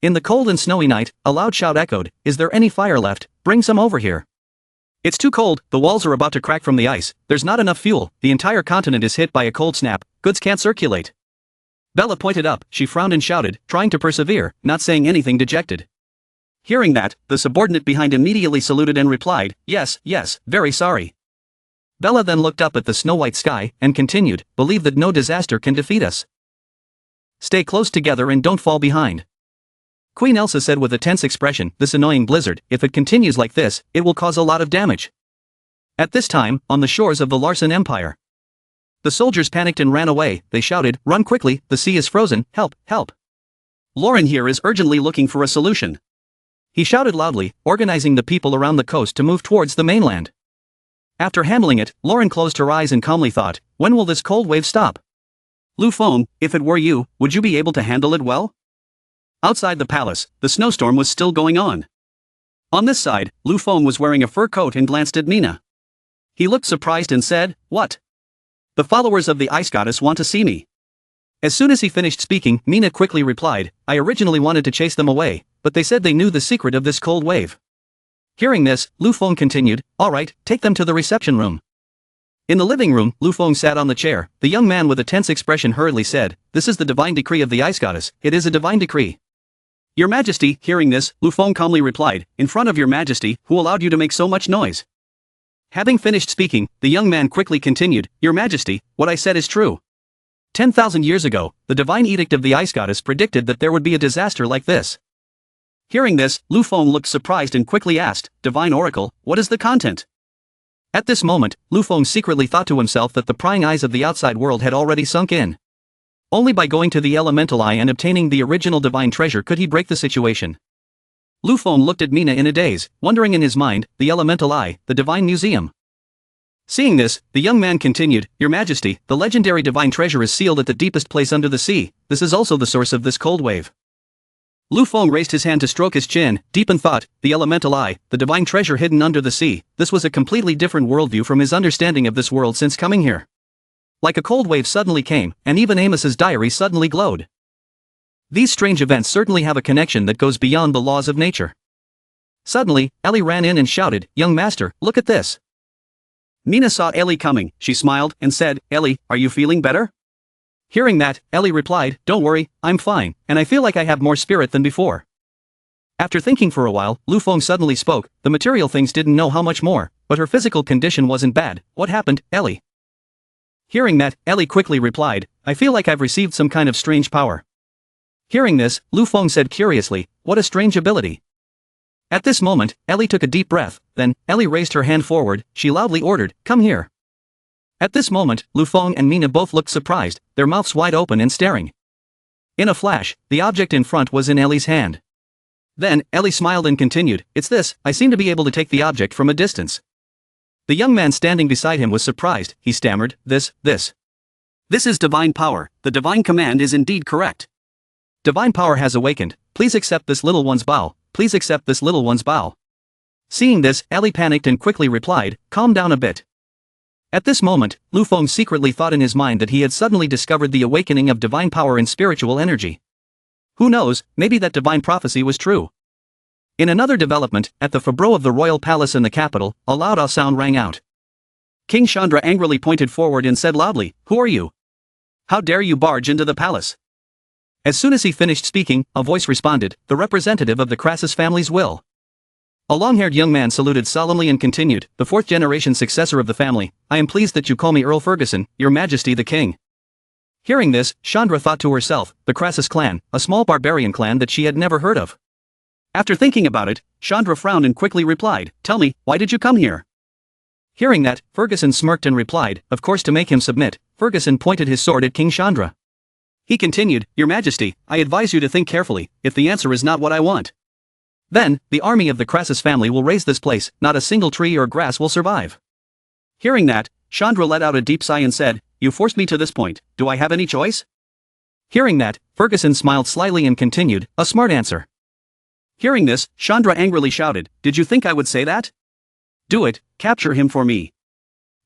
In the cold and snowy night, a loud shout echoed, "Is there any fire left? Bring some over here." It's too cold, the walls are about to crack from the ice, there's not enough fuel, the entire continent is hit by a cold snap, goods can't circulate. Bella pointed up, she frowned and shouted, trying to persevere, not saying anything dejected. Hearing that, the subordinate behind immediately saluted and replied, "Yes, yes, very sorry." Bella then looked up at the snow-white sky, and continued, "Believe that no disaster can defeat us. Stay close together and don't fall behind." Queen Elsa said with a tense expression, "This annoying blizzard, if it continues like this, it will cause a lot of damage." At this time, on the shores of the Larsen Empire, the soldiers panicked and ran away, they shouted, "Run quickly, the sea is frozen, help, help. Lauren here is urgently looking for a solution." He shouted loudly, organizing the people around the coast to move towards the mainland. After handling it, Lauren closed her eyes and calmly thought, "When will this cold wave stop?" Lu Feng, if it were you, would you be able to handle it well? Outside the palace, the snowstorm was still going on. On this side, Lu Feng was wearing a fur coat and glanced at Mina. He looked surprised and said, "What? The followers of the ice goddess want to see me." As soon as he finished speaking, Mina quickly replied, "I originally wanted to chase them away, but they said they knew the secret of this cold wave." Hearing this, Lu Feng continued, "All right, take them to the reception room." In the living room, Lu Feng sat on the chair. The young man with a tense expression hurriedly said, "This is the divine decree of the ice goddess, it is a divine decree." "Your Majesty," hearing this, Lu Feng calmly replied, "In front of your Majesty, who allowed you to make so much noise?" Having finished speaking, the young man quickly continued, "Your Majesty, what I said is true. 10,000 years ago, the divine edict of the ice goddess predicted that there would be a disaster like this." Hearing this, Lu Feng looked surprised and quickly asked, "Divine Oracle, what is the content?" At this moment, Lu Feng secretly thought to himself that the prying eyes of the outside world had already sunk in. Only by going to the elemental eye and obtaining the original divine treasure could he break the situation. Lu Feng looked at Mina in a daze, wondering in his mind, the elemental eye, the divine museum. Seeing this, the young man continued, "Your Majesty, the legendary divine treasure is sealed at the deepest place under the sea, this is also the source of this cold wave." Lu Feng raised his hand to stroke his chin, deep in thought, the elemental eye, the divine treasure hidden under the sea, this was a completely different worldview from his understanding of this world since coming here. Like a cold wave suddenly came, and even Amos's diary suddenly glowed. These strange events certainly have a connection that goes beyond the laws of nature. Suddenly, Ellie ran in and shouted, "Young master, look at this." Mina saw Ellie coming, she smiled, and said, "Ellie, are you feeling better?" Hearing that, Ellie replied, "Don't worry, I'm fine, and I feel like I have more spirit than before." After thinking for a while, Lu Feng suddenly spoke, "The material things didn't know how much more, but her physical condition wasn't bad, what happened, Ellie?" Hearing that, Ellie quickly replied, "I feel like I've received some kind of strange power." Hearing this, Lu Feng said curiously, "What a strange ability." At this moment, Ellie took a deep breath, then, Ellie raised her hand forward, she loudly ordered, "Come here." At this moment, Lu Feng and Mina both looked surprised, their mouths wide open and staring. In a flash, the object in front was in Ellie's hand. Then, Ellie smiled and continued, "It's this, I seem to be able to take the object from a distance." The young man standing beside him was surprised, he stammered, This is divine power, the divine command is indeed correct. Divine power has awakened, please accept this little one's bow, please accept this little one's bow." Seeing this, Ellie panicked and quickly replied, "Calm down a bit." At this moment, Lu Feng secretly thought in his mind that he had suddenly discovered the awakening of divine power and spiritual energy. Who knows, maybe that divine prophecy was true. In another development, at the faubourg of the royal palace in the capital, a loud ah sound rang out. King Chandra angrily pointed forward and said loudly, "Who are you? How dare you barge into the palace?" As soon as he finished speaking, a voice responded, "The representative of the Crassus family's will." A long-haired young man saluted solemnly and continued, "The fourth-generation successor of the family, I am pleased that you call me Earl Ferguson, your majesty the king." Hearing this, Chandra thought to herself, the Crassus clan, a small barbarian clan that she had never heard of. After thinking about it, Chandra frowned and quickly replied, "Tell me, why did you come here?" Hearing that, Ferguson smirked and replied, "Of course to make him submit." Ferguson pointed his sword at King Chandra. He continued, "Your majesty, I advise you to think carefully, if the answer is not what I want. Then, the army of the Crassus family will raise this place, not a single tree or grass will survive." Hearing that, Chandra let out a deep sigh and said, "You forced me to this point, do I have any choice?" Hearing that, Ferguson smiled slyly and continued, "A smart answer." Hearing this, Chandra angrily shouted, "Did you think I would say that? Do it, capture him for me."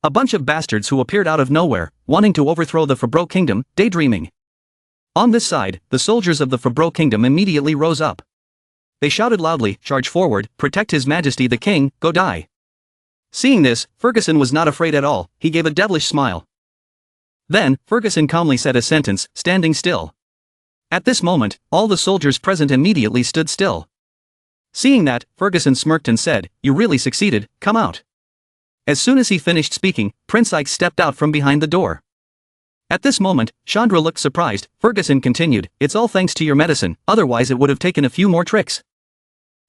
A bunch of bastards who appeared out of nowhere, wanting to overthrow the Forro Kingdom, daydreaming. On this side, the soldiers of the Forro Kingdom immediately rose up. they shouted loudly, charge forward, protect His Majesty the King, go die. Seeing this, Ferguson was not afraid at all, he gave a devilish smile. Then, Ferguson calmly said a sentence, standing still. At this moment, all the soldiers present immediately stood still. Seeing that, Ferguson smirked and said, you really succeeded, come out. As soon as he finished speaking, Prince Ike stepped out from behind the door. At this moment, Chandra looked surprised. Ferguson continued, it's all thanks to your medicine, otherwise it would have taken a few more tricks.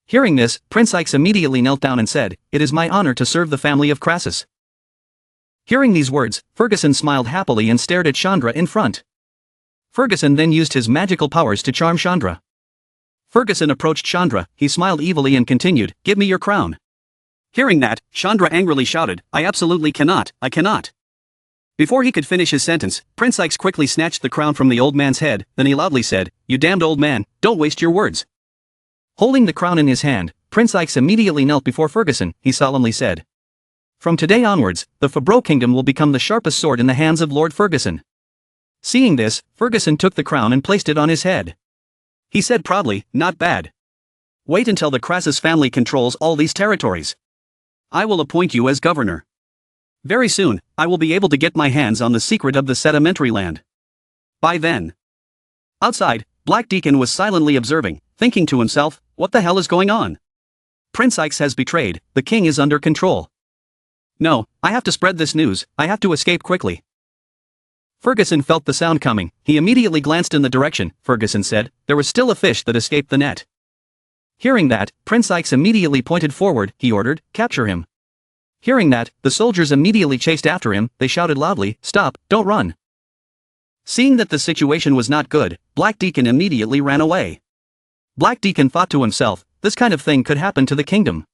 Hearing this, Prince Ike immediately knelt down and said, it is my honor to serve the family of Crassus. Hearing these words, Ferguson smiled happily and stared at Chandra in front. Ferguson then used his magical powers to charm Chandra. Ferguson approached Chandra, he smiled evilly and continued, give me your crown. Hearing that, Chandra angrily shouted, I absolutely cannot, I cannot. Before he could finish his sentence, Prince Ike quickly snatched the crown from the old man's head, then he loudly said, you damned old man, don't waste your words. Holding the crown in his hand, Prince Ike immediately knelt before Ferguson, he solemnly said. From today onwards, the Forro Kingdom will become the sharpest sword in the hands of Lord Ferguson. Seeing this, Ferguson took the crown and placed it on his head. He said proudly, not bad. Wait until the Crassus family controls all these territories. I will appoint you as governor. Very soon, I will be able to get my hands on the secret of the sedimentary land. By then. Outside, Black Deacon was silently observing, thinking to himself, what the hell is going on? Prince Ike has betrayed, the king is under control. No, I have to spread this news, I have to escape quickly. Ferguson felt the sound coming, he immediately glanced in the direction. Ferguson said, there was still a fish that escaped the net. Hearing that, Prince Ike immediately pointed forward, he ordered, capture him. Hearing that, the soldiers immediately chased after him, they shouted loudly, stop, don't run. Seeing that the situation was not good, Black Deacon immediately ran away. Black Deacon thought to himself, this kind of thing could happen to the kingdom.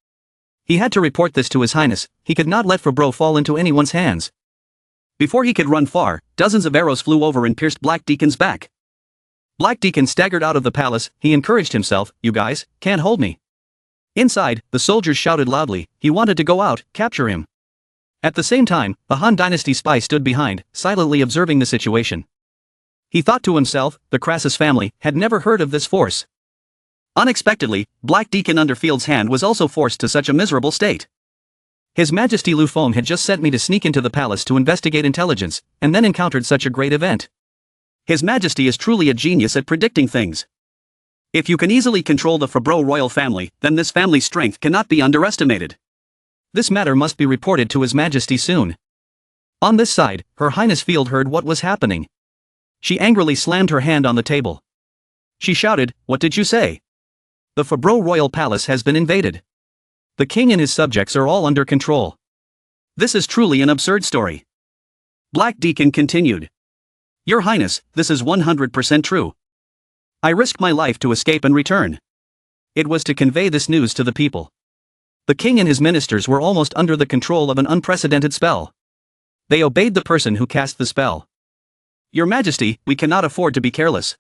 He had to report this to His Highness, he could not let Forro fall into anyone's hands. Before he could run far, dozens of arrows flew over and pierced Black Deacon's back. Black Deacon staggered out of the palace, he encouraged himself, you guys, can't hold me. Inside, the soldiers shouted loudly, he wanted to go out, capture him. At the same time, a Han Dynasty spy stood behind, silently observing the situation. He thought to himself, the Crassus family had never heard of this force. Unexpectedly, Black Deacon Underfield's hand was also forced to such a miserable state. His Majesty Lufone had just sent me to sneak into the palace to investigate intelligence, and then encountered such a great event. His Majesty is truly a genius at predicting things. If you can easily control the Forro royal family, then this family's strength cannot be underestimated. This matter must be reported to His Majesty soon. On this side, Her Highness Field heard what was happening. She angrily slammed her hand on the table. She shouted, what did you say? The Forro royal palace has been invaded. The king and his subjects are all under control. This is truly an absurd story. Black Deacon continued. Your Highness, this is 100% true. I risked my life to escape and return. It was to convey this news to the people. The king and his ministers were almost under the control of an unprecedented spell. They obeyed the person who cast the spell. Your Majesty, we cannot afford to be careless.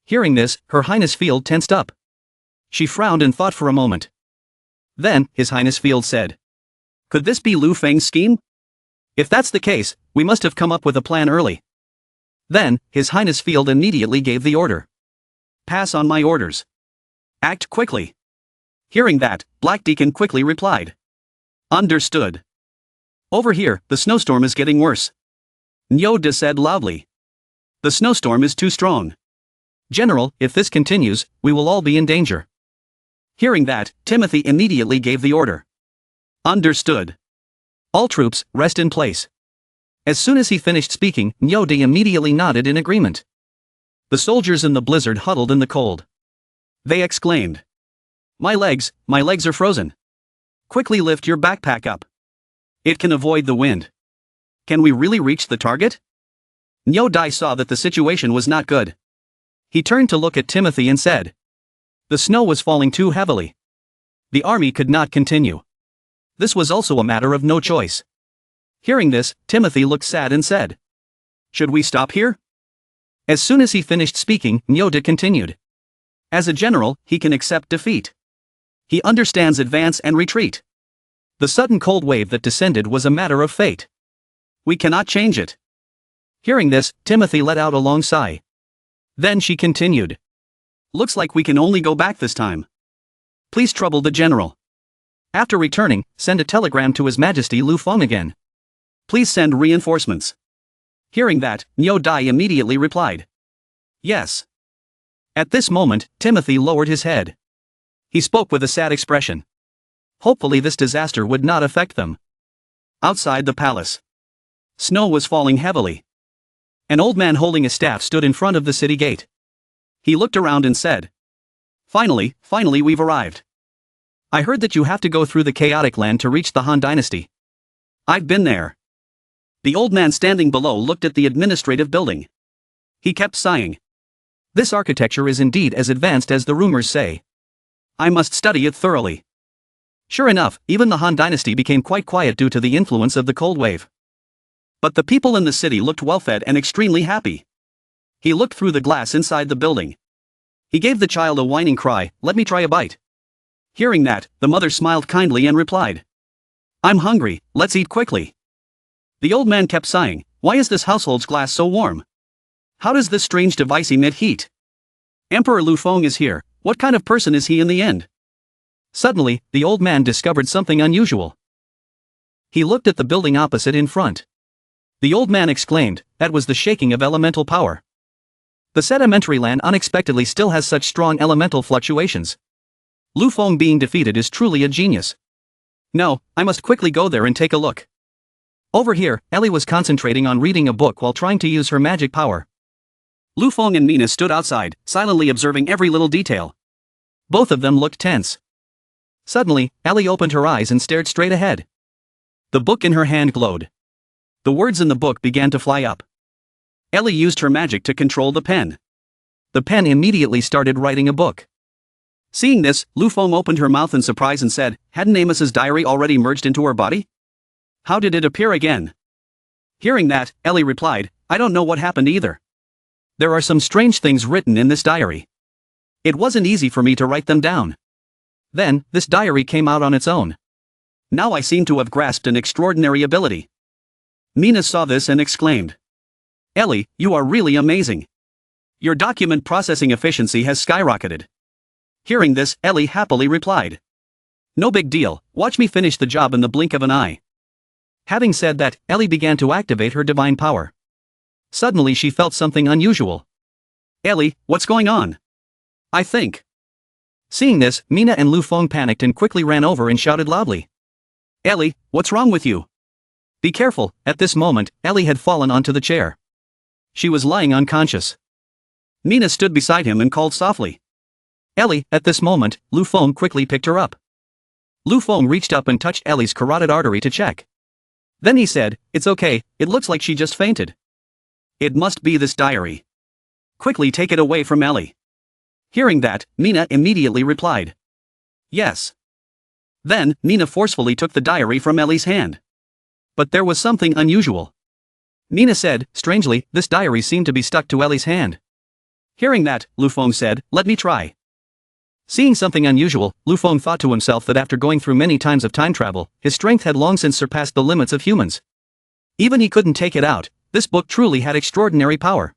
Hearing this, Her Highness Field tensed up. She frowned and thought for a moment. Then, His Highness Field said. Could this be Lu Feng's scheme? If that's the case, we must have come up with a plan early. Then, His Highness Field immediately gave the order. Pass on my orders. Act quickly. Hearing that, Black Deacon quickly replied. Understood. Over here, the snowstorm is getting worse. Nyoda said loudly. The snowstorm is too strong. General, if this continues, we will all be in danger. Hearing that, Timothy immediately gave the order. Understood. All troops, rest in place. As soon as he finished speaking, Nyoda immediately nodded in agreement. The soldiers in the blizzard huddled in the cold. They exclaimed. My legs are frozen. Quickly lift your backpack up. It can avoid the wind. Can we really reach the target? Nyoda saw that the situation was not good. He turned to look at Timothy and said. The snow was falling too heavily. The army could not continue. This was also a matter of no choice. Hearing this, Timothy looked sad and said. Should we stop here? As soon as he finished speaking, Nyoda continued. As a general, he can accept defeat. He understands advance and retreat. The sudden cold wave that descended was a matter of fate. We cannot change it. Hearing this, Timothy let out a long sigh. Then she continued. Looks like we can only go back this time. Please trouble the general. After returning, send a telegram to His Majesty Lu Feng again. Please send reinforcements. Hearing that, Niu Dai immediately replied. Yes. At this moment, Timothy lowered his head. He spoke with a sad expression. Hopefully this disaster would not affect them. Outside the palace. Snow was falling heavily. An old man holding a staff stood in front of the city gate. He looked around and said. Finally we've arrived. I heard that you have to go through the chaotic land to reach the Han Dynasty. I've been there. The old man standing below looked at the administrative building. He kept sighing. This architecture is indeed as advanced as the rumors say. I must study it thoroughly. Sure enough, even the Han Dynasty became quite quiet due to the influence of the cold wave. But the people in the city looked well-fed and extremely happy. He looked through the glass inside the building. He gave the child a whining cry, "Let me try a bite." Hearing that, the mother smiled kindly and replied. I'm hungry, let's eat quickly. The old man kept sighing, why is this household's glass so warm? How does this strange device emit heat? Emperor Lu Feng is here, what kind of person is he in the end? Suddenly, the old man discovered something unusual. He looked at the building opposite in front. The old man exclaimed, that was the shaking of elemental power. The sedimentary land unexpectedly still has such strong elemental fluctuations. Lu Feng being defeated is truly a genius. No, I must quickly go there and take a look. Over here, Ellie was concentrating on reading a book while trying to use her magic power. Lu Feng and Mina stood outside, silently observing every little detail. Both of them looked tense. Suddenly, Ellie opened her eyes and stared straight ahead. The book in her hand glowed. The words in the book began to fly up. Ellie used her magic to control the pen. The pen immediately started writing a book. Seeing this, Lu Feng opened her mouth in surprise and said, hadn't Amos's diary already merged into her body? How did it appear again? Hearing that, Ellie replied, I don't know what happened either. There are some strange things written in this diary. It wasn't easy for me to write them down. Then, this diary came out on its own. Now I seem to have grasped an extraordinary ability. Mina saw this and exclaimed. Ellie, you are really amazing. Your document processing efficiency has skyrocketed. Hearing this, Ellie happily replied. No big deal, watch me finish the job in the blink of an eye. Having said that, Ellie began to activate her divine power. Suddenly she felt something unusual. Ellie, what's going on? I think. Seeing this, Mina and Lu Feng panicked and quickly ran over and shouted loudly. Ellie, what's wrong with you? Be careful, at this moment, Ellie had fallen onto the chair. She was lying unconscious. Mina stood beside him and called softly. Ellie, at this moment, Lu Feng quickly picked her up. Lu Feng reached up and touched Ellie's carotid artery to check. Then he said, it's okay, it looks like she just fainted. It must be this diary. Quickly take it away from Ellie. Hearing that, Mina immediately replied. Yes. Then, Mina forcefully took the diary from Ellie's hand. But there was something unusual. Mina said, strangely, this diary seemed to be stuck to Ellie's hand. Hearing that, Lu Feng said, let me try. Seeing something unusual, Lu Feng thought to himself that after going through many times of time travel, his strength had long since surpassed the limits of humans. Even he couldn't take it out, this book truly had extraordinary power.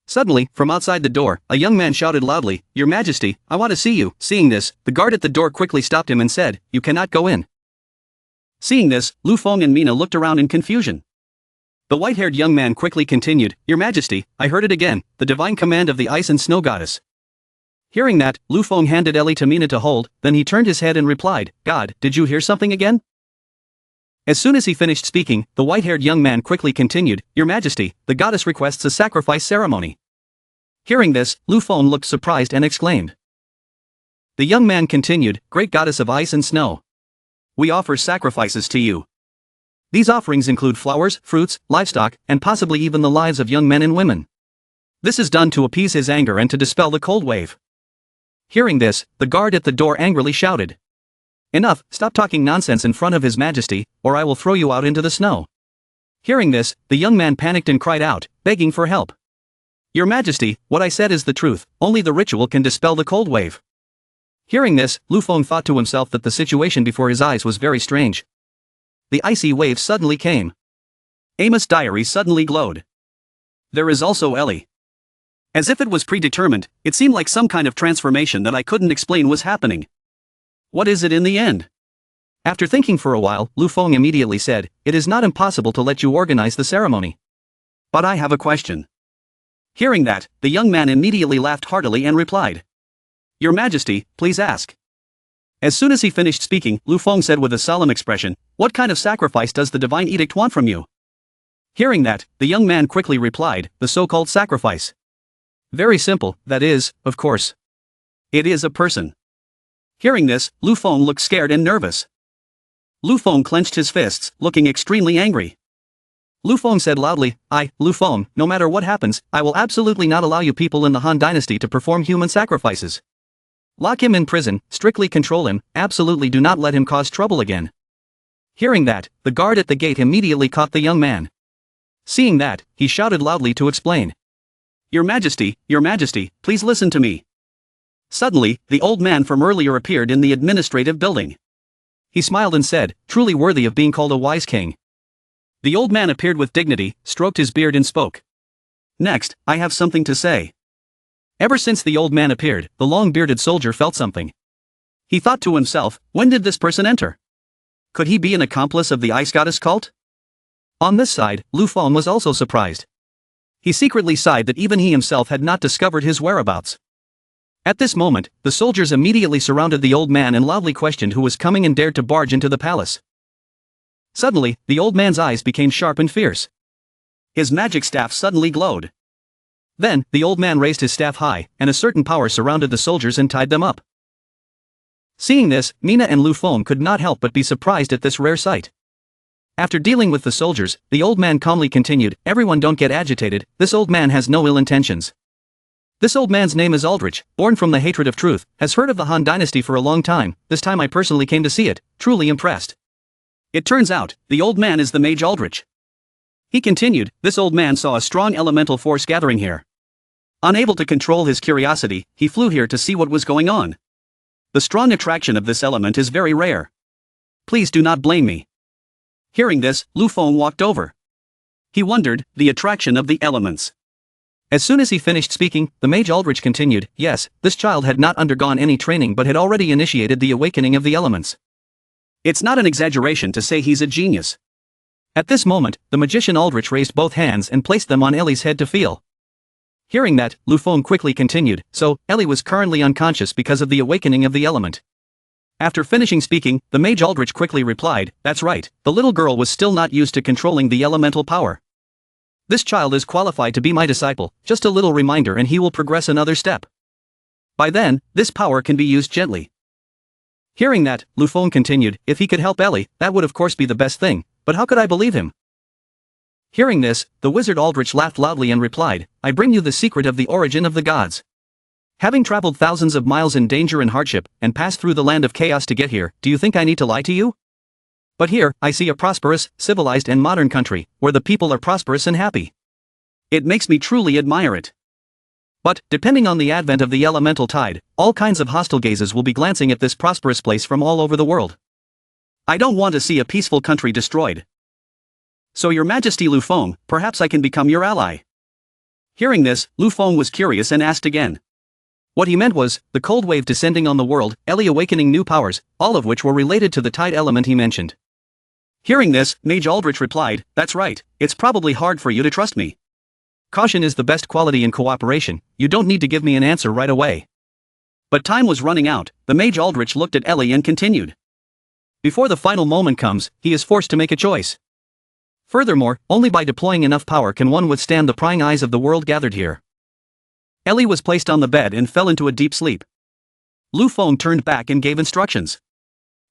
Suddenly, from outside the door, a young man shouted loudly, Your Majesty, I want to see you. Seeing this, the guard at the door quickly stopped him and said, You cannot go in. Seeing this, Lu Feng and Mina looked around in confusion. The white-haired young man quickly continued, Your Majesty, I heard it again, the divine command of the ice and snow goddess. Hearing that, Lu Feng handed Ellie to Mina to hold, then he turned his head and replied, God, did you hear something again? As soon as he finished speaking, the white-haired young man quickly continued, Your Majesty, the goddess requests a sacrifice ceremony. Hearing this, Lu Feng looked surprised and exclaimed. The young man continued, Great goddess of ice and snow. We offer sacrifices to you. These offerings include flowers, fruits, livestock, and possibly even the lives of young men and women. This is done to appease his anger and to dispel the cold wave. Hearing this, the guard at the door angrily shouted. Enough, stop talking nonsense in front of His Majesty, or I will throw you out into the snow. Hearing this, the young man panicked and cried out, begging for help. Your Majesty, what I said is the truth, only the ritual can dispel the cold wave. Hearing this, Lu Feng thought to himself that the situation before his eyes was very strange. The icy wave suddenly came. Amos' diary suddenly glowed. There is also Ellie. As if it was predetermined, it seemed like some kind of transformation that I couldn't explain was happening. What is it in the end? After thinking for a while, Lu Feng immediately said, "It is not impossible to let you organize the ceremony. But I have a question." Hearing that, the young man immediately laughed heartily and replied, "Your Majesty, please ask." As soon as he finished speaking, Lu Feng said with a solemn expression, "What kind of sacrifice does the divine edict want from you?" Hearing that, the young man quickly replied, "The so-called sacrifice. Very simple, that is, of course. It is a person." Hearing this, Lu Feng looked scared and nervous. Lu Feng clenched his fists, looking extremely angry. Lu Feng said loudly, Lu Feng, no matter what happens, I will absolutely not allow you people in the Han Dynasty to perform human sacrifices. Lock him in prison, strictly control him, absolutely do not let him cause trouble again." Hearing that, the guard at the gate immediately caught the young man. Seeing that, he shouted loudly to explain. Your Majesty, please listen to me." Suddenly, the old man from earlier appeared in the administrative building. He smiled and said, "Truly worthy of being called a wise king." The old man appeared with dignity, stroked his beard and spoke. "Next, I have something to say." Ever since the old man appeared, the long-bearded soldier felt something. He thought to himself, when did this person enter? Could he be an accomplice of the ice goddess cult? On this side, Lu Feng was also surprised. He secretly sighed that even he himself had not discovered his whereabouts. At this moment, the soldiers immediately surrounded the old man and loudly questioned who was coming and dared to barge into the palace. Suddenly, the old man's eyes became sharp and fierce. His magic staff suddenly glowed. Then, the old man raised his staff high, and a certain power surrounded the soldiers and tied them up. Seeing this, Mina and Lu Feng could not help but be surprised at this rare sight. After dealing with the soldiers, the old man calmly continued, "Everyone don't get agitated, this old man has no ill intentions. This old man's name is Aldrich, born from the hatred of truth, has heard of the Han Dynasty for a long time, this time I personally came to see it, truly impressed. It turns out, the old man is the Mage Aldrich." He continued, "This old man saw a strong elemental force gathering here. Unable to control his curiosity, he flew here to see what was going on. The strong attraction of this element is very rare. Please do not blame me." Hearing this, Lu Feng walked over. He wondered, the attraction of the elements. As soon as he finished speaking, the Mage Aldrich continued, "Yes, this child had not undergone any training but had already initiated the awakening of the elements. It's not an exaggeration to say he's a genius." At this moment, the magician Aldrich raised both hands and placed them on Ellie's head to feel. Hearing that, Lu Feng quickly continued, "So, Ellie was currently unconscious because of the awakening of the element." After finishing speaking, the Mage Aldrich quickly replied, "That's right, the little girl was still not used to controlling the elemental power. This child is qualified to be my disciple, just a little reminder and he will progress another step. By then, this power can be used gently." Hearing that, Lu Feng continued, "If he could help Ellie, that would of course be the best thing, but how could I believe him?" Hearing this, the wizard Aldrich laughed loudly and replied, "I bring you the secret of the origin of the gods. Having traveled thousands of miles in danger and hardship, and passed through the land of chaos to get here, do you think I need to lie to you? But here, I see a prosperous, civilized and modern country, where the people are prosperous and happy. It makes me truly admire it. But, depending on the advent of the elemental tide, all kinds of hostile gazes will be glancing at this prosperous place from all over the world. I don't want to see a peaceful country destroyed. So Your Majesty Lu Feng, perhaps I can become your ally." Hearing this, Lu Feng was curious and asked again. What he meant was, the cold wave descending on the world, Ellie awakening new powers, all of which were related to the tide element he mentioned. Hearing this, Mage Aldrich replied, "That's right, it's probably hard for you to trust me. Caution is the best quality in cooperation, you don't need to give me an answer right away." But time was running out, the Mage Aldrich looked at Ellie and continued. Before the final moment comes, he is forced to make a choice. Furthermore, only by deploying enough power can one withstand the prying eyes of the world gathered here. Ellie was placed on the bed and fell into a deep sleep. Lu Feng turned back and gave instructions.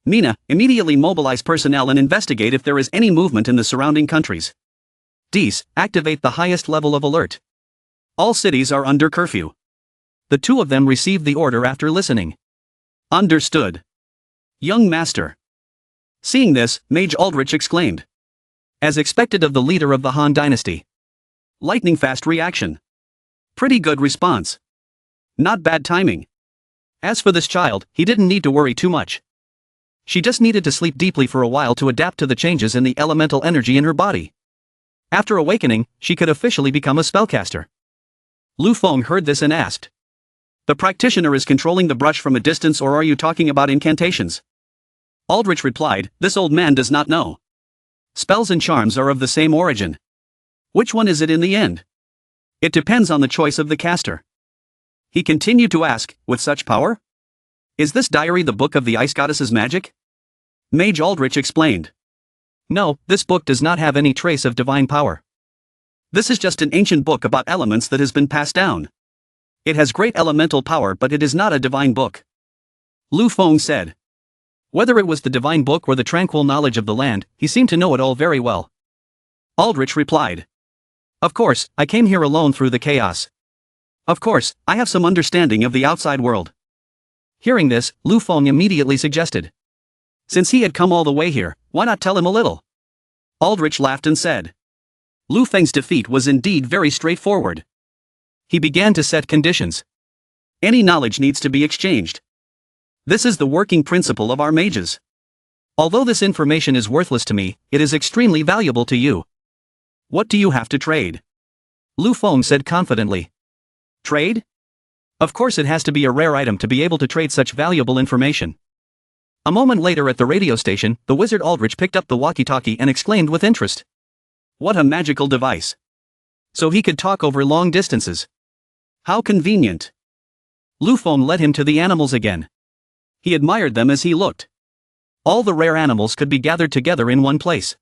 "Mina, immediately mobilize personnel and investigate if there is any movement in the surrounding countries. Dees, activate the highest level of alert. All cities are under curfew." The two of them received the order after listening. "Understood. Young master." Seeing this, Mage Aldrich exclaimed. As expected of the leader of the Han Dynasty. Lightning-fast reaction. Pretty good response. Not bad timing. As for this child, he didn't need to worry too much. She just needed to sleep deeply for a while to adapt to the changes in the elemental energy in her body. After awakening, she could officially become a spellcaster. Lu Feng heard this and asked. The practitioner is controlling the brush from a distance, or are you talking about incantations? Aldrich replied, this old man does not know. Spells and charms are of the same origin. Which one is it in the end? It depends on the choice of the caster. He continued to ask, with such power? Is this diary the book of the ice goddess's magic? Mage Aldrich explained. No, this book does not have any trace of divine power. This is just an ancient book about elements that has been passed down. It has great elemental power, but it is not a divine book. Lu Feng said. Whether it was the divine book or the tranquil knowledge of the land, he seemed to know it all very well. Aldrich replied. Of course, I came here alone through the chaos. Of course, I have some understanding of the outside world. Hearing this, Lu Feng immediately suggested. Since he had come all the way here, why not tell him a little? Aldrich laughed and said. Lu Feng's defeat was indeed very straightforward. He began to set conditions. Any knowledge needs to be exchanged. This is the working principle of our mages. Although this information is worthless to me, it is extremely valuable to you. What do you have to trade? Lu Feng said confidently. Trade? Of course it has to be a rare item to be able to trade such valuable information. A moment later at the radio station, the wizard Aldrich picked up the walkie-talkie and exclaimed with interest. What a magical device. So he could talk over long distances. How convenient. Lu Feng led him to the animals again. He admired them as he looked. All the rare animals could be gathered together in one place.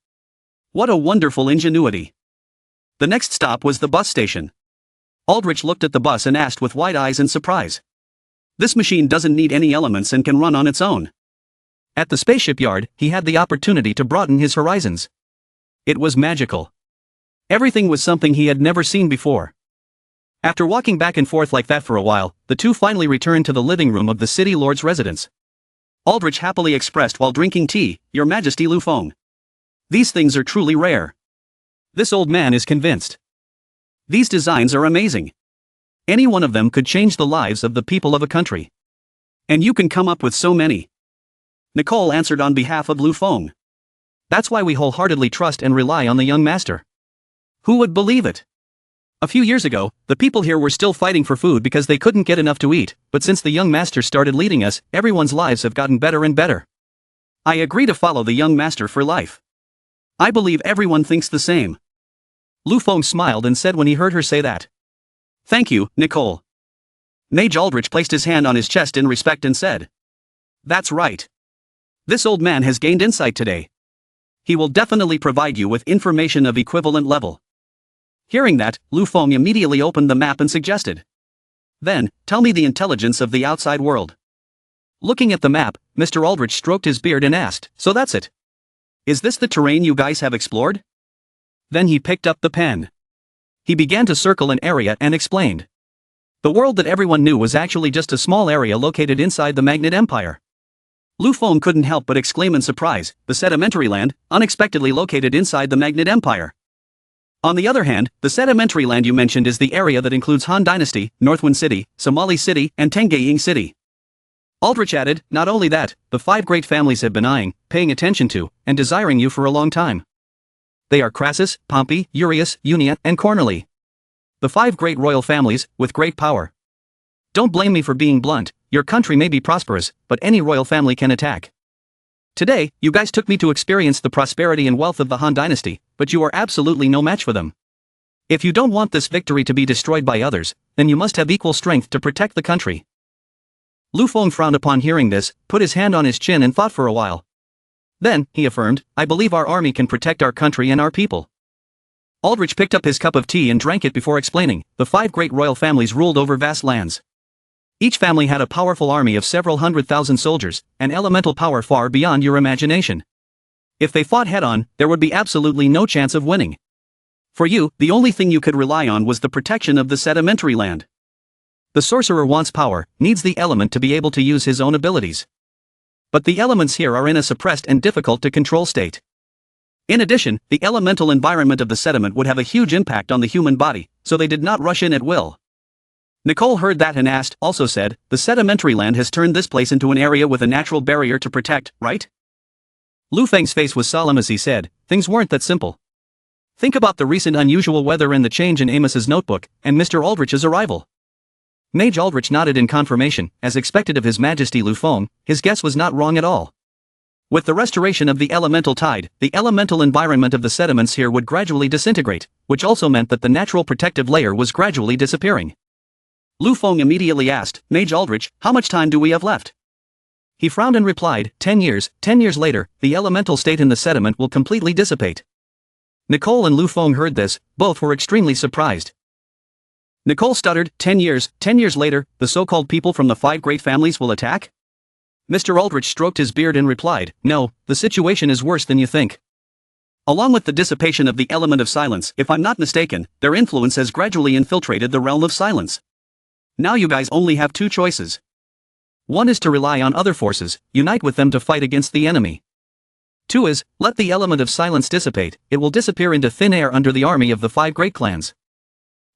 What a wonderful ingenuity. The next stop was the bus station. Aldrich looked at the bus and asked with wide eyes and surprise. This machine doesn't need any elements and can run on its own. At the spaceship yard, he had the opportunity to broaden his horizons. It was magical. Everything was something he had never seen before. After walking back and forth like that for a while, the two finally returned to the living room of the city lord's residence. Aldrich happily expressed while drinking tea, Your Majesty Lu Feng. These things are truly rare. This old man is convinced. These designs are amazing. Any one of them could change the lives of the people of a country. And you can come up with so many. Nicole answered on behalf of Lu Feng. That's why we wholeheartedly trust and rely on the young master. Who would believe it? A few years ago, the people here were still fighting for food because they couldn't get enough to eat, but since the young master started leading us, everyone's lives have gotten better and better. I agree to follow the young master for life. I believe everyone thinks the same. Lu Feng smiled and said when he heard her say that. Thank you, Nicole. Mage Aldrich placed his hand on his chest in respect and said. That's right. This old man has gained insight today. He will definitely provide you with information of equivalent level. Hearing that, Lu Feng immediately opened the map and suggested. Then, tell me the intelligence of the outside world. Looking at the map, Mr. Aldrich stroked his beard and asked, so that's it? Is this the terrain you guys have explored? Then he picked up the pen. He began to circle an area and explained. The world that everyone knew was actually just a small area located inside the Magnet Empire. Lu Feng couldn't help but exclaim in surprise, the sedimentary land, unexpectedly located inside the Magnet Empire. On the other hand, the sedimentary land you mentioned is the area that includes Han Dynasty, Northwind City, Somali City, and Tengaying City. Aldrich added, not only that, the 5 great families have been eyeing, paying attention to, and desiring you for a long time. They are Crassus, Pompy, Urius, Unia, and Cornelie. The 5 great royal families, with great power. Don't blame me for being blunt, your country may be prosperous, but any royal family can attack. Today, you guys took me to experience the prosperity and wealth of the Han Dynasty, but you are absolutely no match for them. If you don't want this victory to be destroyed by others, then you must have equal strength to protect the country. Lu Feng frowned upon hearing this, put his hand on his chin and thought for a while. Then, he affirmed, I believe our army can protect our country and our people. Aldrich picked up his cup of tea and drank it before explaining, the 5 great royal families ruled over vast lands. Each family had a powerful army of several 100,000 soldiers, and elemental power far beyond your imagination. If they fought head-on, there would be absolutely no chance of winning. For you, the only thing you could rely on was the protection of the sedimentary land. The sorcerer wants power, needs the element to be able to use his own abilities. But the elements here are in a suppressed and difficult to control state. In addition, the elemental environment of the sediment would have a huge impact on the human body, so they did not rush in at will. Nicole heard that and also said, the sedimentary land has turned this place into an area with a natural barrier to protect, right? Lu Feng's face was solemn as he said, things weren't that simple. Think about the recent unusual weather and the change in Amos's notebook, and Mr. Aldrich's arrival. Mage Aldrich nodded in confirmation, as expected of His Majesty Lu Feng. His guess was not wrong at all. With the restoration of the elemental tide, the elemental environment of the sediments here would gradually disintegrate, which also meant that the natural protective layer was gradually disappearing. Lu Feng immediately asked, Mage Aldrich, how much time do we have left? He frowned and replied, 10 years. 10 years later, the elemental state in the sediment will completely dissipate. Nicole and Lu Feng heard this. Both were extremely surprised. Nicole stuttered, 10 years. 10 years later, the so-called people from the 5 great families will attack? Mr. Aldrich stroked his beard and replied, no, the situation is worse than you think. Along with the dissipation of the element of silence, if I'm not mistaken, their influence has gradually infiltrated the realm of silence. Now you guys only have 2 choices. One is to rely on other forces, unite with them to fight against the enemy. 2 is, let the element of silence dissipate, it will disappear into thin air under the army of the 5 great clans.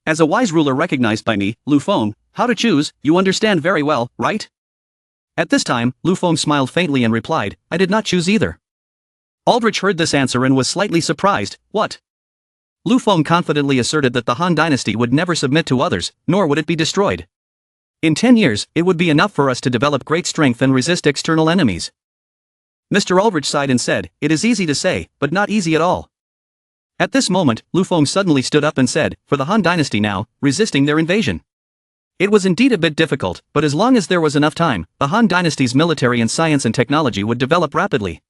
As a wise ruler recognized by me, Lu Feng, how to choose, you understand very well, right? At this time, Lu Feng smiled faintly and replied, I did not choose either. Aldrich heard this answer and was slightly surprised. What? Lu Feng confidently asserted that the Han Dynasty would never submit to others, nor would it be destroyed. In 10 years, it would be enough for us to develop great strength and resist external enemies. Mr. Aldrich sighed and said, it is easy to say, but not easy at all. At this moment, Lu Feng suddenly stood up and said, for the Han Dynasty now, resisting their invasion. It was indeed a bit difficult, but as long as there was enough time, the Han Dynasty's military and science and technology would develop rapidly.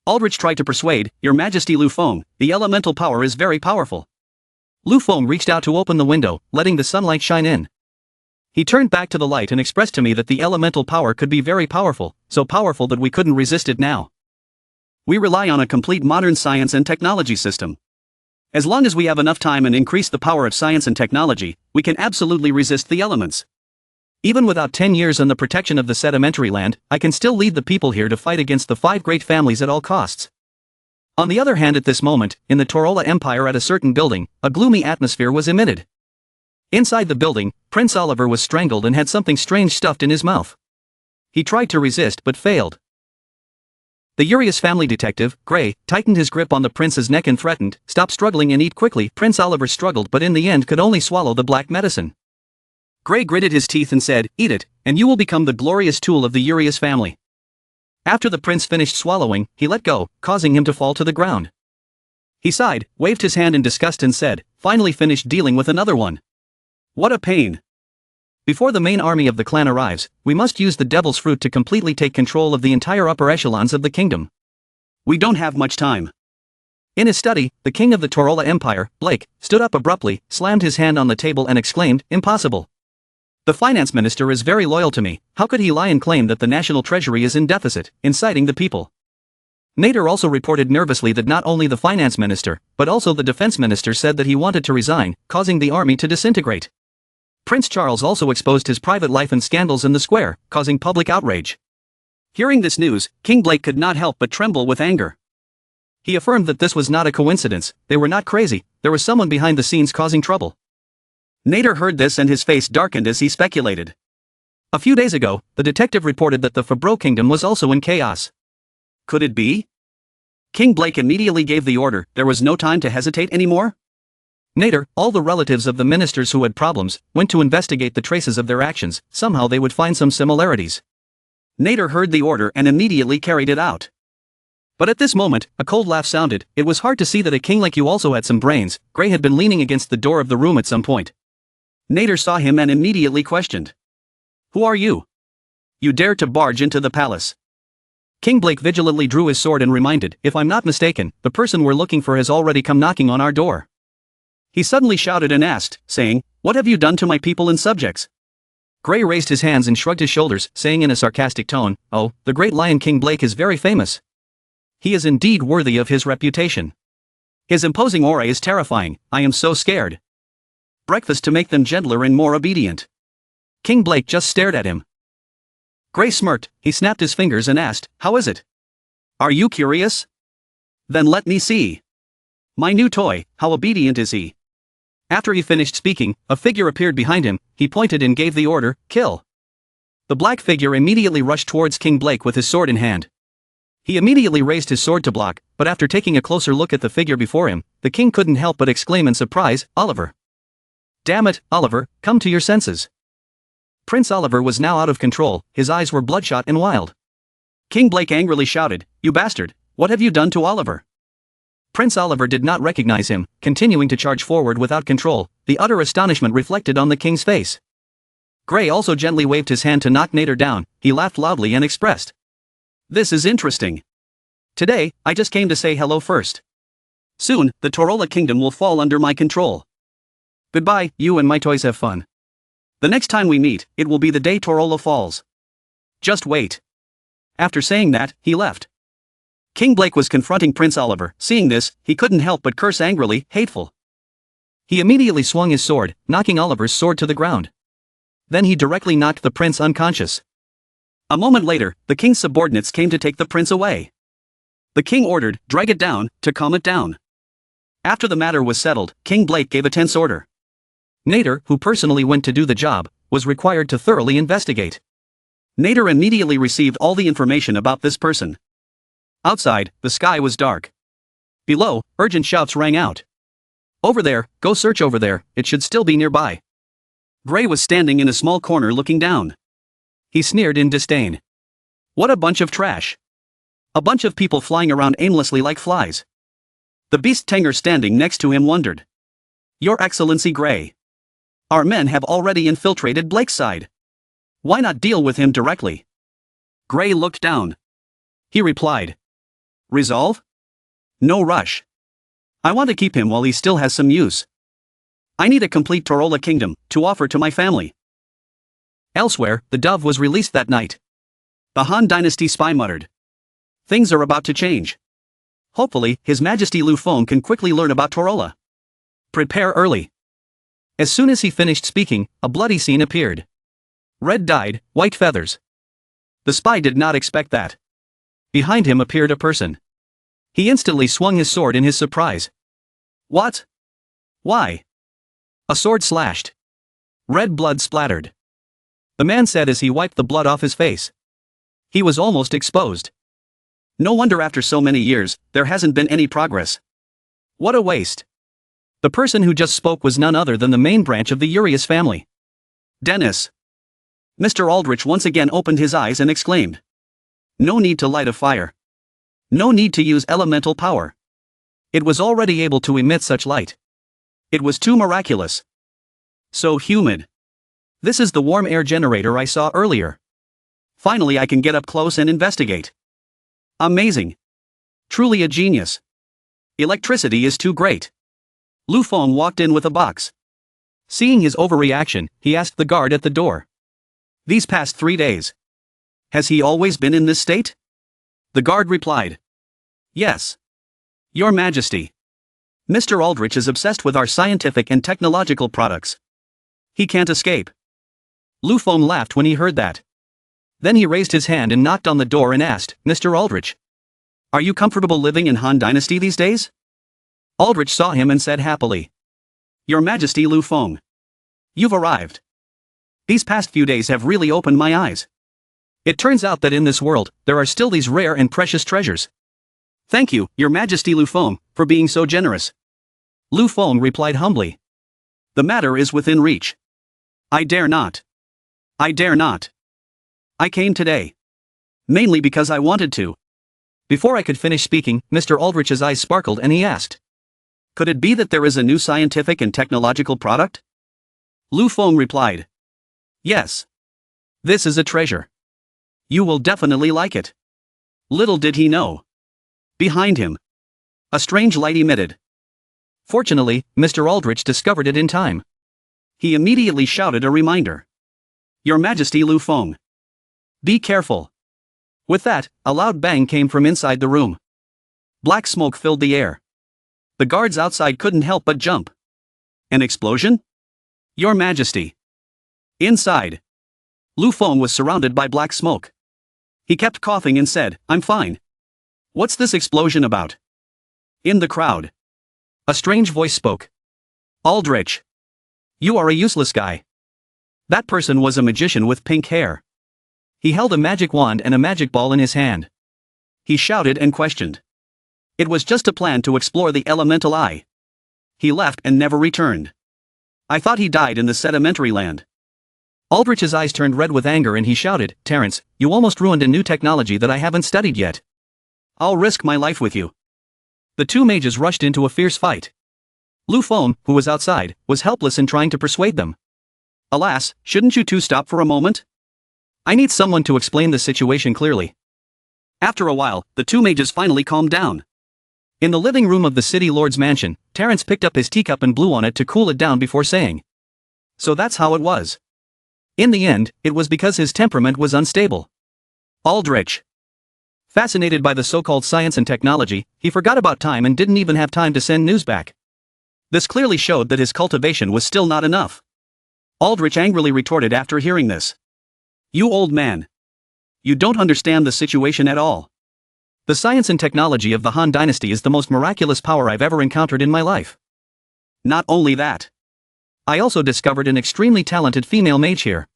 Aldrich tried to persuade, Your Majesty Lu Feng, the elemental power is very powerful. Lu Feng reached out to open the window, letting the sunlight shine in. He turned back to the light and expressed to me that the elemental power could be very powerful, so powerful that we couldn't resist it now. We rely on a complete modern science and technology system. As long as we have enough time and increase the power of science and technology, we can absolutely resist the elements. Even without 10 years and the protection of the sedimentary land, I can still lead the people here to fight against the 5 great families at all costs. On the other hand, at this moment, in the Tola Empire at a certain building, a gloomy atmosphere was emitted. Inside the building, Prince Oliver was strangled and had something strange stuffed in his mouth. He tried to resist but failed. The Urias family detective, Gray, tightened his grip on the prince's neck and threatened, stop struggling and eat quickly. Prince Oliver struggled but in the end could only swallow the black medicine. Gray gritted his teeth and said, eat it, and you will become the glorious tool of the Urias family. After the prince finished swallowing, he let go, causing him to fall to the ground. He sighed, waved his hand in disgust and said, finally finished dealing with another one. What a pain. Before the main army of the clan arrives, we must use the devil's fruit to completely take control of the entire upper echelons of the kingdom. We don't have much time. In his study, the king of the Tola Empire, Blake, stood up abruptly, slammed his hand on the table and exclaimed, impossible. The finance minister is very loyal to me, how could he lie and claim that the national treasury is in deficit, inciting the people? Nader also reported nervously that not only the finance minister, but also the defense minister said that he wanted to resign, causing the army to disintegrate. Prince Charles also exposed his private life and scandals in the square, causing public outrage. Hearing this news, King Blake could not help but tremble with anger. He affirmed that this was not a coincidence, they were not crazy, there was someone behind the scenes causing trouble. Nader heard this and his face darkened as he speculated. A few days ago, the detective reported that the Forro Kingdom was also in chaos. Could it be? King Blake immediately gave the order, there was no time to hesitate anymore? Nader, all the relatives of the ministers who had problems, went to investigate the traces of their actions, somehow they would find some similarities. Nader heard the order and immediately carried it out. But at this moment, a cold laugh sounded. It was hard to see that a king like you also had some brains. Gray had been leaning against the door of the room at some point. Nader saw him and immediately questioned. Who are you? You dare to barge into the palace. King Blake vigilantly drew his sword and reminded, if I'm not mistaken, the person we're looking for has already come knocking on our door. He suddenly shouted and asked, saying, what have you done to my people and subjects? Gray raised his hands and shrugged his shoulders, saying in a sarcastic tone, oh, the great lion King Blake is very famous. He is indeed worthy of his reputation. His imposing aura is terrifying, I am so scared. Breakfast to make them gentler and more obedient. King Blake just stared at him. Gray smirked, he snapped his fingers and asked, how is it? Are you curious? Then let me see. My new toy, how obedient is he? After he finished speaking, a figure appeared behind him, he pointed and gave the order, kill. The black figure immediately rushed towards King Blake with his sword in hand. He immediately raised his sword to block, but after taking a closer look at the figure before him, the king couldn't help but exclaim in surprise, Oliver. Damn it, Oliver, come to your senses. Prince Oliver was now out of control, his eyes were bloodshot and wild. King Blake angrily shouted, "You bastard, what have you done to Oliver?" Prince Oliver did not recognize him, continuing to charge forward without control, the utter astonishment reflected on the king's face. Gray also gently waved his hand to knock Nader down, he laughed loudly and expressed, "This is interesting. Today, I just came to say hello first. Soon, the Tola Kingdom will fall under my control. Goodbye, you and my toys have fun. The next time we meet, it will be the day Tola falls. Just wait." After saying that, he left. King Blake was confronting Prince Oliver. Seeing this, he couldn't help but curse angrily, hateful. He immediately swung his sword, knocking Oliver's sword to the ground. Then he directly knocked the prince unconscious. A moment later, the king's subordinates came to take the prince away. The king ordered, "Drag it down," to calm it down. After the matter was settled, King Blake gave a tense order. Nader, who personally went to do the job, was required to thoroughly investigate. Nader immediately received all the information about this person. Outside, the sky was dark. Below, urgent shouts rang out. "Over there, go search over there, it should still be nearby." Gray was standing in a small corner looking down. He sneered in disdain. "What a bunch of trash. A bunch of people flying around aimlessly like flies." The beast Tanger standing next to him wondered. "Your Excellency Gray. Our men have already infiltrated Blake's side. Why not deal with him directly?" Gray looked down. He replied, "Resolve? No rush. I want to keep him while he still has some use. I need a complete Tola Kingdom to offer to my family." Elsewhere, the dove was released that night. The Han Dynasty spy muttered, "Things are about to change. Hopefully, His Majesty Lu Feng can quickly learn about Tola. Prepare early." As soon as he finished speaking, a bloody scene appeared. Red dyed, white feathers. The spy did not expect that. Behind him appeared a person. He instantly swung his sword in his surprise. "What? Why?" A sword slashed. Red blood splattered. The man said as he wiped the blood off his face. He was almost exposed. "No wonder after so many years, there hasn't been any progress. What a waste." The person who just spoke was none other than the main branch of the Urias family. Dennis. Mr. Aldrich once again opened his eyes and exclaimed. No need to light a fire. No need to use elemental power. It was already able to emit such light. It was too miraculous. So humid. This is the warm air generator I saw earlier. Finally I can get up close and investigate. Amazing. Truly a genius. Electricity is too great. Lu Feng walked in with a box. Seeing his overreaction, he asked the guard at the door. These past 3 days. Has he always been in this state? The guard replied. Yes. Your Majesty. Mr. Aldrich is obsessed with our scientific and technological products. He can't escape. Lu Feng laughed when he heard that. Then he raised his hand and knocked on the door and asked, Mr. Aldrich. Are you comfortable living in Han Dynasty these days? Aldrich saw him and said happily. Your Majesty Lu Feng. You've arrived. These past few days have really opened my eyes. It turns out that in this world, there are still these rare and precious treasures. Thank you, Your Majesty Lu Feng, for being so generous. Lu Feng replied humbly. The matter is within reach. I dare not. I dare not. I came today. Mainly because I wanted to. Before I could finish speaking, Mr. Aldrich's eyes sparkled and he asked. Could it be that there is a new scientific and technological product? Lu Feng replied. Yes. This is a treasure. You will definitely like it. Little did he know. Behind him. A strange light emitted. Fortunately, Mr. Aldrich discovered it in time. He immediately shouted a reminder. Your Majesty Lu Feng. Be careful. With that, a loud bang came from inside the room. Black smoke filled the air. The guards outside couldn't help but jump. An explosion? Your Majesty. Inside. Lu Feng was surrounded by black smoke. He kept coughing and said, I'm fine. What's this explosion about? In the crowd. A strange voice spoke. Aldrich. You are a useless guy. That person was a magician with pink hair. He held a magic wand and a magic ball in his hand. He shouted and questioned. It was just a plan to explore the elemental eye. He left and never returned. I thought he died in the sedimentary land. Aldrich's eyes turned red with anger and he shouted, "Terrence, you almost ruined a new technology that I haven't studied yet. I'll risk my life with you." The two mages rushed into a fierce fight. Lu Feng, who was outside, was helpless in trying to persuade them. "Alas, shouldn't you two stop for a moment? I need someone to explain the situation clearly." After a while, the two mages finally calmed down. In the living room of the city lord's mansion, Terrence picked up his teacup and blew on it to cool it down before saying, "So that's how it was." In the end, it was because his temperament was unstable. Aldrich. Fascinated by the so-called science and technology, he forgot about time and didn't even have time to send news back. This clearly showed that his cultivation was still not enough. Aldrich angrily retorted after hearing this. "You old man. You don't understand the situation at all. The science and technology of the Han Dynasty is the most miraculous power I've ever encountered in my life. Not only that, I also discovered an extremely talented female mage here."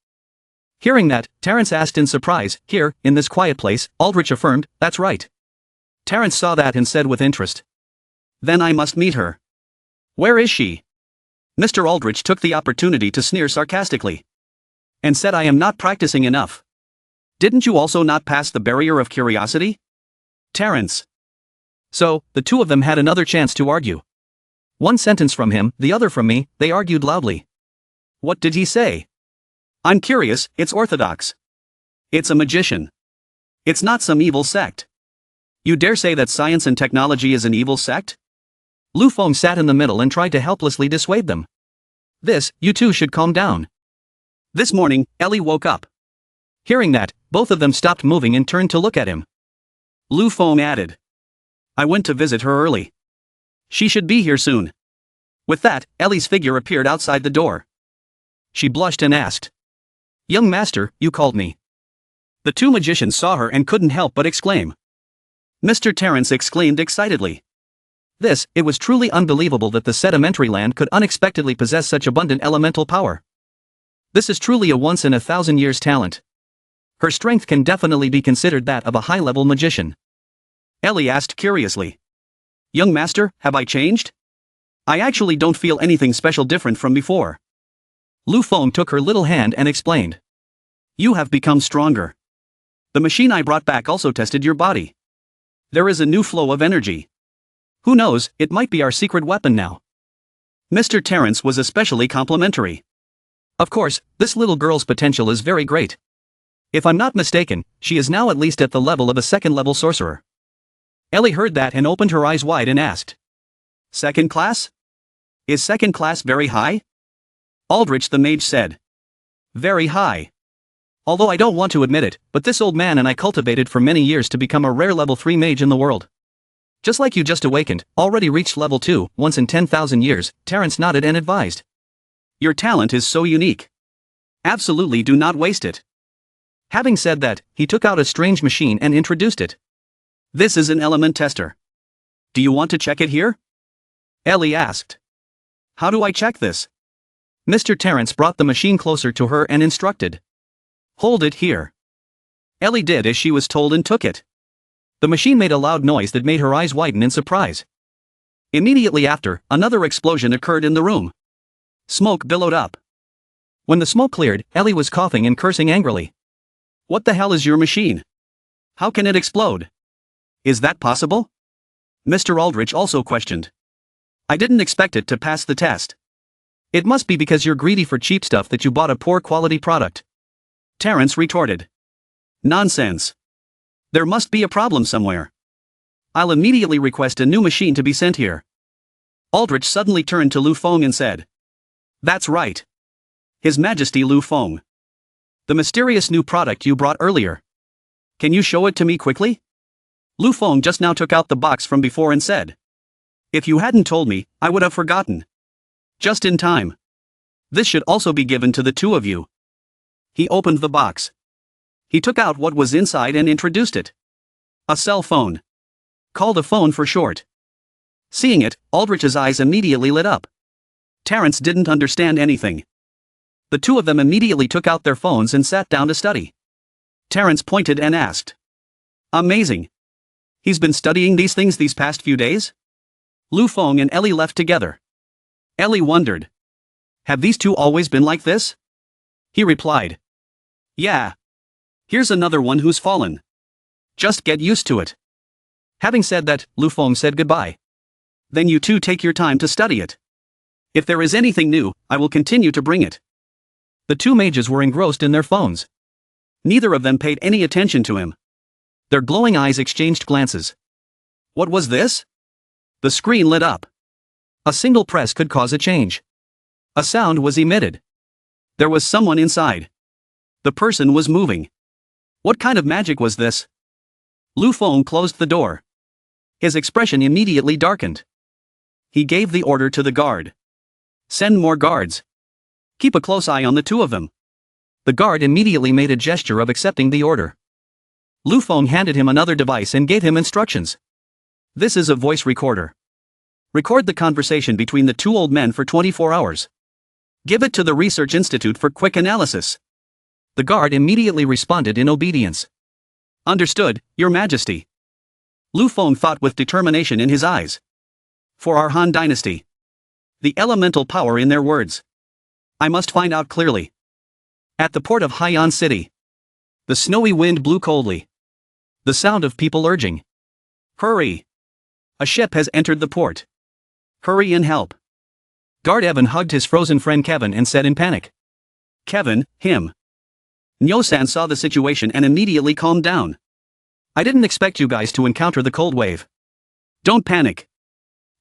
Hearing that, Terrence asked in surprise, "Here, in this quiet place?" Aldrich affirmed, "That's right." Terrence saw that and said with interest, "Then I must meet her. Where is she?" Mr. Aldrich took the opportunity to sneer sarcastically. "And said I am not practicing enough. Didn't you also not pass the barrier of curiosity?" Terrence. So, the two of them had another chance to argue. One sentence from him, the other from me, they argued loudly. "What did he say?" "I'm curious, it's orthodox. It's a magician. It's not some evil sect. You dare say that science and technology is an evil sect?" Lu Feng sat in the middle and tried to helplessly dissuade them. You two should calm down." This morning, Ellie woke up. Hearing that, both of them stopped moving and turned to look at him. Lu Feng added, "I went to visit her early. She should be here soon." With that, Ellie's figure appeared outside the door. She blushed and asked, "Young master, you called me." The two magicians saw her and couldn't help but exclaim. Mr. Terrence exclaimed excitedly. It was truly unbelievable that the sedimentary land could unexpectedly possess such abundant elemental power. This is truly a once-in-a-thousand-years talent. Her strength can definitely be considered that of a high-level magician. Ellie asked curiously, "Young master, have I changed? I actually don't feel anything special different from before." Lu Feng took her little hand and explained, "You have become stronger. The machine I brought back also tested your body. There is a new flow of energy. Who knows, it might be our secret weapon now." Mr. Terrence was especially complimentary. Of course, this little girl's potential is very great. If I'm not mistaken, she is now at least at the level of a second-level sorcerer. Ellie heard that and opened her eyes wide and asked, "Second class? Is second class very high?" Aldrich the mage said, "Very high. Although I don't want to admit it, but this old man and I cultivated for many years to become a rare level 3 mage in the world. Just like you just awakened, already reached level 2, once in 10,000 years, Terrence nodded and advised. "Your talent is so unique. Absolutely do not waste it." Having said that, he took out a strange machine and introduced it. "This is an element tester. Do you want to check it here?" Ellie asked. "How do I check this?" Mr. Terrence brought the machine closer to her and instructed. "Hold it here." Ellie did as she was told and took it. The machine made a loud noise that made her eyes widen in surprise. Immediately after, another explosion occurred in the room. Smoke billowed up. When the smoke cleared, Ellie was coughing and cursing angrily. "What the hell is your machine? How can it explode? Is that possible?" Mr. Aldrich also questioned. "I didn't expect it to pass the test." "It must be because you're greedy for cheap stuff that you bought a poor quality product," Terrence retorted. "Nonsense. There must be a problem somewhere. I'll immediately request a new machine to be sent here." Aldrich suddenly turned to Lu Feng and said, "That's right. His Majesty Lu Feng. The mysterious new product you brought earlier. Can you show it to me quickly?" Lu Feng just now took out the box from before and said, "If you hadn't told me, I would have forgotten. Just in time. This should also be given to the two of you." He opened the box. He took out what was inside and introduced it. A cell phone. Called a phone for short. Seeing it, Aldrich's eyes immediately lit up. Terrence didn't understand anything. The two of them immediately took out their phones and sat down to study. Terrence pointed and asked, "Amazing. He's been studying these things these past few days?" Lu Feng and Ellie left together. Ellie wondered, "Have these two always been like this?" He replied. Yeah. Here's another one who's fallen. Just get used to it. Having said that, Lu Feng said goodbye. Then you two take your time to study it. If there is anything new, I will continue to bring it. The two mages were engrossed in their phones. Neither of them paid any attention to him. Their glowing eyes exchanged glances. What was this? The screen lit up. A single press could cause a change. A sound was emitted. There was someone inside. The person was moving. What kind of magic was this? Lu Feng closed the door. His expression immediately darkened. He gave the order to the guard. Send more guards. Keep a close eye on the two of them. The guard immediately made a gesture of accepting the order. Lu Feng handed him another device and gave him instructions. This is a voice recorder. Record the conversation between the two old men for 24 hours. Give it to the Research Institute for quick analysis. The guard immediately responded in obedience. Understood, Your Majesty. Lu Feng thought with determination in his eyes. For our Han Dynasty. The elemental power in their words. I must find out clearly. At the port of Haiyan City. The snowy wind blew coldly. The sound of people urging. Hurry! A ship has entered the port. Hurry and help. Guard Evan hugged his frozen friend Kevin and said in panic. Kevin, him. Nyo-san saw the situation and immediately calmed down. I didn't expect you guys to encounter the cold wave. Don't panic.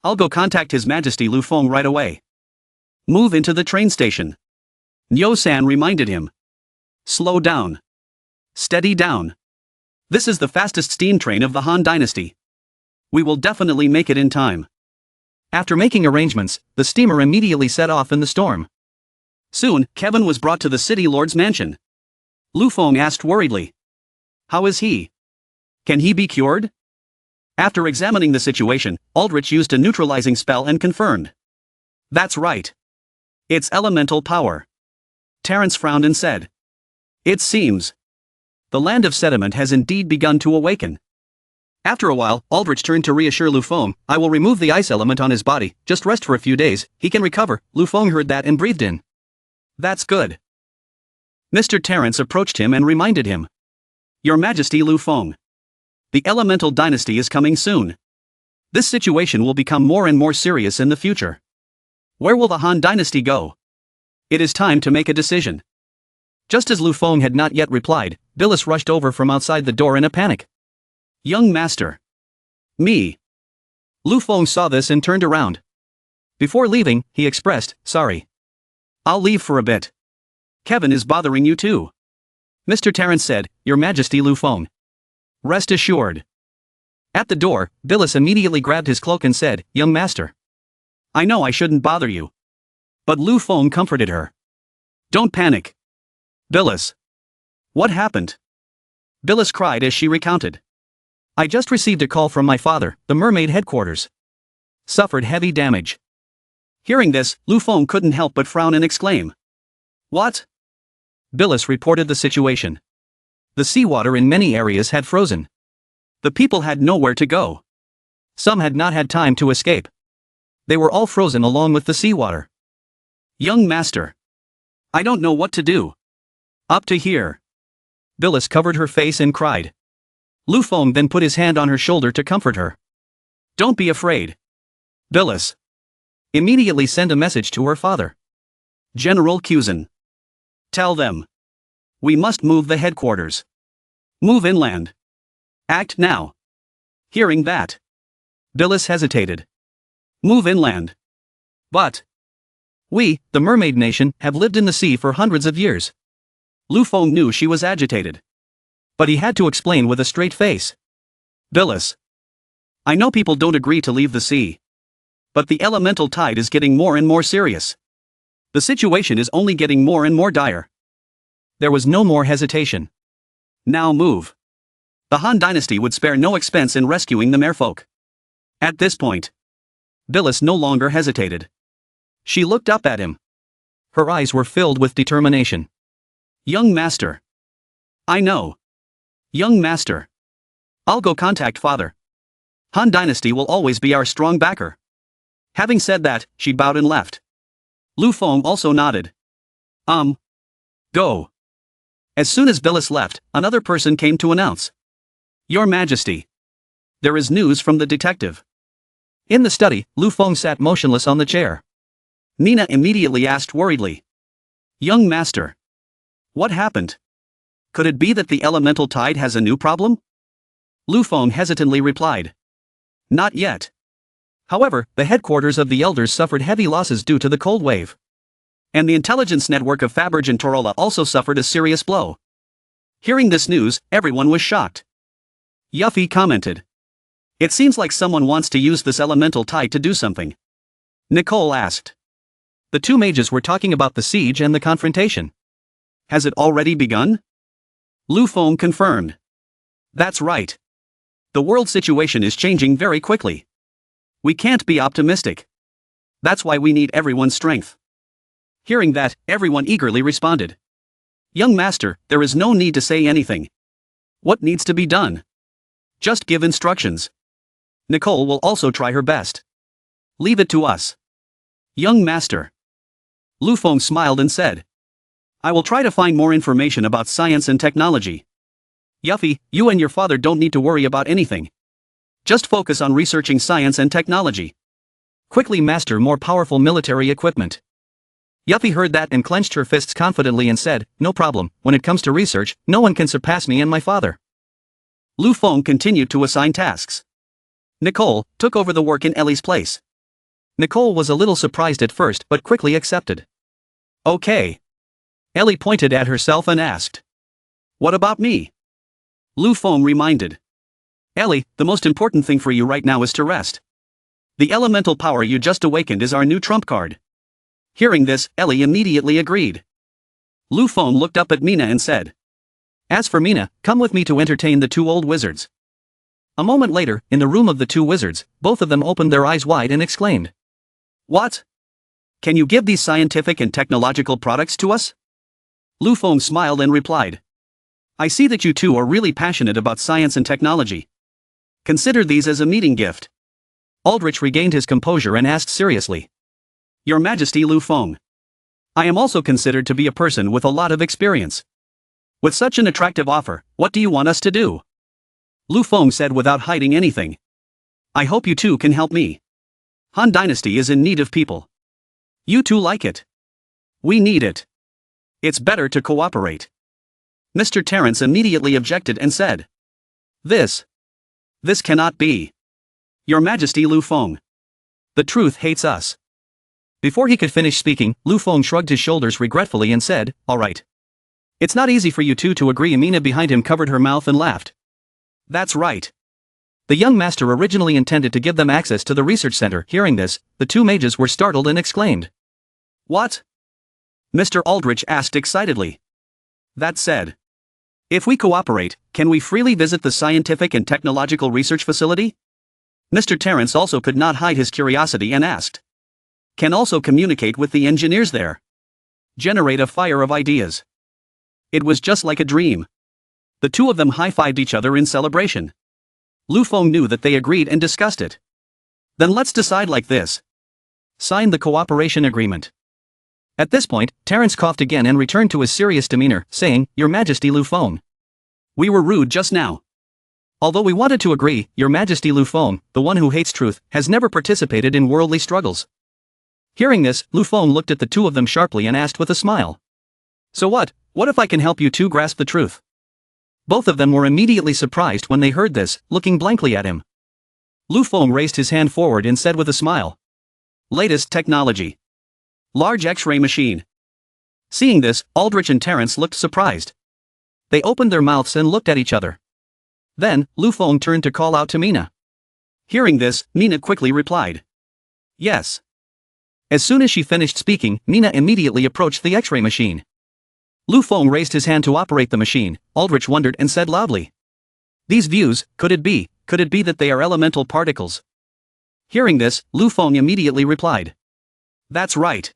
I'll go contact His Majesty Lu Feng right away. Move into the train station. Nyo-san reminded him. Slow down. Steady down. This is the fastest steam train of the Han Dynasty. We will definitely make it in time. After making arrangements, the steamer immediately set off in the storm. Soon, Kevin was brought to the city lord's mansion. Lu Feng asked worriedly. How is he? Can he be cured? After examining the situation, Aldrich used a neutralizing spell and confirmed. That's right. It's elemental power. Terence frowned and said. It seems. The land of sediment has indeed begun to awaken. After a while, Aldrich turned to reassure Lu Feng, I will remove the ice element on his body, just rest for a few days, he can recover. Lu Feng heard that and breathed in. That's good. Mr. Terence approached him and reminded him. Your Majesty Lu Feng. The elemental dynasty is coming soon. This situation will become more and more serious in the future. Where will the Han Dynasty go? It is time to make a decision. Just as Lu Feng had not yet replied, Billis rushed over from outside the door in a panic. Young master. Me. Lu Feng saw this and turned around. Before leaving, he expressed, sorry. I'll leave for a bit. Kevin is bothering you too. Mr. Terence said, Your Majesty Lu Feng. Rest assured. At the door, Billis immediately grabbed his cloak and said, Young master. I know I shouldn't bother you. But Lu Feng comforted her. Don't panic. Billis. What happened? Billis cried as she recounted. I just received a call from my father, the mermaid headquarters. Suffered heavy damage. Hearing this, Lu Feng couldn't help but frown and exclaim. What? Billis reported the situation. The seawater in many areas had frozen. The people had nowhere to go. Some had not had time to escape. They were all frozen along with the seawater. Young master. I don't know what to do. Up to here. Billis covered her face and cried. Lu Feng then put his hand on her shoulder to comfort her. Don't be afraid. Billis. Immediately send a message to her father. General Cusin. Tell them. We must move the headquarters. Move inland. Act now. Hearing that. Billis hesitated. Move inland. But. We, the mermaid nation, have lived in the sea for hundreds of years. Lu Feng knew she was agitated. But he had to explain with a straight face. Billis. I know people don't agree to leave the sea. But the elemental tide is getting more and more serious. The situation is only getting more and more dire. There was no more hesitation. Now move. The Han Dynasty would spare no expense in rescuing the merfolk. At this point, Billis no longer hesitated. She looked up at him. Her eyes were filled with determination. Young master. I know. Young master. I'll go contact father. Han Dynasty will always be our strong backer. Having said that, she bowed and left. Lu Feng also nodded. Go. As soon as Billis left, another person came to announce. Your Majesty. There is news from the detective. In the study, Lu Feng sat motionless on the chair. Nina immediately asked worriedly. Young master. What happened? Could it be that the elemental tide has a new problem? Lu Feng hesitantly replied. Not yet. However, the headquarters of the elders suffered heavy losses due to the cold wave. And the intelligence network of Faberge and Torola also suffered a serious blow. Hearing this news, everyone was shocked. Yuffie commented. It seems like someone wants to use this elemental tide to do something. Nicole asked. The two mages were talking about the siege and the confrontation. Has it already begun? Lu Feng confirmed. That's right. The world situation is changing very quickly. We can't be optimistic. That's why we need everyone's strength. Hearing that, everyone eagerly responded. Young master, there is no need to say anything. What needs to be done? Just give instructions. Nicole will also try her best. Leave it to us. Young master. Lu Feng smiled and said. I will try to find more information about science and technology. Yuffie, you and your father don't need to worry about anything. Just focus on researching science and technology. Quickly master more powerful military equipment. Yuffie heard that and clenched her fists confidently and said, no problem, when it comes to research, no one can surpass me and my father. Lu Feng continued to assign tasks. Nicole took over the work in Ellie's place. Nicole was a little surprised at first but quickly accepted. Okay. Ellie pointed at herself and asked. What about me? Lu Feng reminded. Ellie, the most important thing for you right now is to rest. The elemental power you just awakened is our new trump card. Hearing this, Ellie immediately agreed. Lu Feng looked up at Mina and said. As for Mina, come with me to entertain the two old wizards. A moment later, in the room of the two wizards, both of them opened their eyes wide and exclaimed. What? Can you give these scientific and technological products to us? Lu Feng smiled and replied. I see that you two are really passionate about science and technology. Consider these as a meeting gift. Aldrich regained his composure and asked seriously. Your Majesty Lu Feng. I am also considered to be a person with a lot of experience. With such an attractive offer, what do you want us to do? Lu Feng said without hiding anything. I hope you two can help me. Han Dynasty is in need of people. You two like it. We need it. It's better to cooperate. Mr. Terrence immediately objected and said. This cannot be. Your Majesty Lu Feng. The truth hates us. Before he could finish speaking, Lu Feng shrugged his shoulders regretfully and said, all right. It's not easy for you two to agree. Mina behind him covered her mouth and laughed. That's right. The young master originally intended to give them access to the research center. Hearing this, the two mages were startled and exclaimed. What? Mr. Aldrich asked excitedly. That said. If we cooperate, can we freely visit the scientific and technological research facility? Mr. Terrence also could not hide his curiosity and asked. Can also communicate with the engineers there. Generate a fire of ideas. It was just like a dream. The two of them high-fived each other in celebration. Lu Feng knew that they agreed and discussed it. Then let's decide like this. Sign the cooperation agreement. At this point, Terrence coughed again and returned to his serious demeanor, saying, Your Majesty Lu Feng. We were rude just now. Although we wanted to agree, Your Majesty Lu Feng, the one who hates truth, has never participated in worldly struggles. Hearing this, Lu Feng looked at the two of them sharply and asked with a smile. So what if I can help you two grasp the truth? Both of them were immediately surprised when they heard this, looking blankly at him. Lu Feng raised his hand forward and said with a smile. Latest technology. Large X-ray machine. Seeing this, Aldrich and Terrence looked surprised. They opened their mouths and looked at each other. Then, Lu Feng turned to call out to Mina. Hearing this, Mina quickly replied. Yes. As soon as she finished speaking, Mina immediately approached the X-ray machine. Lu Feng raised his hand to operate the machine. Aldrich wondered and said loudly. These views, could it be that they are elemental particles? Hearing this, Lu Feng immediately replied. That's right.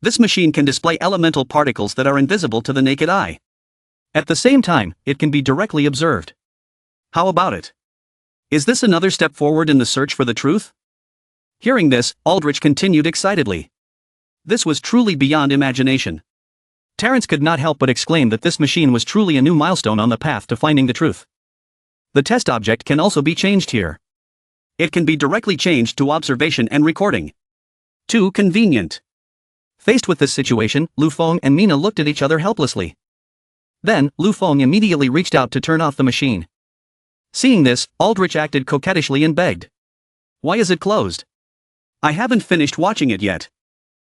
This machine can display elemental particles that are invisible to the naked eye. At the same time, it can be directly observed. How about it? Is this another step forward in the search for the truth? Hearing this, Aldrich continued excitedly. This was truly beyond imagination. Terence could not help but exclaim that this machine was truly a new milestone on the path to finding the truth. The test object can also be changed here. It can be directly changed to observation and recording. Too convenient. Faced with this situation, Lu Feng and Mina looked at each other helplessly. Then, Lu Feng immediately reached out to turn off the machine. Seeing this, Aldrich acted coquettishly and begged. "Why is it closed? I haven't finished watching it yet."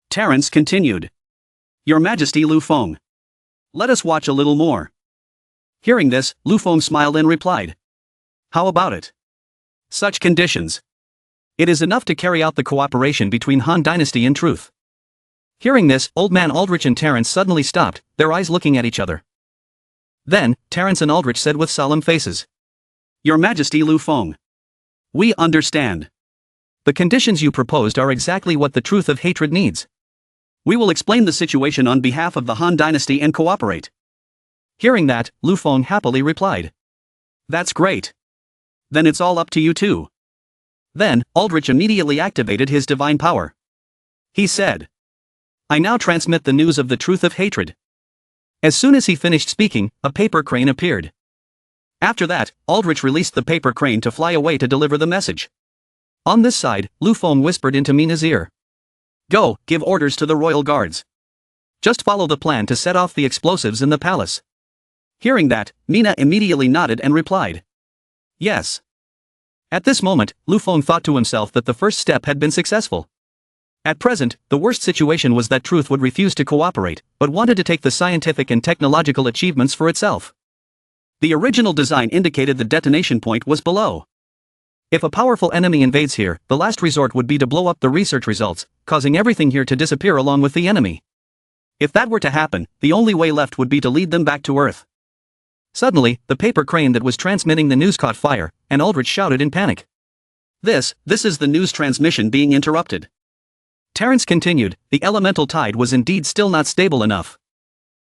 Terence continued. "Your Majesty Lu Feng. Let us watch a little more." Hearing this, Lu Feng smiled and replied. "How about it? Such conditions. It is enough to carry out the cooperation between Han Dynasty and Truth." Hearing this, Old Man Aldrich and Terence suddenly stopped, their eyes looking at each other. Then, Terence and Aldrich said with solemn faces. "Your Majesty Lu Feng. We understand. The conditions you proposed are exactly what the truth of hatred needs. We will explain the situation on behalf of the Han Dynasty and cooperate." Hearing that, Lu Feng happily replied. "That's great. Then it's all up to you two." Then, Aldrich immediately activated his divine power. He said, "I now transmit the news of the truth of hatred." As soon as he finished speaking, a paper crane appeared. After that, Aldrich released the paper crane to fly away to deliver the message. On this side, Lu Feng whispered into Mina's ear. "Go, give orders to the royal guards. Just follow the plan to set off the explosives in the palace." Hearing that, Mina immediately nodded and replied. "Yes." At this moment, Lu Feng thought to himself that the first step had been successful. At present, the worst situation was that Truth would refuse to cooperate, but wanted to take the scientific and technological achievements for itself. The original design indicated the detonation point was below. If a powerful enemy invades here, the last resort would be to blow up the research results, causing everything here to disappear along with the enemy. If that were to happen, the only way left would be to lead them back to Earth. Suddenly, the paper crane that was transmitting the news caught fire, and Aldrich shouted in panic. This is the news transmission being interrupted." Terence continued, "The elemental tide was indeed still not stable enough."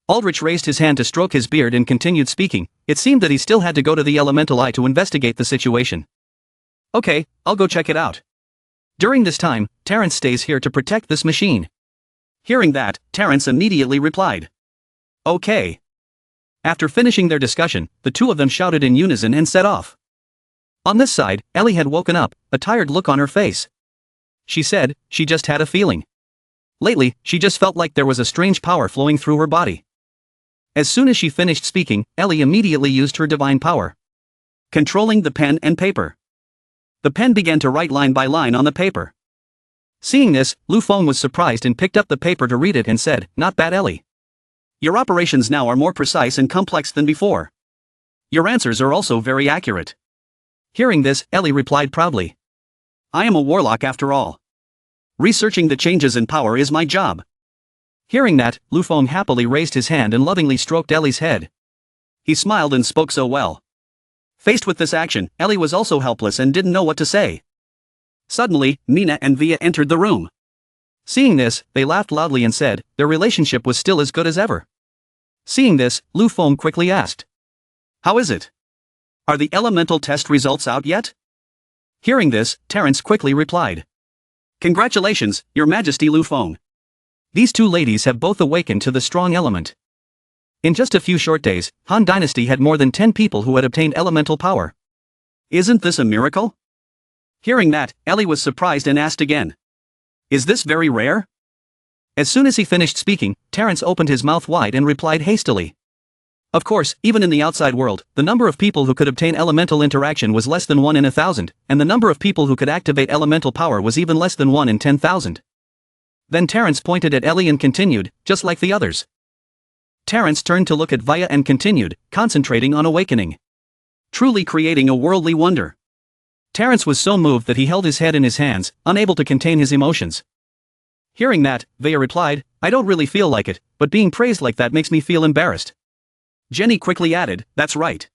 Aldrich raised his hand to stroke his beard and continued speaking. It seemed that he still had to go to the elemental eye to investigate the situation. "Okay, I'll go check it out. During this time, Terence stays here to protect this machine." Hearing that, Terence immediately replied. "Okay." After finishing their discussion, the two of them shouted in unison and set off. On this side, Ellie had woken up, a tired look on her face. She said, she just had a feeling. Lately, she just felt like there was a strange power flowing through her body. As soon as she finished speaking, Ellie immediately used her divine power. Controlling the pen and paper. The pen began to write line by line on the paper. Seeing this, Lu Feng was surprised and picked up the paper to read it and said, "Not bad, Ellie. Your operations now are more precise and complex than before. Your answers are also very accurate." Hearing this, Ellie replied proudly. "I am a warlock after all. Researching the changes in power is my job." Hearing that, Lu Feng happily raised his hand and lovingly stroked Ellie's head. He smiled and spoke so well. Faced with this action, Ellie was also helpless and didn't know what to say. Suddenly, Mina and Via entered the room. Seeing this, they laughed loudly and said, their relationship was still as good as ever. Seeing this, Lu Feng quickly asked, "How is it? Are the elemental test results out yet?" Hearing this, Terence quickly replied. "Congratulations, Your Majesty Lu Feng. These two ladies have both awakened to the strong element." In just a few short days, Han Dynasty had more than 10 people who had obtained elemental power. "Isn't this a miracle?" Hearing that, Ellie was surprised and asked again, "Is this very rare?" As soon as he finished speaking, Terence opened his mouth wide and replied hastily. Of course, even in the outside world, the number of people who could obtain elemental interaction was less than 1 in 1,000, and the number of people who could activate elemental power was even less than 1 in 10,000. Then Terence pointed at Ellie and continued, just like the others. Terence turned to look at Via and continued, concentrating on awakening. Truly creating a worldly wonder. Terence was so moved that he held his head in his hands, unable to contain his emotions. Hearing that, Via replied, "I don't really feel like it, but being praised like that makes me feel embarrassed." Jenny quickly added, "That's right."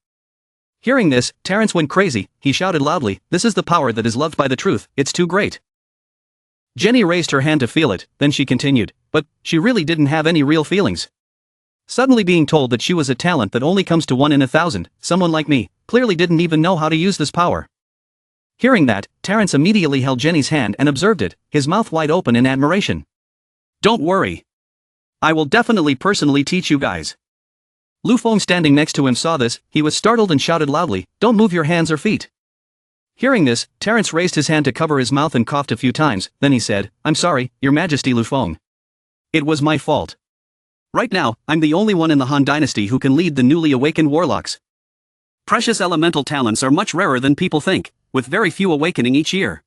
Hearing this, Terence went crazy. He shouted loudly, "This is the power that is loved by the truth, it's too great." Jenny raised her hand to feel it, then she continued, but she really didn't have any real feelings. Suddenly being told that she was a talent that only comes to 1 in 1,000, someone like me, clearly didn't even know how to use this power. Hearing that, Terence immediately held Jenny's hand and observed it, his mouth wide open in admiration. "Don't worry. I will definitely personally teach you guys. Lu Feng standing next to him saw this, he was startled and shouted loudly, "Don't move your hands or feet." Hearing this, Terence raised his hand to cover his mouth and coughed a few times, then he said, "I'm sorry, Your Majesty Lu Feng. It was my fault. Right now, I'm the only one in the Han Dynasty who can lead the newly awakened warlocks. Precious elemental talents are much rarer than people think, with very few awakening each year.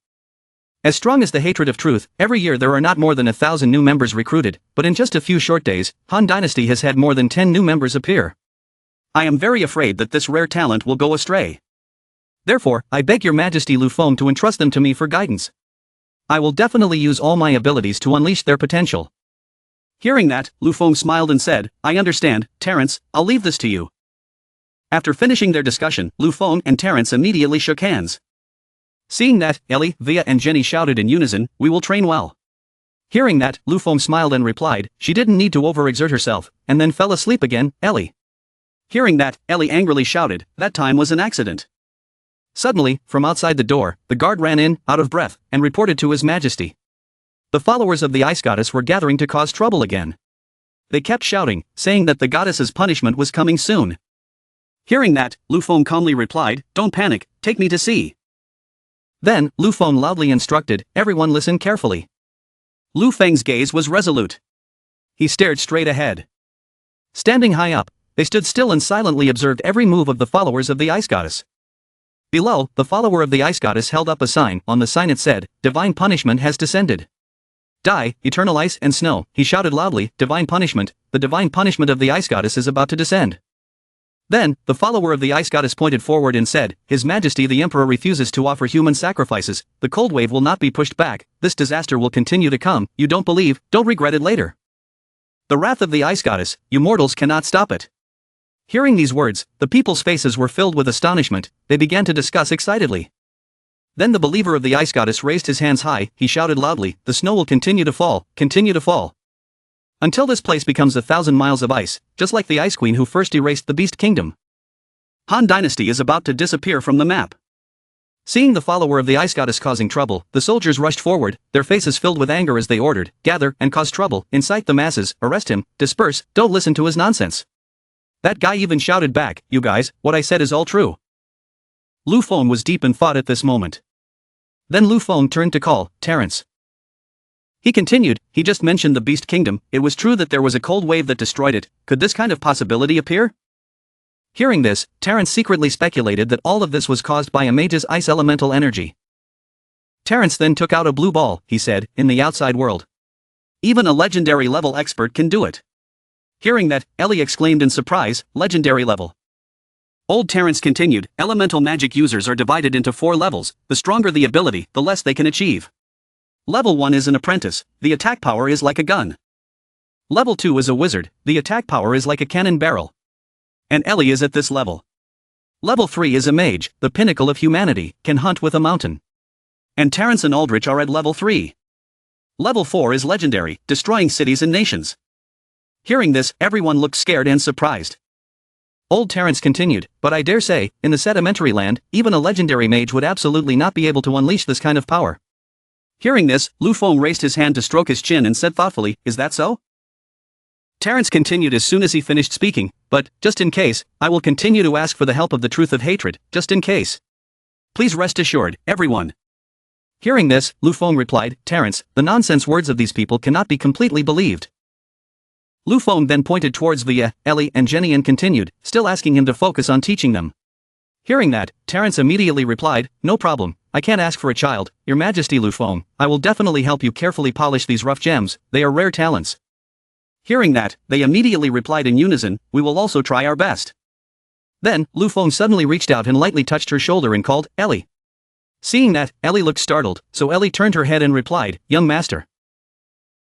As strong as the hatred of truth, every year there are not more than 1,000 new members recruited, but in just a few short days, Han Dynasty has had more than 10 new members appear. I am very afraid that this rare talent will go astray. Therefore, I beg Your Majesty Lu Feng to entrust them to me for guidance. I will definitely use all my abilities to unleash their potential." Hearing that, Lu Feng smiled and said, "I understand, Terence, I'll leave this to you." After finishing their discussion, Lu Feng and Terence immediately shook hands. Seeing that, Ellie, Via and Jenny shouted in unison, "We will train well." Hearing that, Lu Feng smiled and replied, "She didn't need to overexert herself," and then fell asleep again, Ellie. Hearing that, Ellie angrily shouted, "That time was an accident." Suddenly, from outside the door, the guard ran in, out of breath, and reported to His Majesty. The followers of the ice goddess were gathering to cause trouble again. They kept shouting, saying that the goddess's punishment was coming soon. Hearing that, Lu Feng calmly replied, "Don't panic, take me to see." Then, Lu Feng loudly instructed, "Everyone listen carefully." Lu Feng's gaze was resolute. He stared straight ahead. Standing high up, they stood still and silently observed every move of the followers of the ice goddess. Below, the follower of the ice goddess held up a sign. On the sign it said, "Divine punishment has descended. Die, eternal ice and snow," he shouted loudly, "Divine punishment, the divine punishment of the ice goddess is about to descend." Then, the follower of the ice goddess pointed forward and said, "His Majesty the Emperor refuses to offer human sacrifices, the cold wave will not be pushed back, this disaster will continue to come, you don't believe, don't regret it later. The wrath of the ice goddess, you mortals cannot stop it." Hearing these words, the people's faces were filled with astonishment, they began to discuss excitedly. Then the believer of the ice goddess raised his hands high, he shouted loudly, "The snow will continue to fall, until this place becomes 1,000 miles of ice, just like the Ice Queen who first erased the Beast Kingdom. Han Dynasty is about to disappear from the map." Seeing the follower of the ice goddess causing trouble, the soldiers rushed forward, their faces filled with anger as they ordered, "Gather and cause trouble, incite the masses, arrest him, disperse, don't listen to his nonsense." That guy even shouted back, "You guys, what I said is all true." Lu Feng was deep in thought at this moment. Then Lu Feng turned to call, "Terence." He continued, "He just mentioned the Beast Kingdom, it was true that there was a cold wave that destroyed it, could this kind of possibility appear?" Hearing this, Terence secretly speculated that all of this was caused by a mage's ice elemental energy. Terence then took out a blue ball, he said, "In the outside world. Even a legendary level expert can do it." Hearing that, Ellie exclaimed in surprise, "Legendary level." Old Terence continued, "Elemental magic users are divided into 4 levels, the stronger the ability, the less they can achieve. Level 1 is an apprentice, the attack power is like a gun. Level 2 is a wizard, the attack power is like a cannon barrel. And Ellie is at this level. Level 3 is a mage, the pinnacle of humanity, can hunt with a mountain. And Terence and Aldrich are at level 3. Level 4 is legendary, destroying cities and nations." Hearing this, everyone looked scared and surprised. Old Terence continued, "But I dare say, in the sedimentary land, even a legendary mage would absolutely not be able to unleash this kind of power." Hearing this, Lu Feng raised his hand to stroke his chin and said thoughtfully, "Is that so?" Terence continued as soon as he finished speaking, "But, just in case, I will continue to ask for the help of the truth of hatred, just in case. Please rest assured, everyone." Hearing this, Lu Feng replied, "Terence, the nonsense words of these people cannot be completely believed." Lu Feng then pointed towards Via, Ellie and Jenny and continued, still asking him to focus on teaching them. Hearing that, Terence immediately replied, "No problem, I can't ask for a child, Your Majesty Lu Feng, I will definitely help you carefully polish these rough gems, they are rare talents." Hearing that, they immediately replied in unison, "We will also try our best." Then, Lu Feng suddenly reached out and lightly touched her shoulder and called, "Ellie." Seeing that, Ellie looked startled, so Ellie turned her head and replied, "Young master."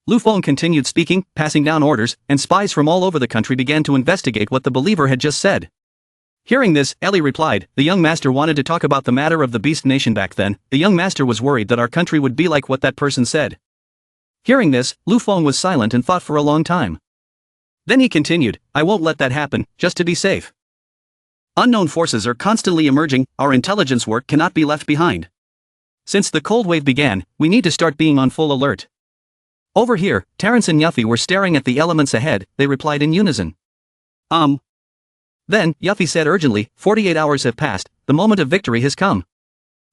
Lu Feng continued speaking, passing down orders, and spies from all over the country began to investigate what the believer had just said. Hearing this, Ellie replied, "The young master wanted to talk about the matter of the Beast Nation back then, the young master was worried that our country would be like what that person said." Hearing this, Lu Feng was silent and thought for a long time. Then he continued, "I won't let that happen, just to be safe. Unknown forces are constantly emerging, our intelligence work cannot be left behind. Since the cold wave began, we need to start being on full alert. Over here, Terrence and Yuffie were staring at the elements ahead, they replied in unison. Then, Yuffie said urgently, 48 hours have passed, the moment of victory has come.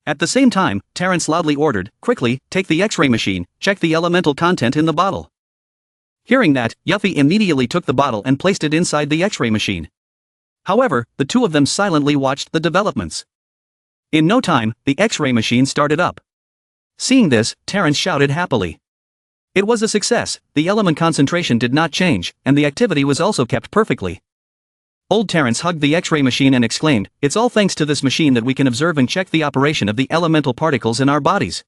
At the same time, Terrence loudly ordered, quickly, take the X-ray machine, check the elemental content in the bottle. Hearing that, Yuffie immediately took the bottle and placed it inside the X-ray machine. However, the two of them silently watched the developments. In no time, the X-ray machine started up. Seeing this, Terrence shouted happily. It was a success, the element concentration did not change, and the activity was also kept perfectly. Old Terrence hugged the X-ray machine and exclaimed, it's all thanks to this machine that we can observe and check the operation of the elemental particles in our bodies.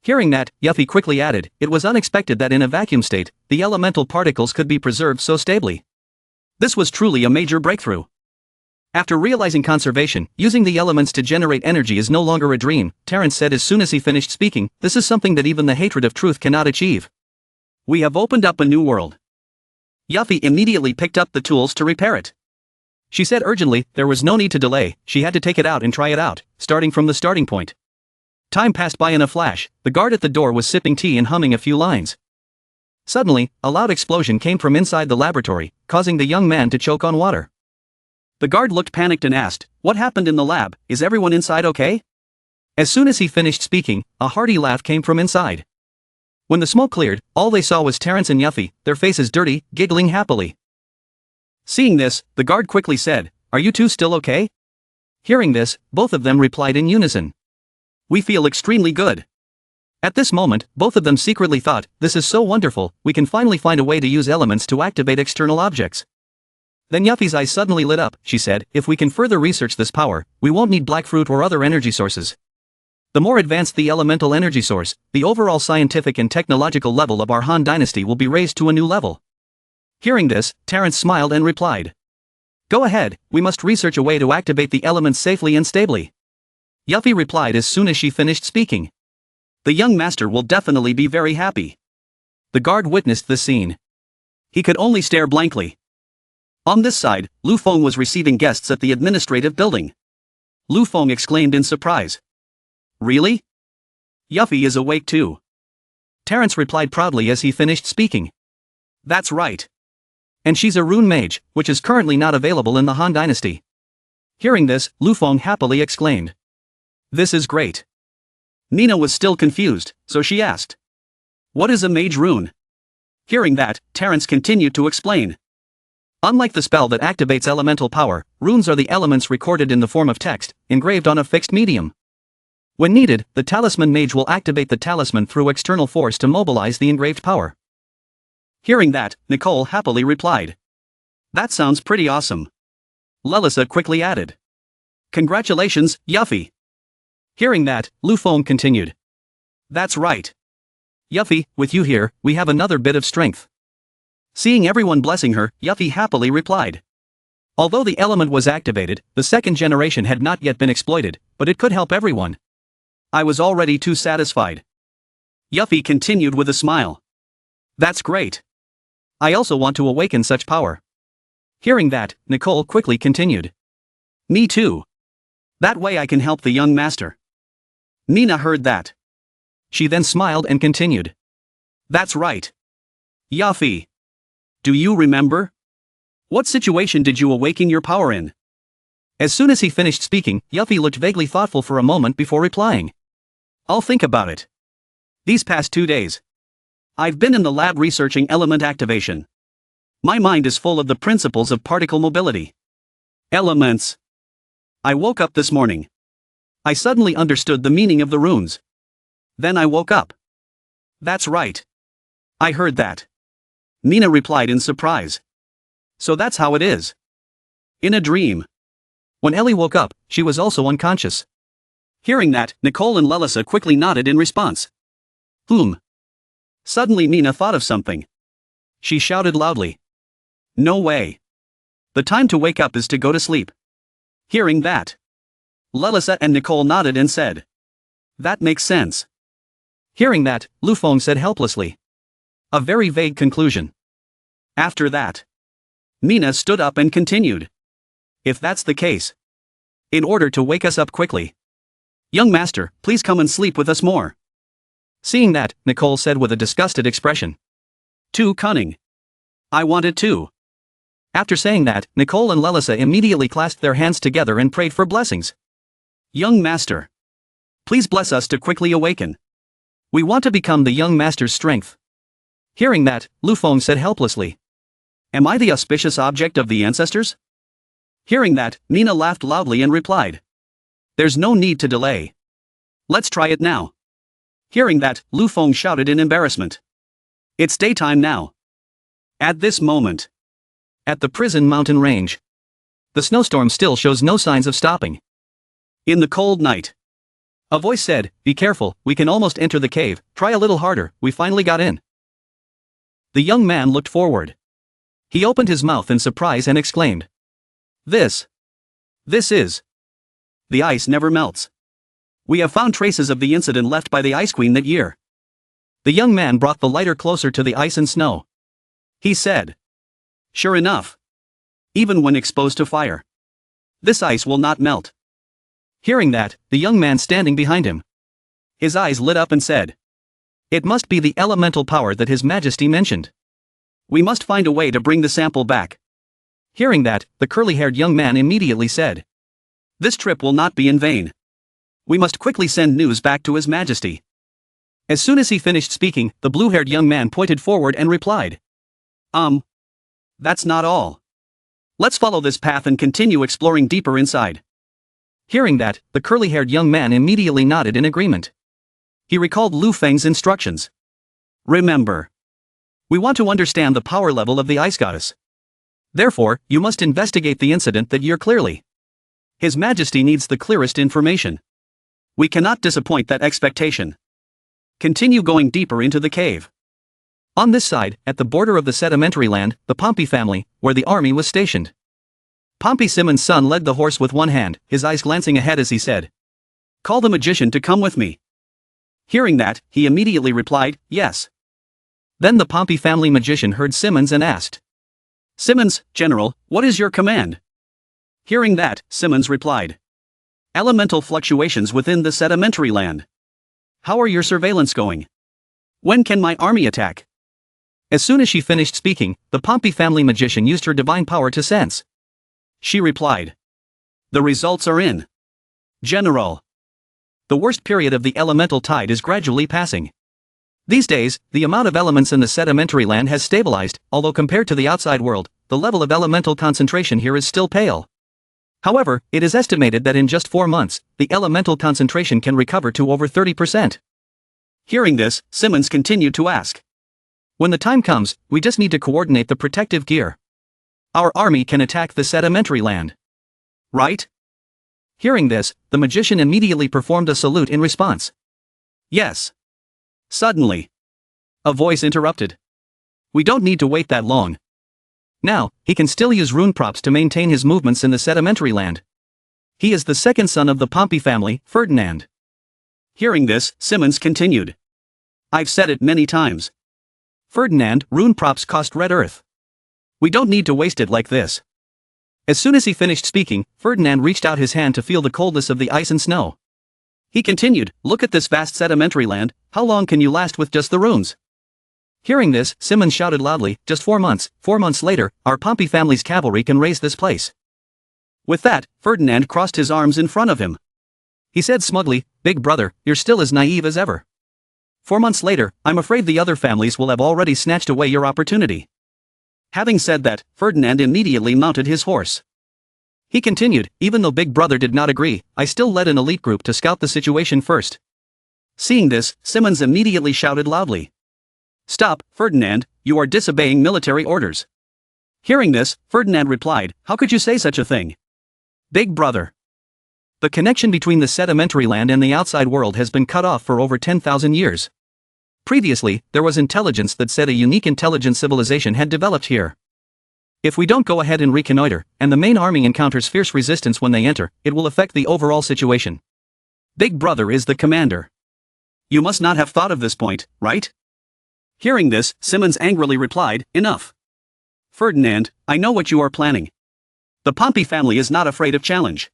Hearing that, Yuffie quickly added, it was unexpected that in a vacuum state, the elemental particles could be preserved so stably. This was truly a major breakthrough. After realizing conservation, using the elements to generate energy is no longer a dream, Terrence said as soon as he finished speaking, this is something that even the hatred of truth cannot achieve. We have opened up a new world. Yuffie immediately picked up the tools to repair it. She said urgently, there was no need to delay, she had to take it out and try it out, starting from the starting point. Time passed by in a flash, the guard at the door was sipping tea and humming a few lines. Suddenly, a loud explosion came from inside the laboratory, causing the young man to choke on water. The guard looked panicked and asked, what happened in the lab, is everyone inside okay? As soon as he finished speaking, a hearty laugh came from inside. When the smoke cleared, all they saw was Terrence and Yuffie, their faces dirty, giggling happily. Seeing this, the guard quickly said, are you two still okay? Hearing this, both of them replied in unison. We feel extremely good. At this moment, both of them secretly thought, this is so wonderful, we can finally find a way to use elements to activate external objects. Then Yuffie's eyes suddenly lit up, she said, if we can further research this power, we won't need black fruit or other energy sources. The more advanced the elemental energy source, the overall scientific and technological level of our Han Dynasty will be raised to a new level. Hearing this, Terrence smiled and replied. Go ahead, we must research a way to activate the elements safely and stably. Yuffie replied as soon as she finished speaking. The young master will definitely be very happy. The guard witnessed the scene. He could only stare blankly. On this side, Lu Feng was receiving guests at the administrative building. Lu Feng exclaimed in surprise. Really? Yuffie is awake too. Terrence replied proudly as he finished speaking. That's right. And she's a rune mage, which is currently not available in the Han Dynasty. Hearing this, Lu Feng happily exclaimed. This is great. Nina was still confused, so she asked. What is a mage rune? Hearing that, Terrence continued to explain. Unlike the spell that activates elemental power, runes are the elements recorded in the form of text, engraved on a fixed medium. When needed, the talisman mage will activate the talisman through external force to mobilize the engraved power. Hearing that, Nicole happily replied. That sounds pretty awesome. Lelisa quickly added. Congratulations, Yuffie. Hearing that, Lu Feng continued. That's right. Yuffie, with you here, we have another bit of strength. Seeing everyone blessing her, Yuffie happily replied. Although the element was activated, the second generation had not yet been exploited, but it could help everyone. I was already too satisfied. Yuffie continued with a smile. That's great. I also want to awaken such power. Hearing that, Nicole quickly continued. Me too. That way I can help the young master. Nina heard that. She then smiled and continued. That's right. Yuffie. Do you remember? What situation did you awaken your power in? As soon as he finished speaking, Yuffie looked vaguely thoughtful for a moment before replying. I'll think about it. These past 2 days. I've been in the lab researching element activation. My mind is full of the principles of particle mobility. Elements. I woke up this morning. I suddenly understood the meaning of the runes. Then I woke up. That's right. I heard that. Nina replied in surprise. So that's how it is. In a dream. When Ellie woke up, she was also unconscious. Hearing that, Nicole and Lelisa quickly nodded in response. Suddenly Nina thought of something. She shouted loudly. No way. The time to wake up is to go to sleep. Hearing that, Lelisa and Nicole nodded and said. That makes sense. Hearing that, Lu Feng said helplessly. A very vague conclusion. After that, Nina stood up and continued. If that's the case. In order to wake us up quickly. Young master, please come and sleep with us more. Seeing that, Nicole said with a disgusted expression. Too cunning. I want it too. After saying that, Nicole and Lelisa immediately clasped their hands together and prayed for blessings. Young Master. Please bless us to quickly awaken. We want to become the young master's strength. Hearing that, Lu Feng said helplessly. Am I the auspicious object of the ancestors? Hearing that, Nina laughed loudly and replied. There's no need to delay. Let's try it now. Hearing that, Lu Feng shouted in embarrassment. It's daytime now. At this moment. At the prison mountain range. The snowstorm still shows no signs of stopping. In the cold night. A voice said, be careful, we can almost enter the cave, try a little harder, we finally got in. The young man looked forward. He opened his mouth in surprise and exclaimed. This is. The ice never melts. We have found traces of the incident left by the Ice Queen that year. The young man brought the lighter closer to the ice and snow. He said. Sure enough. Even when exposed to fire. This ice will not melt. Hearing that, the young man standing behind him. His eyes lit up and said. It must be the elemental power that His Majesty mentioned. We must find a way to bring the sample back. Hearing that, the curly-haired young man immediately said. This trip will not be in vain. We must quickly send news back to His Majesty. As soon as he finished speaking, the blue-haired young man pointed forward and replied. That's not all. Let's follow this path and continue exploring deeper inside. Hearing that, the curly-haired young man immediately nodded in agreement. He recalled Lu Feng's instructions. Remember. We want to understand the power level of the ice goddess. Therefore, you must investigate the incident that year clearly. His Majesty needs the clearest information. We cannot disappoint that expectation. Continue going deeper into the cave. On this side, at the border of the sedimentary land, the Pompy family, where the army was stationed. Pompy Simmons' son led the horse with one hand, his eyes glancing ahead as he said. Call the magician to come with me. Hearing that, he immediately replied, yes. Then the Pompy family magician heard Simmons and asked. Simmons, General, what is your command? Hearing that, Simmons replied. Elemental fluctuations within the sedimentary land. How are your surveillance going? When can my army attack? As soon as she finished speaking, the Pompy family magician used her divine power to sense. She replied. The results are in. General. The worst period of the elemental tide is gradually passing. These days, the amount of elements in the sedimentary land has stabilized, although compared to the outside world, the level of elemental concentration here is still pale. However, it is estimated that in just 4 months, the elemental concentration can recover to over 30%. Hearing this, Simmons continued to ask. When the time comes, we just need to coordinate the protective gear. Our army can attack the sedimentary land. Right? Hearing this, the magician immediately performed a salute in response. Yes. Suddenly. A voice interrupted. We don't need to wait that long. Now, he can still use rune props to maintain his movements in the sedimentary land. He is the second son of the Pompy family, Ferdinand. Hearing this, Simmons continued. I've said it many times. Ferdinand, rune props cost red earth. We don't need to waste it like this. As soon as he finished speaking, Ferdinand reached out his hand to feel the coldness of the ice and snow. He continued, look at this vast sedimentary land, how long can you last with just the runes? Hearing this, Simmons shouted loudly, just 4 months, 4 months later, our Pompy family's cavalry can raise this place. With that, Ferdinand crossed his arms in front of him. He said smugly, big brother, you're still as naive as ever. 4 months later, I'm afraid the other families will have already snatched away your opportunity. Having said that, Ferdinand immediately mounted his horse. He continued, even though Big Brother did not agree, I still led an elite group to scout the situation first. Seeing this, Simmons immediately shouted loudly. Stop, Ferdinand, you are disobeying military orders. Hearing this, Ferdinand replied, how could you say such a thing? Big Brother. The connection between the sedimentary land and the outside world has been cut off for over 10,000 years. Previously, there was intelligence that said a unique intelligent civilization had developed here. If we don't go ahead and reconnoiter, and the main army encounters fierce resistance when they enter, it will affect the overall situation. Big Brother is the commander. You must not have thought of this point, right? Hearing this, Simmons angrily replied, enough. Ferdinand, I know what you are planning. The Pompy family is not afraid of challenge.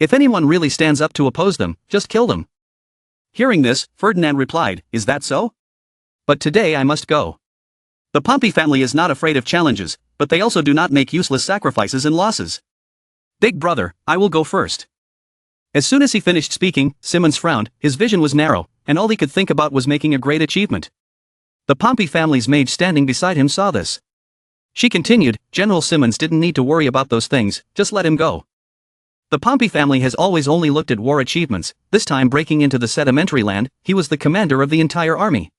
If anyone really stands up to oppose them, just kill them. Hearing this, Ferdinand replied, "Is that so? But today I must go." The Pompy family is not afraid of challenges, but they also do not make useless sacrifices and losses. "Big brother, I will go first." As soon as he finished speaking, Simmons frowned. His vision was narrow, and all he could think about was making a great achievement. The Pompy family's mage standing beside him saw this. She continued, "General Simmons didn't need to worry about those things, just let him go." The Pompy family has always only looked at war achievements. This time, breaking into the sedimentary land, he was the commander of the entire army.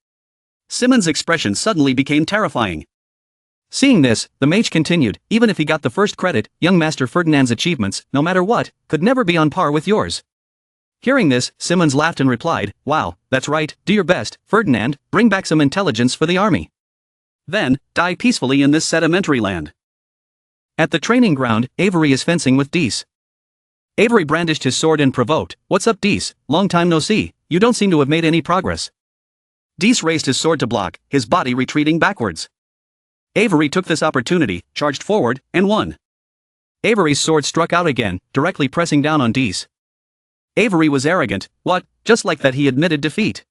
Simmons' expression suddenly became terrifying. Seeing this, the mage continued, "Even if he got the first credit, young Master Ferdinand's achievements, no matter what, could never be on par with yours." Hearing this, Simmons laughed and replied, "Wow, that's right, do your best, Ferdinand, bring back some intelligence for the army. Then, die peacefully in this sedimentary land." At the training ground, Avery is fencing with Dees. Avery brandished his sword and provoked, "What's up, Dees? Long time no see, you don't seem to have made any progress." Dees raised his sword to block, his body retreating backwards. Avery took this opportunity, charged forward, and won. Avery's sword struck out again, directly pressing down on Dees. Avery was arrogant. What? Just like that he admitted defeat.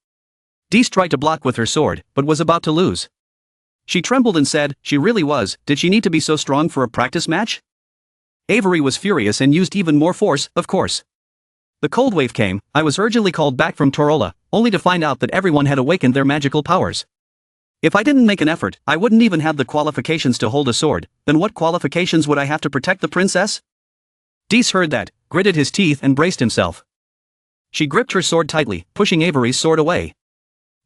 Dees tried to block with her sword, but was about to lose. She trembled and said, "She really was, did she need to be so strong for a practice match?" Avery was furious and used even more force, of course. The cold wave came. I was urgently called back from Tola, only to find out that everyone had awakened their magical powers. If I didn't make an effort, I wouldn't even have the qualifications to hold a sword. Then what qualifications would I have to protect the princess? Dees heard that, gritted his teeth and braced himself. She gripped her sword tightly, pushing Avery's sword away.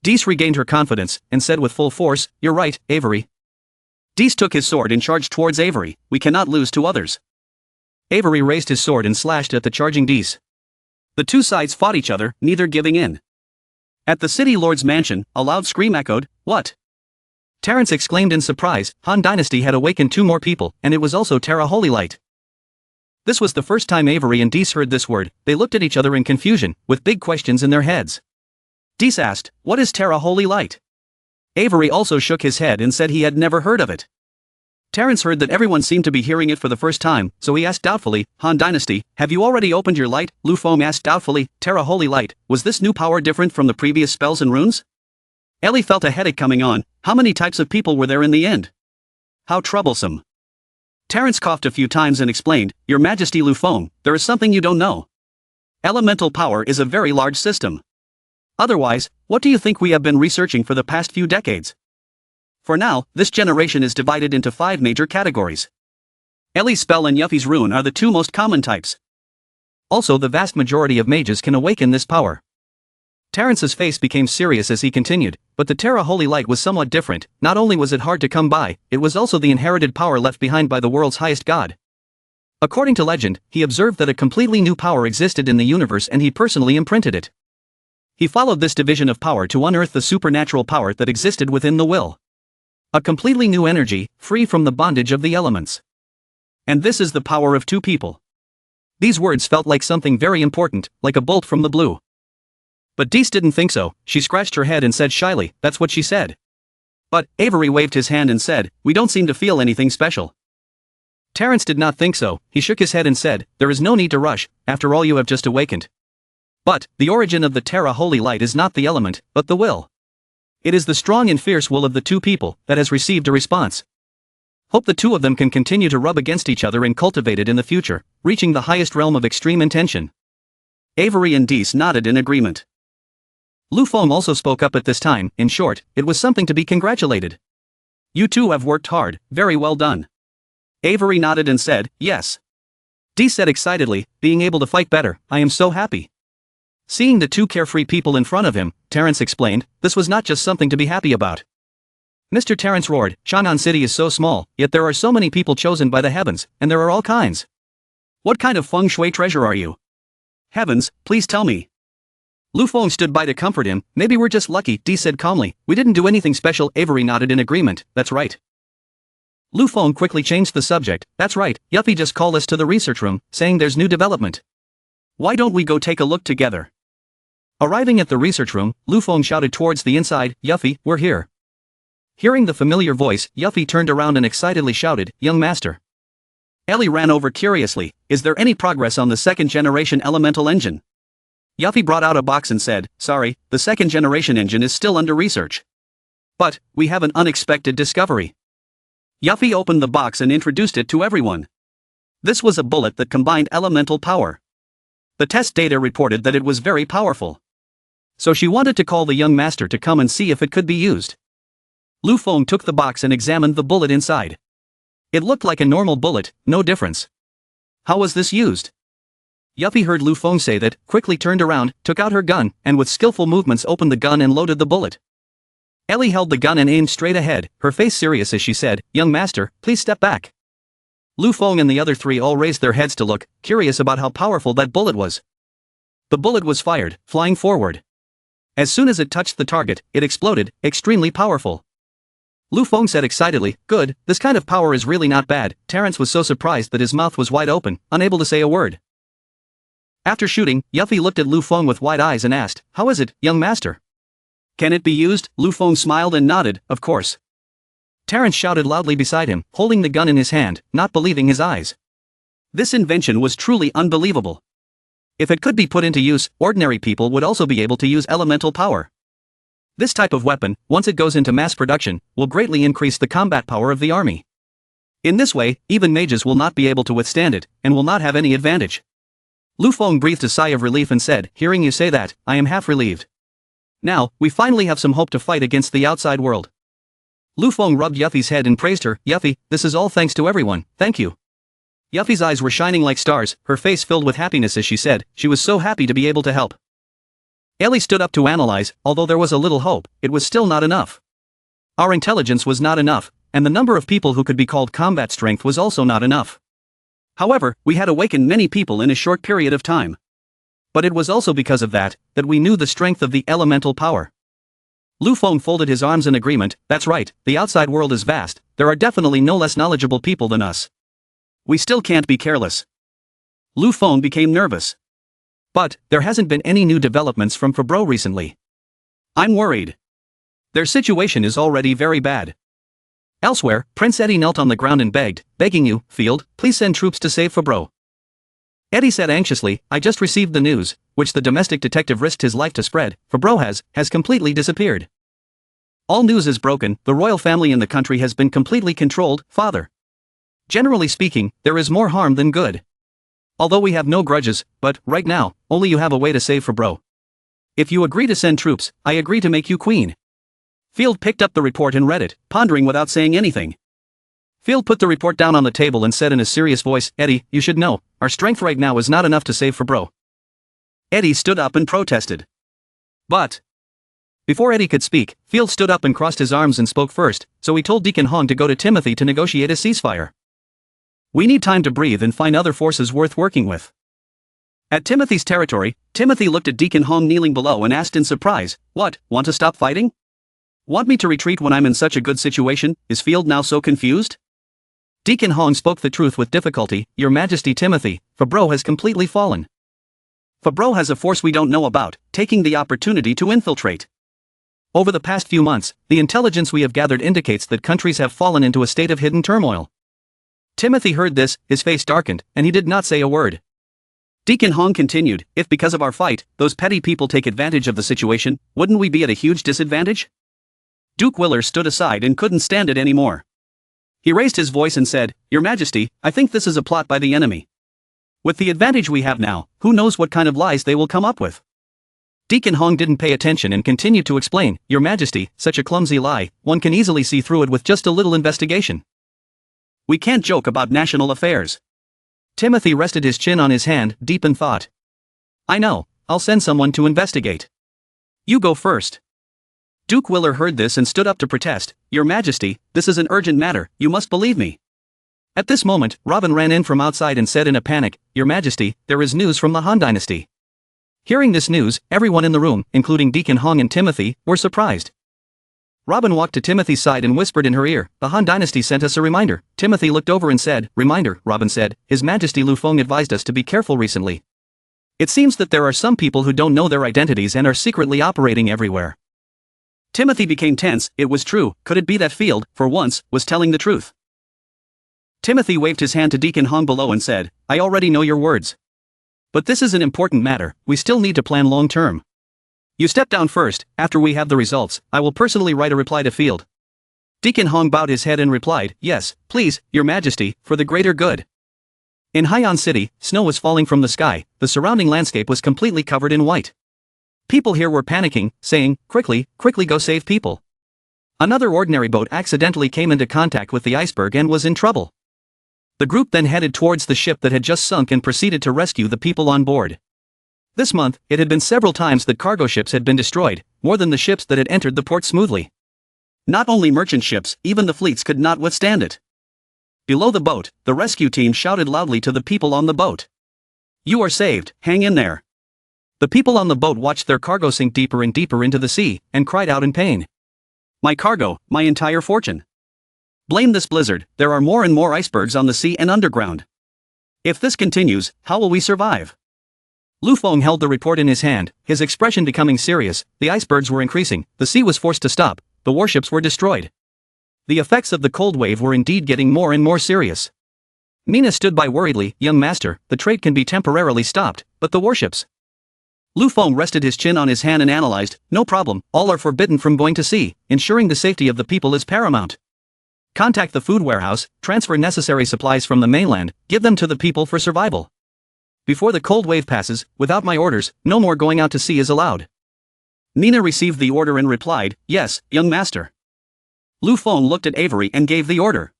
Dees regained her confidence, and said with full force, "You're right, Avery." Dees took his sword and charged towards Avery. "We cannot lose to others." Avery raised his sword and slashed at the charging Dees. The two sides fought each other, neither giving in. At the city lord's mansion, a loud scream echoed, "What?" Terence exclaimed in surprise. Han Dynasty had awakened two more people, and it was also Terra Holy Light. This was the first time Avery and Dees heard this word. They looked at each other in confusion, with big questions in their heads. Dees asked, "What is Terra Holy Light?" Avery also shook his head and said he had never heard of it. Terence heard that everyone seemed to be hearing it for the first time, so he asked doubtfully, "Han Dynasty, have you already opened your light?" Lu Feng asked doubtfully, "Terra Holy Light, was this new power different from the previous spells and runes?" Ellie felt a headache coming on. How many types of people were there in the end? How troublesome. Terence coughed a few times and explained, "Your Majesty Lu Feng, there is something you don't know. Elemental power is a very large system. Otherwise, what do you think we have been researching for the past few decades? For now, this generation is divided into 5 major categories. Ellie's spell and Yuffie's rune are the 2 most common types. Also, the vast majority of mages can awaken this power." Terence's face became serious as he continued, but the Terra Holy Light was somewhat different. Not only was it hard to come by, it was also the inherited power left behind by the world's highest god. According to legend, he observed that a completely new power existed in the universe and he personally imprinted it. He followed this division of power to unearth the supernatural power that existed within the will. A completely new energy, free from the bondage of the elements. And this is the power of 2 people. These words felt like something very important, like a bolt from the blue. But Dees didn't think so. She scratched her head and said shyly, "That's what she said." But Avery waved his hand and said, "We don't seem to feel anything special." Terence did not think so. He shook his head and said, "There is no need to rush, after all you have just awakened. But, the origin of the Terra Holy Light is not the element, but the will. It is the strong and fierce will of the 2 people that has received a response. Hope the 2 of them can continue to rub against each other and cultivate it in the future, reaching the highest realm of extreme intention." Avery and Dees nodded in agreement. Lu Feng also spoke up at this time. In short, it was something to be congratulated. "You 2 have worked hard, very well done." Avery nodded and said, "Yes." Dees said excitedly, "Being able to fight better, I am so happy." Seeing the 2 carefree people in front of him, Terence explained, this was not just something to be happy about. Mr. Terence roared, "Shanghai City is so small, yet there are so many people chosen by the heavens, and there are all kinds. What kind of feng shui treasure are you? Heavens, please tell me." Lu Feng stood by to comfort him. "Maybe we're just lucky," Dee said calmly. "We didn't do anything special." Avery nodded in agreement. "That's right." Lu Feng quickly changed the subject. "That's right, Yuffie just called us to the research room, saying there's new development. Why don't we go take a look together?" Arriving at the research room, Lu Feng shouted towards the inside, "Yuffie, we're here." Hearing the familiar voice, Yuffie turned around and excitedly shouted, "Young master." Ellie ran over curiously, "Is there any progress on the 2nd generation elemental engine?" Yuffie brought out a box and said, sorry, the second generation engine is still under research. But, we have an unexpected discovery. Yuffie opened the box and introduced it to everyone. This was a bullet that combined elemental power. The test data reported that it was very powerful. So she wanted to call the young master to come and see if it could be used. Lu Feng took the box and examined the bullet inside. It looked like a normal bullet, no difference. How was this used? Yuffie heard Lu Feng say that, quickly turned around, took out her gun, and with skillful movements opened the gun and loaded the bullet. Ellie held the gun and aimed straight ahead, her face serious as she said, young master, please step back. Lu Feng and the other three all raised their heads to look, curious about how powerful that bullet was. The bullet was fired, flying forward. As soon as it touched the target, it exploded, extremely powerful. Lu Feng said excitedly, good, this kind of power is really not bad. Terrence was so surprised that his mouth was wide open, unable to say a word. After shooting, Yuffie looked at Lu Feng with wide eyes and asked, how is it, young master? Can it be used? Lu Feng smiled and nodded, of course. Terrence shouted loudly beside him, holding the gun in his hand, not believing his eyes. This invention was truly unbelievable. If it could be put into use, ordinary people would also be able to use elemental power. This type of weapon, once it goes into mass production, will greatly increase the combat power of the army. In this way, even mages will not be able to withstand it, and will not have any advantage. Lu Feng breathed a sigh of relief and said, hearing you say that, I am half relieved. Now, we finally have some hope to fight against the outside world. Lu Feng rubbed Yuffie's head and praised her, Yuffie, this is all thanks to everyone, thank you. Yuffie's eyes were shining like stars, her face filled with happiness as she said, she was so happy to be able to help. Ellie stood up to analyze, although there was a little hope, it was still not enough. Our intelligence was not enough, and the number of people who could be called combat strength was also not enough. However, we had awakened many people in a short period of time. But it was also because of that we knew the strength of the elemental power. Lu Feng folded his arms in agreement, that's right, the outside world is vast, there are definitely no less knowledgeable people than us. We still can't be careless. Lu Feng became nervous. But, there hasn't been any new developments from Ferro recently. I'm worried. Their situation is already very bad. Elsewhere, Prince Eddie knelt on the ground and begged, begging you, Field, please send troops to save Ferro. Eddie said anxiously, I just received the news, which the domestic detective risked his life to spread, Ferro has completely disappeared. All news is broken, the royal family in the country has been completely controlled, father. Generally speaking, there is more harm than good. Although we have no grudges, but, right now, only you have a way to save Ferro. If you agree to send troops, I agree to make you queen. Field picked up the report and read it, pondering without saying anything. Field put the report down on the table and said in a serious voice, Eddie, you should know, our strength right now is not enough to save Ferro. Eddie stood up and protested. But, before Eddie could speak, Field stood up and crossed his arms and spoke first, so he told Deacon Hong to go to Timothy to negotiate a ceasefire. We need time to breathe and find other forces worth working with. At Timothy's territory, Timothy looked at Deacon Hong kneeling below and asked in surprise, what, want to stop fighting? Want me to retreat when I'm in such a good situation? Is Field now so confused? Deacon Hong spoke the truth with difficulty, Your Majesty Timothy, Ferro has completely fallen. Ferro has a force we don't know about, taking the opportunity to infiltrate. Over the past few months, the intelligence we have gathered indicates that countries have fallen into a state of hidden turmoil. Timothy heard this, his face darkened, and he did not say a word. Deacon Hong continued, if because of our fight, those petty people take advantage of the situation, wouldn't we be at a huge disadvantage? Duke Willer stood aside and couldn't stand it anymore. He raised his voice and said, Your Majesty, I think this is a plot by the enemy. With the advantage we have now, who knows what kind of lies they will come up with. Deacon Hong didn't pay attention and continued to explain, Your Majesty, such a clumsy lie, one can easily see through it with just a little investigation. We can't joke about national affairs. Timothy rested his chin on his hand, deep in thought. I know, I'll send someone to investigate. You go first. Duke Willer heard this and stood up to protest, Your Majesty, this is an urgent matter, you must believe me. At this moment, Robin ran in from outside and said in a panic, Your Majesty, there is news from the Han Dynasty. Hearing this news, everyone in the room, including Deacon Hong and Timothy, were surprised. Robin walked to Timothy's side and whispered in her ear, the Han Dynasty sent us a reminder. Timothy looked over and said, Reminder, Robin said, His Majesty Lu Feng advised us to be careful recently. It seems that there are some people who don't know their identities and are secretly operating everywhere. Timothy became tense, it was true, could it be that Field, for once, was telling the truth? Timothy waved his hand to Deacon Hong below and said, I already know your words. But this is an important matter, we still need to plan long term. You step down first, after we have the results, I will personally write a reply to Field. Deacon Hong bowed his head and replied, yes, please, Your Majesty, for the greater good. In Haiyan City, snow was falling from the sky, the surrounding landscape was completely covered in white. People here were panicking, saying, quickly, quickly go save people. Another ordinary boat accidentally came into contact with the iceberg and was in trouble. The group then headed towards the ship that had just sunk and proceeded to rescue the people on board. This month, it had been several times that cargo ships had been destroyed, more than the ships that had entered the port smoothly. Not only merchant ships, even the fleets could not withstand it. Below the boat, the rescue team shouted loudly to the people on the boat. You are saved, hang in there. The people on the boat watched their cargo sink deeper and deeper into the sea, and cried out in pain. My cargo, my entire fortune. Blame this blizzard, there are more and more icebergs on the sea and underground. If this continues, how will we survive? Lu Feng held the report in his hand, his expression becoming serious. The icebergs were increasing, the sea was forced to stop, the warships were destroyed. The effects of the cold wave were indeed getting more and more serious. Mina stood by worriedly, young master, the trade can be temporarily stopped, but the warships. Lu Feng rested his chin on his hand and analyzed, no problem, all are forbidden from going to sea, ensuring the safety of the people is paramount. Contact the food warehouse, transfer necessary supplies from the mainland, give them to the people for survival. Before the cold wave passes, without my orders, no more going out to sea is allowed. Mina received the order and replied, yes, young master. Lu Feng looked at Avery and gave the order.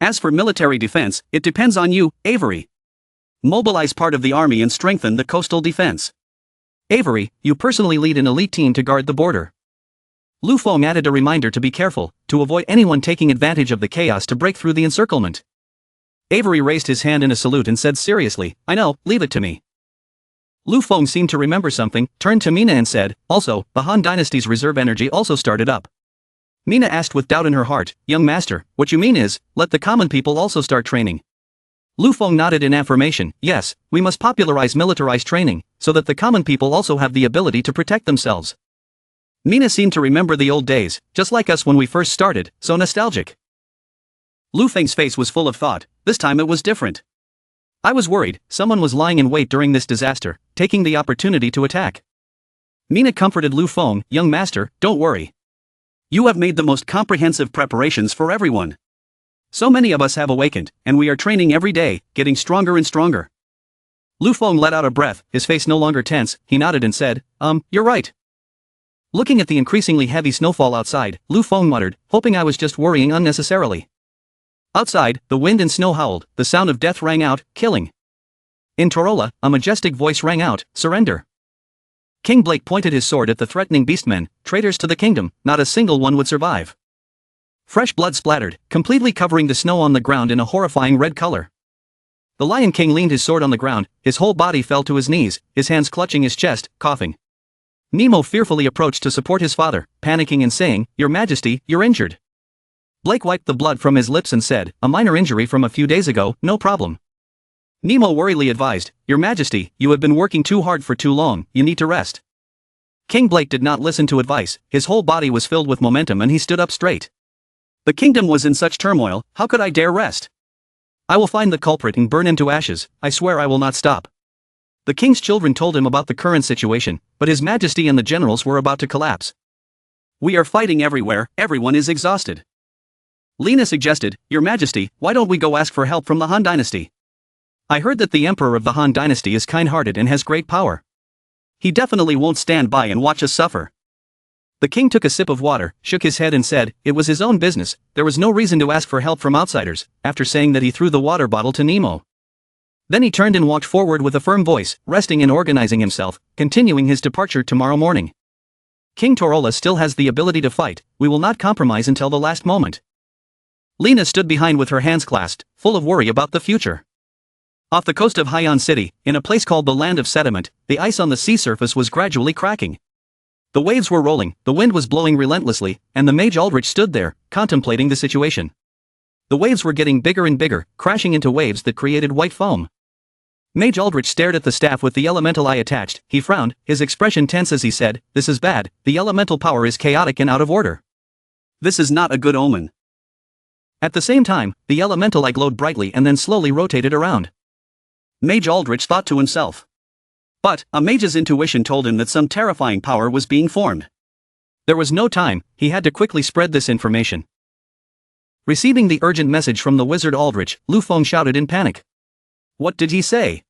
As for military defense, it depends on you, Avery. Mobilize part of the army and strengthen the coastal defense. Avery, you personally lead an elite team to guard the border. Lu Feng added a reminder to be careful, to avoid anyone taking advantage of the chaos to break through the encirclement. Avery raised his hand in a salute and said seriously, I know, leave it to me. Lu Feng seemed to remember something, turned to Mina and said, also, the Han Dynasty's reserve energy also started up. Mina asked with doubt in her heart, young master, what you mean is, let the common people also start training. Lu Feng nodded in affirmation, yes, we must popularize militarized training, so that the common people also have the ability to protect themselves. Mina seemed to remember the old days, just like us when we first started, so nostalgic. Lu Feng's face was full of thought, this time it was different. I was worried, someone was lying in wait during this disaster, taking the opportunity to attack. Mina comforted Lu Feng, young master, don't worry. You have made the most comprehensive preparations for everyone. So many of us have awakened, and we are training every day, getting stronger and stronger. Lu Feng let out a breath, his face no longer tense, he nodded and said, you're right. Looking at the increasingly heavy snowfall outside, Lu Feng muttered, hoping I was just worrying unnecessarily. Outside, the wind and snow howled, the sound of death rang out, killing. In Torola, a majestic voice rang out, surrender. King Blake pointed his sword at the threatening beastmen, traitors to the kingdom, not a single one would survive. Fresh blood splattered, completely covering the snow on the ground in a horrifying red color. The Lion King leaned his sword on the ground, his whole body fell to his knees, his hands clutching his chest, coughing. Nemo fearfully approached to support his father, panicking and saying, Your Majesty, you're injured. Blake wiped the blood from his lips and said, a minor injury from a few days ago, no problem. Nemo worriedly advised, Your Majesty, you have been working too hard for too long, you need to rest. King Blake did not listen to advice, his whole body was filled with momentum and he stood up straight. The kingdom was in such turmoil, how could I dare rest? I will find the culprit and burn him to ashes, I swear I will not stop. The king's children told him about the current situation, but his majesty and the generals were about to collapse. We are fighting everywhere, everyone is exhausted. Lena suggested, Your Majesty, why don't we go ask for help from the Han Dynasty? I heard that the emperor of the Han Dynasty is kind-hearted and has great power. He definitely won't stand by and watch us suffer. The king took a sip of water, shook his head and said, it was his own business, there was no reason to ask for help from outsiders, after saying that he threw the water bottle to Nemo. Then he turned and walked forward with a firm voice, resting and organizing himself, continuing his departure tomorrow morning. King Torola still has the ability to fight, we will not compromise until the last moment. Lena stood behind with her hands clasped, full of worry about the future. Off the coast of Haiyan City, in a place called the Land of Sediment, the ice on the sea surface was gradually cracking. The waves were rolling, the wind was blowing relentlessly, and the Mage Aldrich stood there, contemplating the situation. The waves were getting bigger and bigger, crashing into waves that created white foam. Mage Aldrich stared at the staff with the elemental eye attached, he frowned, his expression tense as he said, this is bad, the elemental power is chaotic and out of order. This is not a good omen. At the same time, the elemental eye glowed brightly and then slowly rotated around. Mage Aldrich thought to himself. But a mage's intuition told him that some terrifying power was being formed. There was no time, he had to quickly spread this information. Receiving the urgent message from the wizard Aldrich, Lu Feng shouted in panic. What did he say?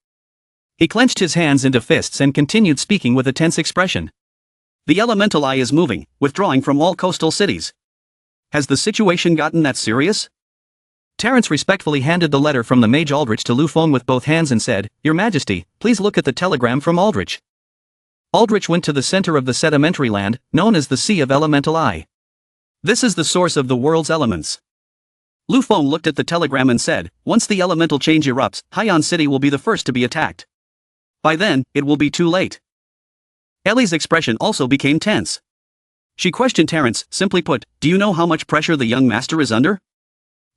He clenched his hands into fists and continued speaking with a tense expression. The elemental eye is moving, withdrawing from all coastal cities. Has the situation gotten that serious? Terence respectfully handed the letter from the Mage Aldrich to Lu Feng with both hands and said, Your Majesty, please look at the telegram from Aldrich. Aldrich went to the center of the sedimentary land, known as the Sea of Elemental Eye. This is the source of the world's elements. Lu Feng looked at the telegram and said, Once the elemental change erupts, Haiyan City will be the first to be attacked. By then, it will be too late. Ellie's expression also became tense. She questioned Terence, simply put, Do you know how much pressure the young master is under?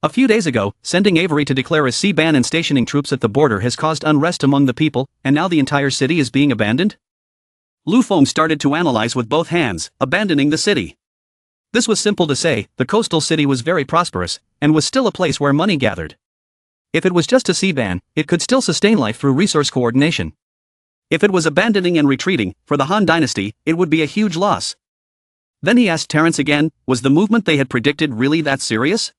A few days ago, sending Avery to declare a sea ban and stationing troops at the border has caused unrest among the people, and now the entire city is being abandoned? Lu Feng started to analyze with both hands, abandoning the city. This was simple to say, the coastal city was very prosperous, and was still a place where money gathered. If it was just a sea ban, it could still sustain life through resource coordination. If it was abandoning and retreating, for the Han Dynasty, it would be a huge loss. Then he asked Terence again, was the movement they had predicted really that serious?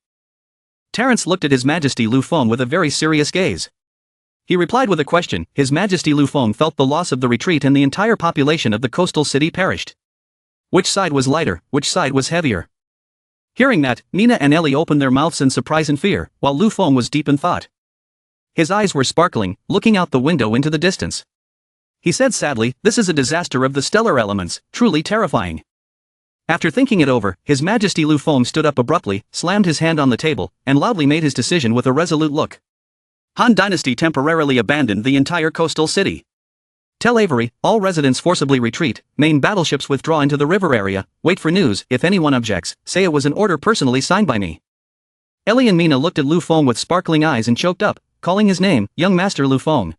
Terence looked at His Majesty Lu Feng with a very serious gaze. He replied with a question. His Majesty Lu Feng felt the loss of the retreat and the entire population of the coastal city perished. Which side was lighter, which side was heavier? Hearing that, Nina and Ellie opened their mouths in surprise and fear, while Lu Feng was deep in thought. His eyes were sparkling, looking out the window into the distance. He said sadly, This is a disaster of the stellar elements, truly terrifying. After thinking it over, His Majesty Lu Feng stood up abruptly, slammed his hand on the table, and loudly made his decision with a resolute look. Han Dynasty temporarily abandoned the entire coastal city. Tell Avery, all residents forcibly retreat, main battleships withdraw into the river area, wait for news, if anyone objects, say it was an order personally signed by me. Ellie and Mina looked at Lu Feng with sparkling eyes and choked up, calling his name, Young Master Lu Feng.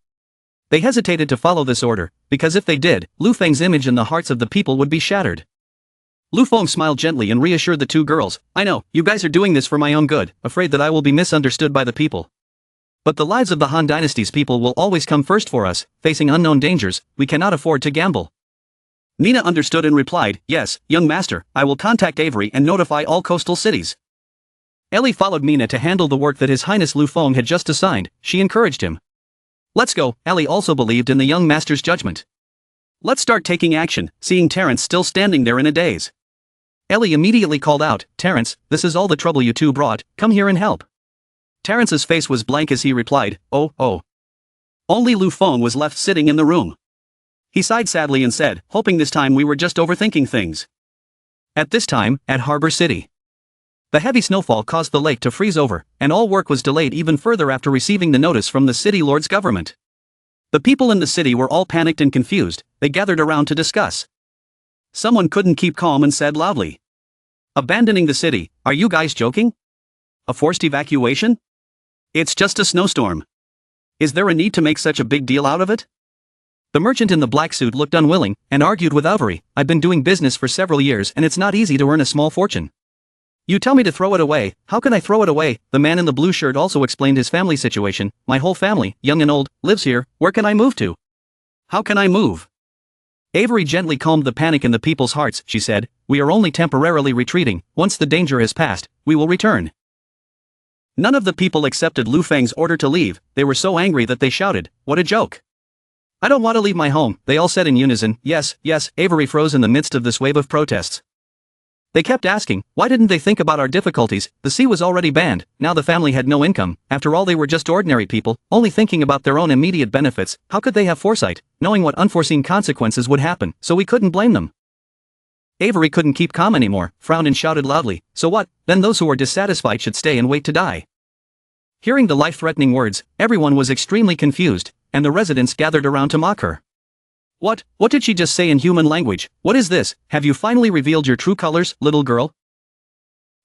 They hesitated to follow this order, because if they did, Lu Feng's image in the hearts of the people would be shattered. Lu Feng smiled gently and reassured the two girls, I know, you guys are doing this for my own good, afraid that I will be misunderstood by the people. But the lives of the Han Dynasty's people will always come first for us, facing unknown dangers, we cannot afford to gamble. Nina understood and replied, Yes, young master, I will contact Avery and notify all coastal cities. Ellie followed Mina to handle the work that His Highness Lu Feng had just assigned. She encouraged him. Let's go. Ellie also believed in the young master's judgment. Let's start taking action, seeing Terence still standing there in a daze. Ellie immediately called out, Terence, this is all the trouble you two brought, come here and help. Terence's face was blank as he replied, Oh. Only Lu Feng was left sitting in the room. He sighed sadly and said, hoping this time we were just overthinking things. At this time, at Harbor City. The heavy snowfall caused the lake to freeze over, and all work was delayed even further after receiving the notice from the city lord's government. The people in the city were all panicked and confused, they gathered around to discuss. Someone couldn't keep calm and said loudly. Abandoning the city, are you guys joking? A forced evacuation? It's just a snowstorm. Is there a need to make such a big deal out of it? The merchant in the black suit looked unwilling, and argued with Avery, I've been doing business for several years and it's not easy to earn a small fortune. You tell me to throw it away, how can I throw it away? The man in the blue shirt also explained his family situation, my whole family, young and old, lives here, where can I move to? How can I move? Avery gently calmed the panic in the people's hearts, she said, we are only temporarily retreating, once the danger has passed, we will return. None of the people accepted Lu Feng's order to leave, they were so angry that they shouted, what a joke. I don't want to leave my home, they all said in unison, yes, Avery froze in the midst of this wave of protests. They kept asking, why didn't they think about our difficulties, the sea was already banned, now the family had no income, after all they were just ordinary people, only thinking about their own immediate benefits, how could they have foresight, knowing what unforeseen consequences would happen, so we couldn't blame them. Avery couldn't keep calm anymore, frowned and shouted loudly, so what, then those who are dissatisfied should stay and wait to die. Hearing the life-threatening words, everyone was extremely confused, and the residents gathered around to mock her. What did she just say in human language? What is this? Have you finally revealed your true colors, little girl?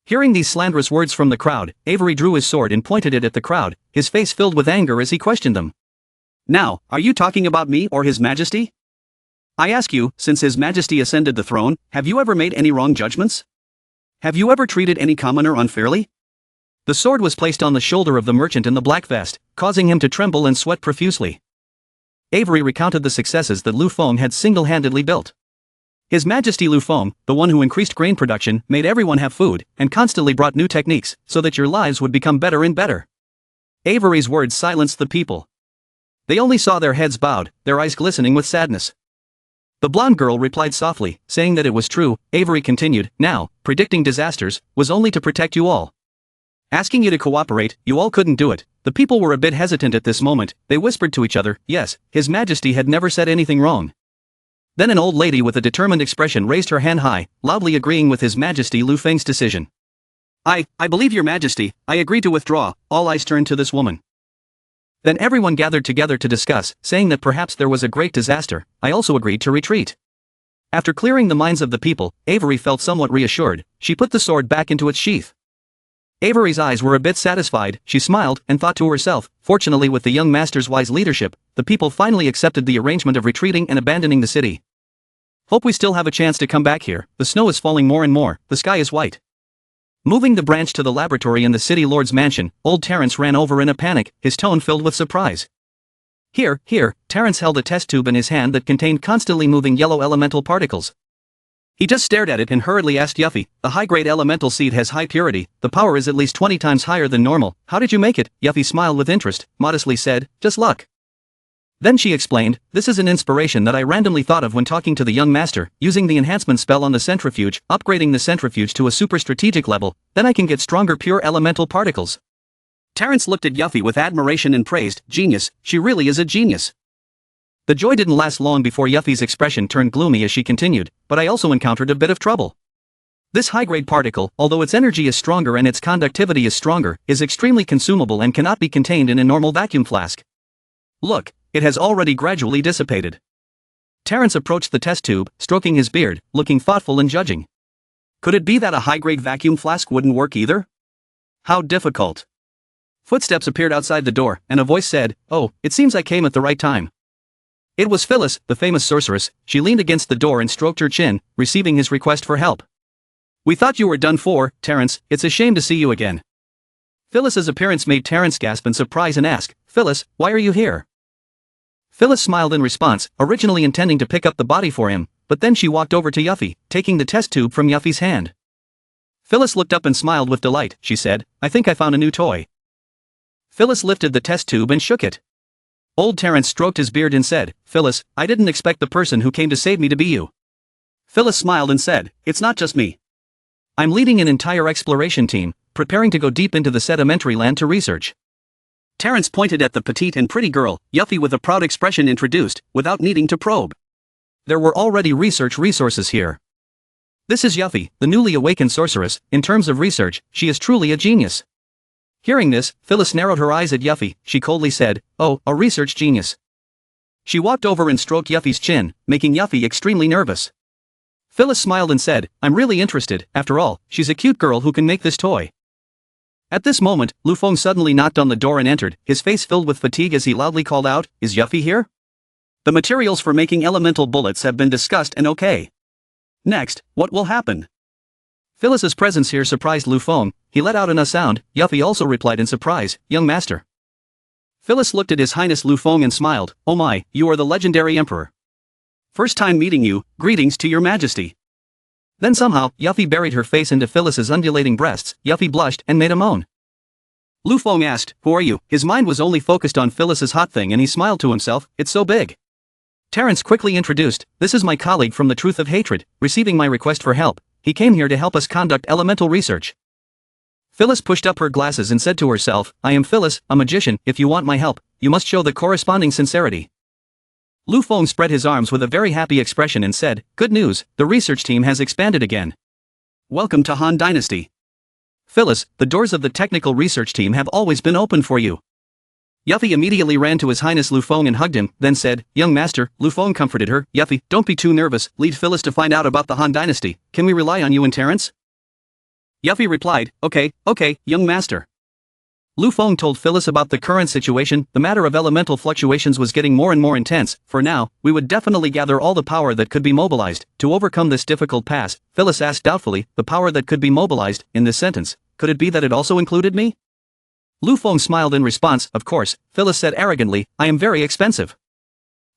Hearing these slanderous words from the crowd, Avery drew his sword and pointed it at the crowd, his face filled with anger as he questioned them. Now, are you talking about me or His Majesty? I ask you, since His Majesty ascended the throne, have you ever made any wrong judgments? Have you ever treated any commoner unfairly? The sword was placed on the shoulder of the merchant in the black vest, causing him to tremble and sweat profusely. Avery recounted the successes that Lu Feng had single-handedly built. His Majesty Lu Feng, the one who increased grain production, made everyone have food, and constantly brought new techniques, so that your lives would become better and better. Avery's words silenced the people. They only saw their heads bowed, their eyes glistening with sadness. The blonde girl replied softly, saying that it was true. Avery continued, now, predicting disasters, was only to protect you all. Asking you to cooperate, you all couldn't do it. The people were a bit hesitant at this moment. They whispered to each other, yes, His Majesty had never said anything wrong. Then an old lady with a determined expression raised her hand high, loudly agreeing with His Majesty Lu Feng's decision. I believe Your Majesty, I agree to withdraw. All eyes turned to this woman. Then everyone gathered together to discuss, saying that perhaps there was a great disaster. I also agreed to retreat. After clearing the minds of the people, Avery felt somewhat reassured. She put the sword back into its sheath. Avery's eyes were a bit satisfied. She smiled and thought to herself, fortunately with the young master's wise leadership, the people finally accepted the arrangement of retreating and abandoning the city. Hope we still have a chance to come back here. The snow is falling more and more, the sky is white. Moving the branch to the laboratory in the city lord's mansion, old Terence ran over in a panic, his tone filled with surprise. Here, Terence held a test tube in his hand that contained constantly moving yellow elemental particles. He just stared at it and hurriedly asked Yuffie, the high-grade elemental seed has high purity, the power is at least 20 times higher than normal, how did you make it? Yuffie smiled with interest, modestly said, just luck. Then she explained, this is an inspiration that I randomly thought of when talking to the young master, using the enhancement spell on the centrifuge, upgrading the centrifuge to a super strategic level, then I can get stronger pure elemental particles. Terence looked at Yuffie with admiration and praised, genius, she really is a genius. The joy didn't last long before Yuffie's expression turned gloomy as she continued, but I also encountered a bit of trouble. This high-grade particle, although its energy is stronger and its conductivity is stronger, is extremely consumable and cannot be contained in a normal vacuum flask. Look. It has already gradually dissipated. Terence approached the test tube, stroking his beard, looking thoughtful and judging. Could it be that a high-grade vacuum flask wouldn't work either? How difficult. Footsteps appeared outside the door, and a voice said, oh, it seems I came at the right time. It was Phyllis, the famous sorceress. She leaned against the door and stroked her chin, receiving his request for help. We thought you were done for, Terence, it's a shame to see you again. Phyllis's appearance made Terence gasp in surprise and ask, Phyllis, why are you here? Phyllis smiled in response, originally intending to pick up the body for him, but then she walked over to Yuffie, taking the test tube from Yuffie's hand. Phyllis looked up and smiled with delight. She said, I think I found a new toy. Phyllis lifted the test tube and shook it. Old Terence stroked his beard and said, Phyllis, I didn't expect the person who came to save me to be you. Phyllis smiled and said, it's not just me. I'm leading an entire exploration team, preparing to go deep into the sedimentary land to research. Terence pointed at the petite and pretty girl, Yuffie with a proud expression introduced, without needing to probe. There were already research resources here. This is Yuffie, the newly awakened sorceress. In terms of research, she is truly a genius. Hearing this, Phyllis narrowed her eyes at Yuffie. She coldly said, oh, a research genius. She walked over and stroked Yuffie's chin, making Yuffie extremely nervous. Phyllis smiled and said, I'm really interested, after all, she's a cute girl who can make this toy. At this moment, Lu Feng suddenly knocked on the door and entered, his face filled with fatigue as he loudly called out, is Yuffie here? The materials for making elemental bullets have been discussed and okay. Next, what will happen? Phyllis's presence here surprised Lu Feng. He let out a sound. Yuffie also replied in surprise, young master. Phyllis looked at His Highness Lu Feng and smiled, oh my, you are the legendary emperor. First time meeting you, greetings to your majesty. Then somehow, Yuffie buried her face into Phyllis's undulating breasts. Yuffie blushed and made a moan. Lu Feng asked, who are you? His mind was only focused on Phyllis's hot thing and he smiled to himself, it's so big. Terence quickly introduced, this is my colleague from the Truth of Hatred, receiving my request for help. He came here to help us conduct elemental research. Phyllis pushed up her glasses and said to herself, I am Phyllis, a magician. If you want my help, you must show the corresponding sincerity. Lu Feng spread his arms with a very happy expression and said, good news, the research team has expanded again. Welcome to Han Dynasty. Phyllis, the doors of the technical research team have always been open for you. Yuffie immediately ran to His Highness Lu Feng and hugged him, then said, young master. Lu Feng comforted her, Yuffie, don't be too nervous, lead Phyllis to find out about the Han Dynasty. Can we rely on you and Terence? Yuffie replied, okay, young master. Lu Feng told Phyllis about the current situation. The matter of elemental fluctuations was getting more and more intense. For now, we would definitely gather all the power that could be mobilized to overcome this difficult pass. Phyllis asked doubtfully, the power that could be mobilized, in this sentence, could it be that it also included me? Lu Feng smiled in response, of course. Phyllis said arrogantly, I am very expensive.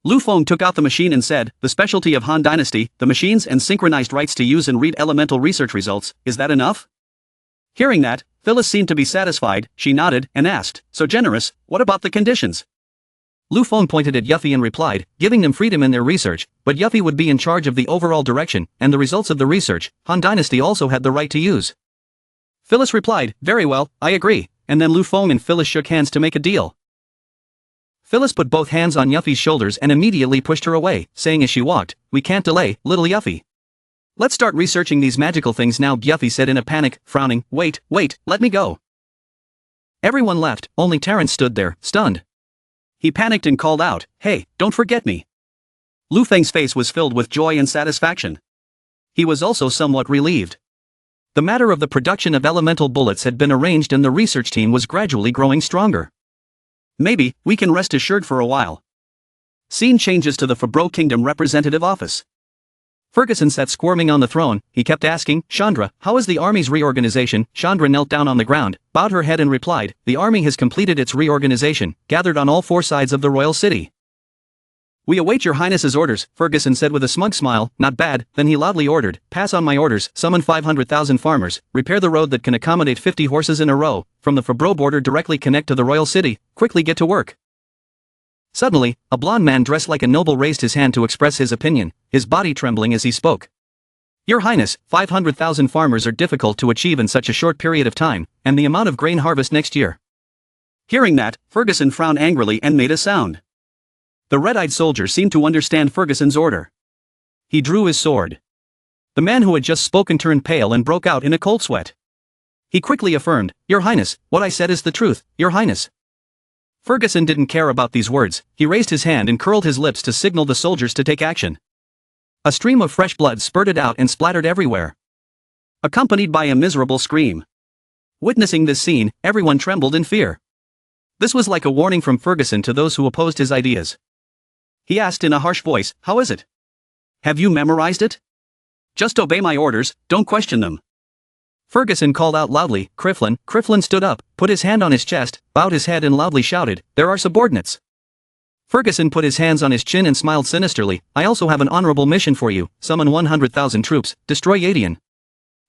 Lu Feng took out the machine and said, the specialty of Han Dynasty, the machines and synchronized rights to use and read elemental research results, is that enough? Hearing that, Phyllis seemed to be satisfied, she nodded, and asked, so generous, what about the conditions? Lu Feng pointed at Yuffie and replied, giving them freedom in their research, but Yuffie would be in charge of the overall direction, and the results of the research, Han Dynasty also had the right to use. Phyllis replied, very well, I agree, and then Lu Feng and Phyllis shook hands to make a deal. Phyllis put both hands on Yuffie's shoulders and immediately pushed her away, saying as she walked, we can't delay, little Yuffie. Let's start researching these magical things now, Yuffie said in a panic, frowning, wait, let me go. Everyone left, only Terrence stood there, stunned. He panicked and called out, hey, don't forget me. Lu Feng's face was filled with joy and satisfaction. He was also somewhat relieved. The matter of the production of elemental bullets had been arranged and the research team was gradually growing stronger. Maybe, we can rest assured for a while. Scene changes to the Forro Kingdom representative office. Ferguson sat squirming on the throne, he kept asking, Chandra, how is the army's reorganization? Chandra knelt down on the ground, bowed her head and replied, the army has completed its reorganization, gathered on all four sides of the royal city. We await your highness's orders, Ferguson said with a smug smile, not bad, then he loudly ordered, pass on my orders, summon 500,000 farmers, repair the road that can accommodate 50 horses in a row, from the Forro border directly connect to the royal city, quickly get to work. Suddenly, a blond man dressed like a noble raised his hand to express his opinion, his body trembling as he spoke. Your Highness, 500,000 farmers are difficult to achieve in such a short period of time, and the amount of grain harvest next year. Hearing that, Ferguson frowned angrily and made a sound. The red-eyed soldier seemed to understand Ferguson's order. He drew his sword. The man who had just spoken turned pale and broke out in a cold sweat. He quickly affirmed, Your Highness, what I said is the truth, Your Highness. Ferguson didn't care about these words, he raised his hand and curled his lips to signal the soldiers to take action. A stream of fresh blood spurted out and splattered everywhere, accompanied by a miserable scream. Witnessing this scene, everyone trembled in fear. This was like a warning from Ferguson to those who opposed his ideas. He asked in a harsh voice, how is it? Have you memorized it? Just obey my orders, don't question them. Ferguson called out loudly, Crifflin. Crifflin stood up, put his hand on his chest, bowed his head and loudly shouted, there are subordinates. Ferguson put his hands on his chin and smiled sinisterly, I also have an honorable mission for you, summon 100,000 troops, destroy Yadian.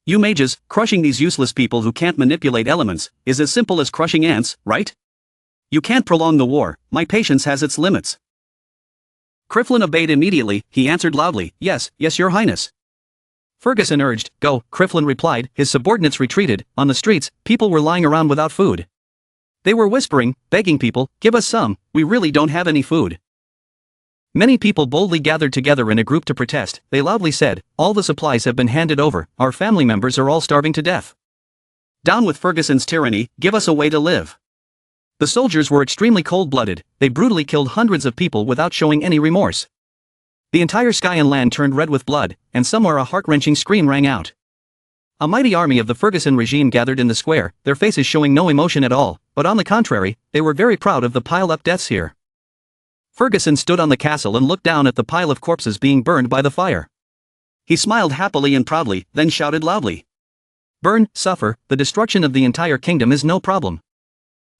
You mages, crushing these useless people who can't manipulate elements, is as simple as crushing ants, right? You can't prolong the war, my patience has its limits. Crifflin obeyed immediately, he answered loudly, yes, Your Highness. Ferguson urged, go, Crifflin replied, his subordinates retreated, on the streets, people were lying around without food. They were whispering, begging people, give us some, we really don't have any food. Many people boldly gathered together in a group to protest, they loudly said, all the supplies have been handed over, our family members are all starving to death. Down with Ferguson's tyranny, give us a way to live. The soldiers were extremely cold-blooded, they brutally killed hundreds of people without showing any remorse. The entire sky and land turned red with blood, and somewhere a heart-wrenching scream rang out. A mighty army of the Ferguson regime gathered in the square, their faces showing no emotion at all, but on the contrary, they were very proud of the piled-up deaths here. Ferguson stood on the castle and looked down at the pile of corpses being burned by the fire. He smiled happily and proudly, then shouted loudly. Burn, suffer, the destruction of the entire kingdom is no problem.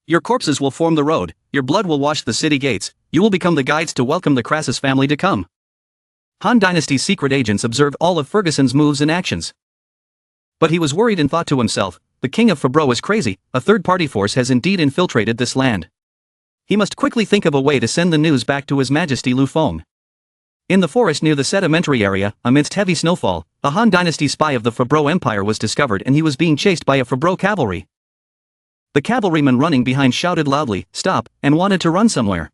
Your corpses will form the road, your blood will wash the city gates, you will become the guides to welcome the Crassus family to come. Han Dynasty's secret agents observed all of Ferguson's moves and actions. But he was worried and thought to himself, the king of Forro is crazy, a third-party force has indeed infiltrated this land. He must quickly think of a way to send the news back to His Majesty Lu Feng. In the forest near the sedimentary area, amidst heavy snowfall, a Han Dynasty spy of the Forro Empire was discovered and he was being chased by a Forro cavalry. The cavalryman running behind shouted loudly, stop, and wanted to run somewhere.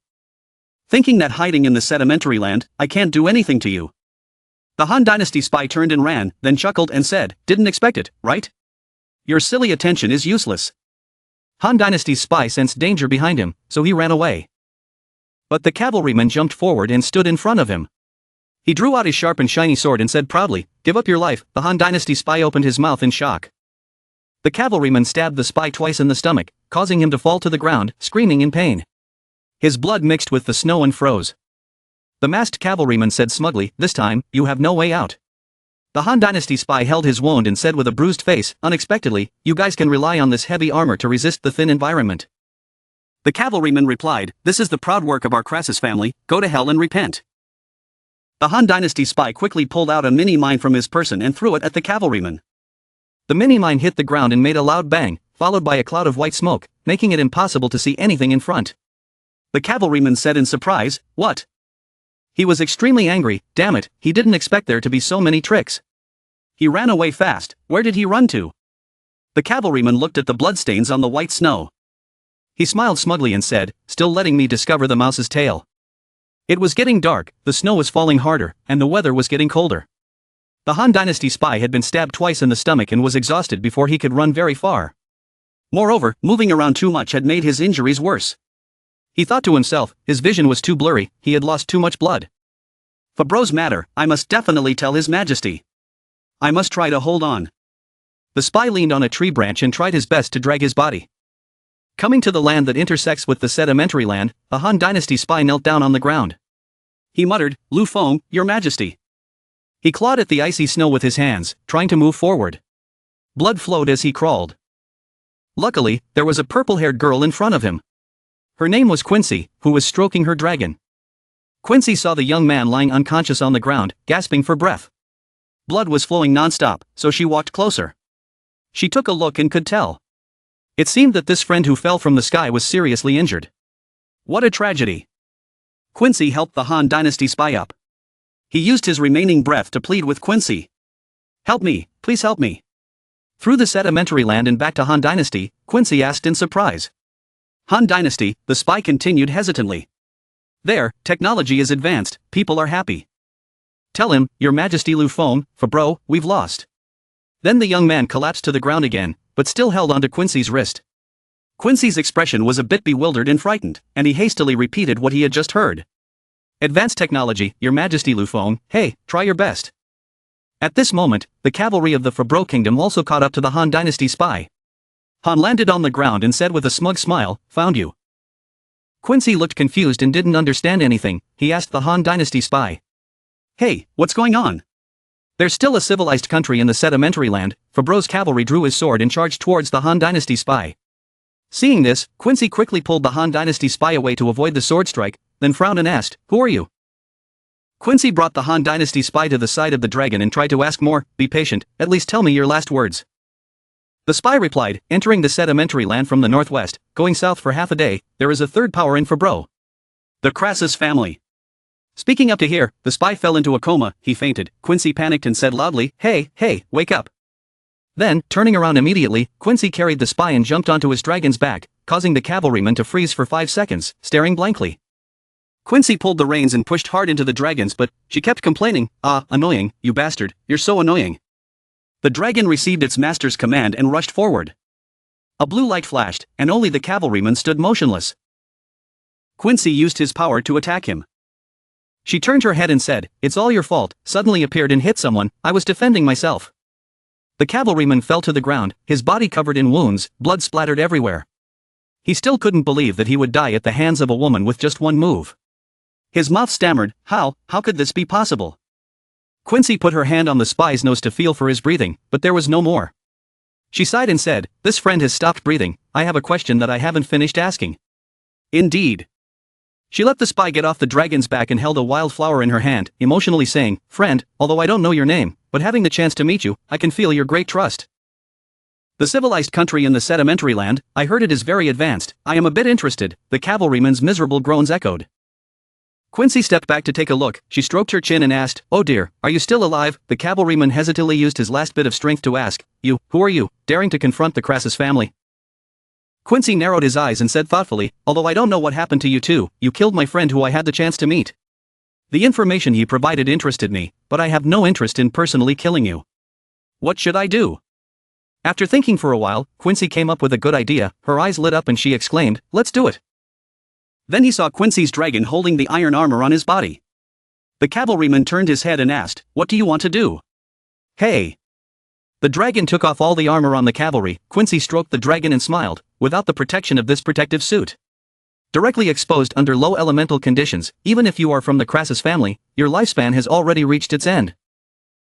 Thinking that hiding in the sedimentary land, I can't do anything to you. The Han Dynasty spy turned and ran, then chuckled and said, didn't expect it, right? Your silly attention is useless. Han Dynasty's spy sensed danger behind him, so he ran away. But the cavalryman jumped forward and stood in front of him. He drew out his sharp and shiny sword and said proudly, give up your life. The Han Dynasty spy opened his mouth in shock. The cavalryman stabbed the spy twice in the stomach, causing him to fall to the ground, screaming in pain. His blood mixed with the snow and froze. The masked cavalryman said smugly, this time, you have no way out. The Han Dynasty spy held his wound and said with a bruised face, unexpectedly, you guys can rely on this heavy armor to resist the thin environment. The cavalryman replied, "This is the proud work of our Crassus family, go to hell and repent." The Han Dynasty spy quickly pulled out a mini-mine from his person and threw it at the cavalryman. The mini-mine hit the ground and made a loud bang, followed by a cloud of white smoke, making it impossible to see anything in front. The cavalryman said in surprise, "What?" He was extremely angry, damn it, he didn't expect there to be so many tricks. He ran away fast. Where did he run to? The cavalryman looked at the bloodstains on the white snow. He smiled smugly and said, "Still letting me discover the mouse's tail." It was getting dark, the snow was falling harder, and the weather was getting colder. The Han Dynasty spy had been stabbed twice in the stomach and was exhausted before he could run very far. Moreover, moving around too much had made his injuries worse. He thought to himself, his vision was too blurry, he had lost too much blood. Fabro's matter, I must definitely tell His Majesty. I must try to hold on. The spy leaned on a tree branch and tried his best to drag his body. Coming to the land that intersects with the sedimentary land, a Han Dynasty spy knelt down on the ground. He muttered, "Lu Feng, Your Majesty." He clawed at the icy snow with his hands, trying to move forward. Blood flowed as he crawled. Luckily, there was a purple-haired girl in front of him. Her name was Quincy, who was stroking her dragon. Quincy saw the young man lying unconscious on the ground, gasping for breath. Blood was flowing non-stop, so she walked closer. She took a look and could tell. It seemed that this friend who fell from the sky was seriously injured. What a tragedy. Quincy helped the Han Dynasty spy up. He used his remaining breath to plead with Quincy. "Help me, please help me." Through the sedimentary land and back to Han Dynasty, Quincy asked in surprise. Han Dynasty, the spy continued hesitantly. "There, technology is advanced, people are happy. Tell him, Your Majesty Lu Feng, Fabro, we've lost." Then the young man collapsed to the ground again, but still held onto Quincy's wrist. Quincy's expression was a bit bewildered and frightened, and he hastily repeated what he had just heard. "Advanced technology, Your Majesty Lu Feng, hey, try your best." At this moment, the cavalry of the Forro Kingdom also caught up to the Han Dynasty spy. Han landed on the ground and said with a smug smile, "Found you." Quincy looked confused and didn't understand anything. He asked the Han Dynasty spy, "Hey, what's going on?" There's still a civilized country in the sedimentary land. Fabro's cavalry drew his sword and charged towards the Han Dynasty spy. Seeing this, Quincy quickly pulled the Han Dynasty spy away to avoid the sword strike, then frowned and asked, "Who are you?" Quincy brought the Han Dynasty spy to the side of the dragon and tried to ask more. "Be patient, at least tell me your last words." The spy replied, "Entering the sedimentary land from the northwest, going south for half a day, there is a third power in Fabro. The Crassus family." Speaking up to here, the spy fell into a coma, he fainted. Quincy panicked and said loudly, "Hey, wake up." Then, turning around immediately, Quincy carried the spy and jumped onto his dragon's back, causing the cavalryman to freeze for 5 seconds, staring blankly. Quincy pulled the reins and pushed hard into the dragons, but she kept complaining, "Ah, annoying, you bastard, you're so annoying." The dragon received its master's command and rushed forward. A blue light flashed, and only the cavalryman stood motionless. Quincy used his power to attack him. She turned her head and said, "It's all your fault," suddenly appeared and hit someone. "I was defending myself." The cavalryman fell to the ground, his body covered in wounds, blood splattered everywhere. He still couldn't believe that he would die at the hands of a woman with just one move. His mouth stammered, how could this be possible?" Quincy put her hand on the spy's nose to feel for his breathing, but there was no more. She sighed and said, "This friend has stopped breathing. I have a question that I haven't finished asking." "Indeed." She let the spy get off the dragon's back and held a wildflower in her hand, emotionally saying, "Friend, although I don't know your name, but having the chance to meet you, I can feel your great trust. The civilized country in the sedimentary land, I heard it is very advanced. I am a bit interested." The cavalryman's miserable groans echoed. Quincy stepped back to take a look. She stroked her chin and asked, "Oh dear, are you still alive?" The cavalryman hesitantly used his last bit of strength to ask, Who are you?" daring to confront the Crassus family. Quincy narrowed his eyes and said thoughtfully, "Although I don't know what happened to you two, you killed my friend who I had the chance to meet. The information he provided interested me, but I have no interest in personally killing you. What should I do?" After thinking for a while, Quincy came up with a good idea. Her eyes lit up and she exclaimed, "Let's do it." Then he saw Quincy's dragon holding the iron armor on his body. The cavalryman turned his head and asked, "What do you want to do?" "Hey." The dragon took off all the armor on the cavalry. Quincy stroked the dragon and smiled, "Without the protection of this protective suit. Directly exposed under low elemental conditions, even if you are from the Crassus family, your lifespan has already reached its end.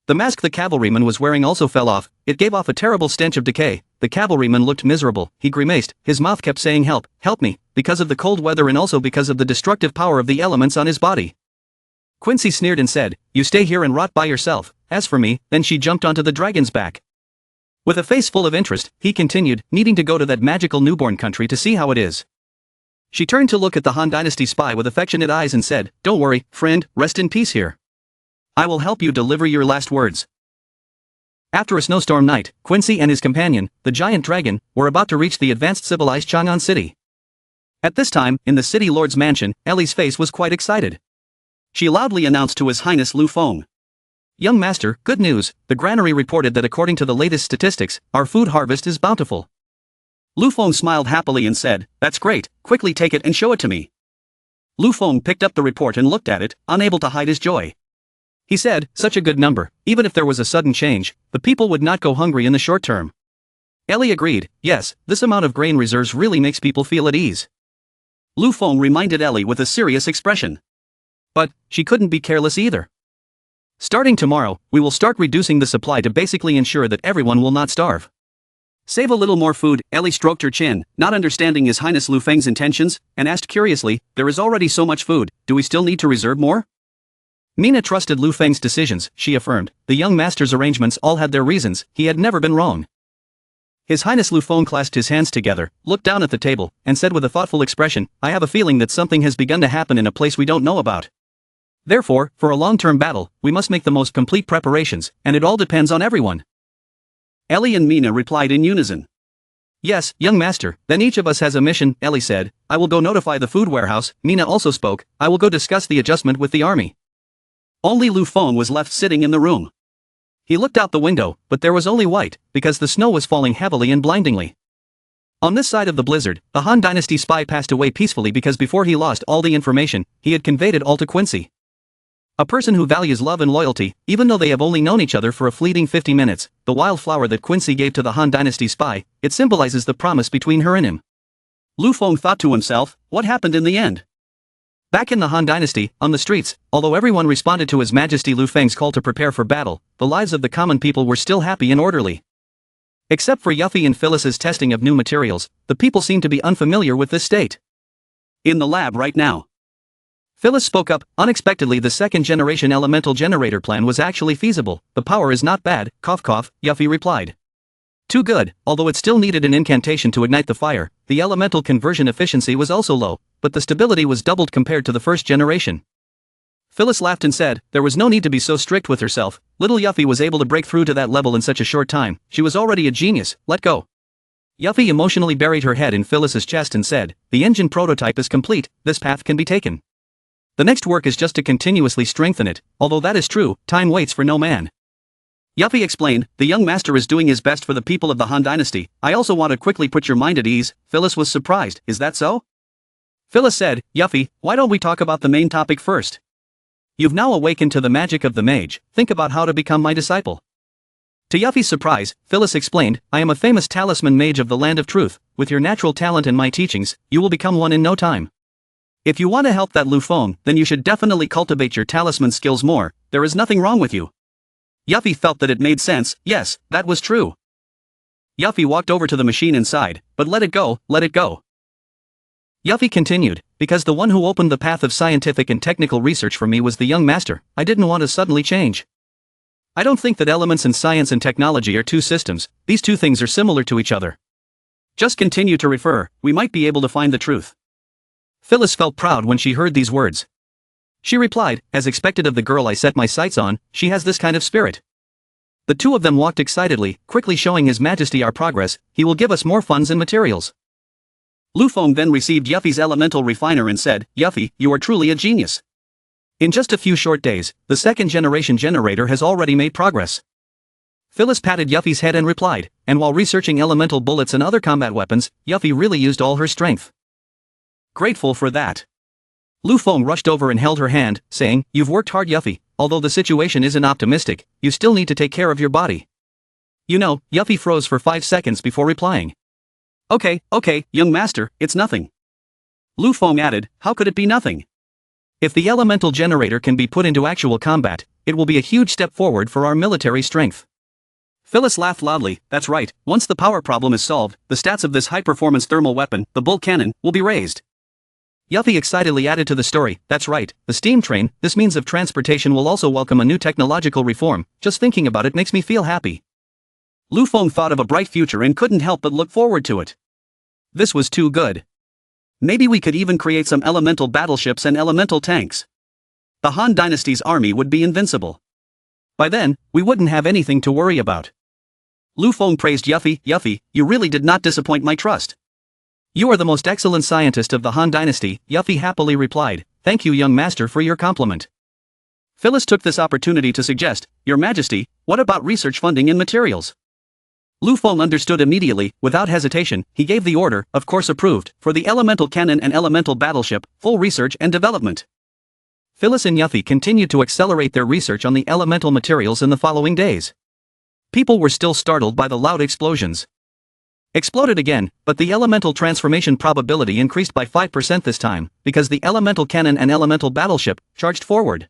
The mask the cavalryman was wearing also fell off, it gave off a terrible stench of decay. The cavalryman looked miserable, he grimaced, his mouth kept saying help, help me, because of the cold weather and also because of the destructive power of the elements on his body. Quincy sneered and said, you stay here and rot by yourself, as for me, then she jumped onto the dragon's back. With a face full of interest, he continued, needing to go to that magical newborn country to see how it is. She turned to look at the Han Dynasty spy with affectionate eyes and said, don't worry, friend, rest in peace here. I will help you deliver your last words. After a snowstorm night, Quincy and his companion, the giant dragon, were about to reach the advanced civilized Chang'an city. At this time, in the city lord's mansion, Ellie's face was quite excited. She loudly announced to His Highness Lu Feng. Young master, good news, the granary reported that according to the latest statistics, our food harvest is bountiful. Lu Feng smiled happily and said, that's great, quickly take it and show it to me. Lu Feng picked up the report and looked at it, unable to hide his joy. He said, such a good number, even if there was a sudden change, the people would not go hungry in the short term. Ellie agreed, yes, this amount of grain reserves really makes people feel at ease. Lu Feng reminded Ellie with a serious expression. But, she couldn't be careless either. Starting tomorrow, we will start reducing the supply to basically ensure that everyone will not starve. Save a little more food, Ellie stroked her chin, not understanding His Highness Lu Feng's intentions, and asked curiously, there is already so much food, do we still need to reserve more? Mina trusted Lu Feng's decisions, she affirmed, the young master's arrangements all had their reasons, he had never been wrong. His Highness Lu Feng clasped his hands together, looked down at the table, and said with a thoughtful expression, I have a feeling that something has begun to happen in a place we don't know about. Therefore, for a long-term battle, we must make the most complete preparations, and it all depends on everyone. Ellie and Mina replied in unison. Yes, young master, then each of us has a mission, Ellie said, I will go notify the food warehouse, Mina also spoke, I will go discuss the adjustment with the army. Only Lu Feng was left sitting in the room. He looked out the window, but there was only white, because the snow was falling heavily and blindingly. On this side of the blizzard, the Han Dynasty spy passed away peacefully because before he lost all the information, he had conveyed it all to Quincy. A person who values love and loyalty, even though they have only known each other for a fleeting 50 minutes, the wildflower that Quincy gave to the Han Dynasty spy, it symbolizes the promise between her and him. Lu Feng thought to himself, what happened in the end? Back in the Han Dynasty, on the streets, although everyone responded to His Majesty Lu Feng's call to prepare for battle, the lives of the common people were still happy and orderly. Except for Yuffie and Phyllis's testing of new materials, the people seemed to be unfamiliar with this state. In the lab right now. Phyllis spoke up, unexpectedly the second-generation elemental generator plan was actually feasible, the power is not bad, cough cough, Yuffie replied. Too good, although it still needed an incantation to ignite the fire, the elemental conversion efficiency was also low, but the stability was doubled compared to the first generation. Phyllis laughed and said, there was no need to be so strict with herself, little Yuffie was able to break through to that level in such a short time, she was already a genius, let go. Yuffie emotionally buried her head in Phyllis's chest and said, the engine prototype is complete, this path can be taken. The next work is just to continuously strengthen it, although that is true, time waits for no man. Yuffie explained, the young master is doing his best for the people of the Han Dynasty, I also want to quickly put your mind at ease. Phyllis was surprised, is that so? Phyllis said, Yuffie, why don't we talk about the main topic first? You've now awakened to the magic of the mage, think about how to become my disciple. To Yuffie's surprise, Phyllis explained, I am a famous talisman mage of the land of truth, with your natural talent and my teachings, you will become one in no time. If you want to help that Lu Feng, then you should definitely cultivate your talisman skills more, there is nothing wrong with you. Yuffie felt that it made sense, yes, that was true. Yuffie walked over to the machine and sighed, but let it go, let it go. Yuffie continued, because the one who opened the path of scientific and technical research for me was the young master, I didn't want to suddenly change. I don't think that elements in science and technology are two systems, these two things are similar to each other. Just continue to refer, we might be able to find the truth. Phyllis felt proud when she heard these words. She replied, as expected of the girl I set my sights on, she has this kind of spirit. The two of them walked excitedly, quickly showing His Majesty our progress, he will give us more funds and materials. Lu Feng then received Yuffie's elemental refiner and said, Yuffie, you are truly a genius. In just a few short days, the second-generation generator has already made progress. Phyllis patted Yuffie's head and replied, and while researching elemental bullets and other combat weapons, Yuffie really used all her strength. Grateful for that. Lu Feng rushed over and held her hand, saying, you've worked hard Yuffie, although the situation isn't optimistic, you still need to take care of your body. You know, Yuffie froze for 5 seconds before replying. Okay, young master, it's nothing. Lu Feng added, how could it be nothing? If the elemental generator can be put into actual combat, it will be a huge step forward for our military strength. Phyllis laughed loudly. That's right, once the power problem is solved, the stats of this high-performance thermal weapon, the bull cannon, will be raised. Yuffie excitedly added to the story, that's right, the steam train, this means of transportation will also welcome a new technological reform, just thinking about it makes me feel happy. Lu Feng thought of a bright future and couldn't help but look forward to it. This was too good. Maybe we could even create some elemental battleships and elemental tanks. The Han Dynasty's army would be invincible. By then, we wouldn't have anything to worry about. Lu Feng praised Yuffie. Yuffie, you really did not disappoint my trust. You are the most excellent scientist of the Han Dynasty, Yuffie happily replied. Thank you, young master, for your compliment. Phyllis took this opportunity to suggest, Your Majesty, what about research funding and materials? Lu Feng understood immediately. Without hesitation, he gave the order, of course approved, for the elemental cannon and elemental battleship, full research and development. Phyllis and Yuffie continued to accelerate their research on the elemental materials in the following days. People were still startled by the loud explosions. Exploded again, but the elemental transformation probability increased by 5% this time, because the elemental cannon and elemental battleship charged forward.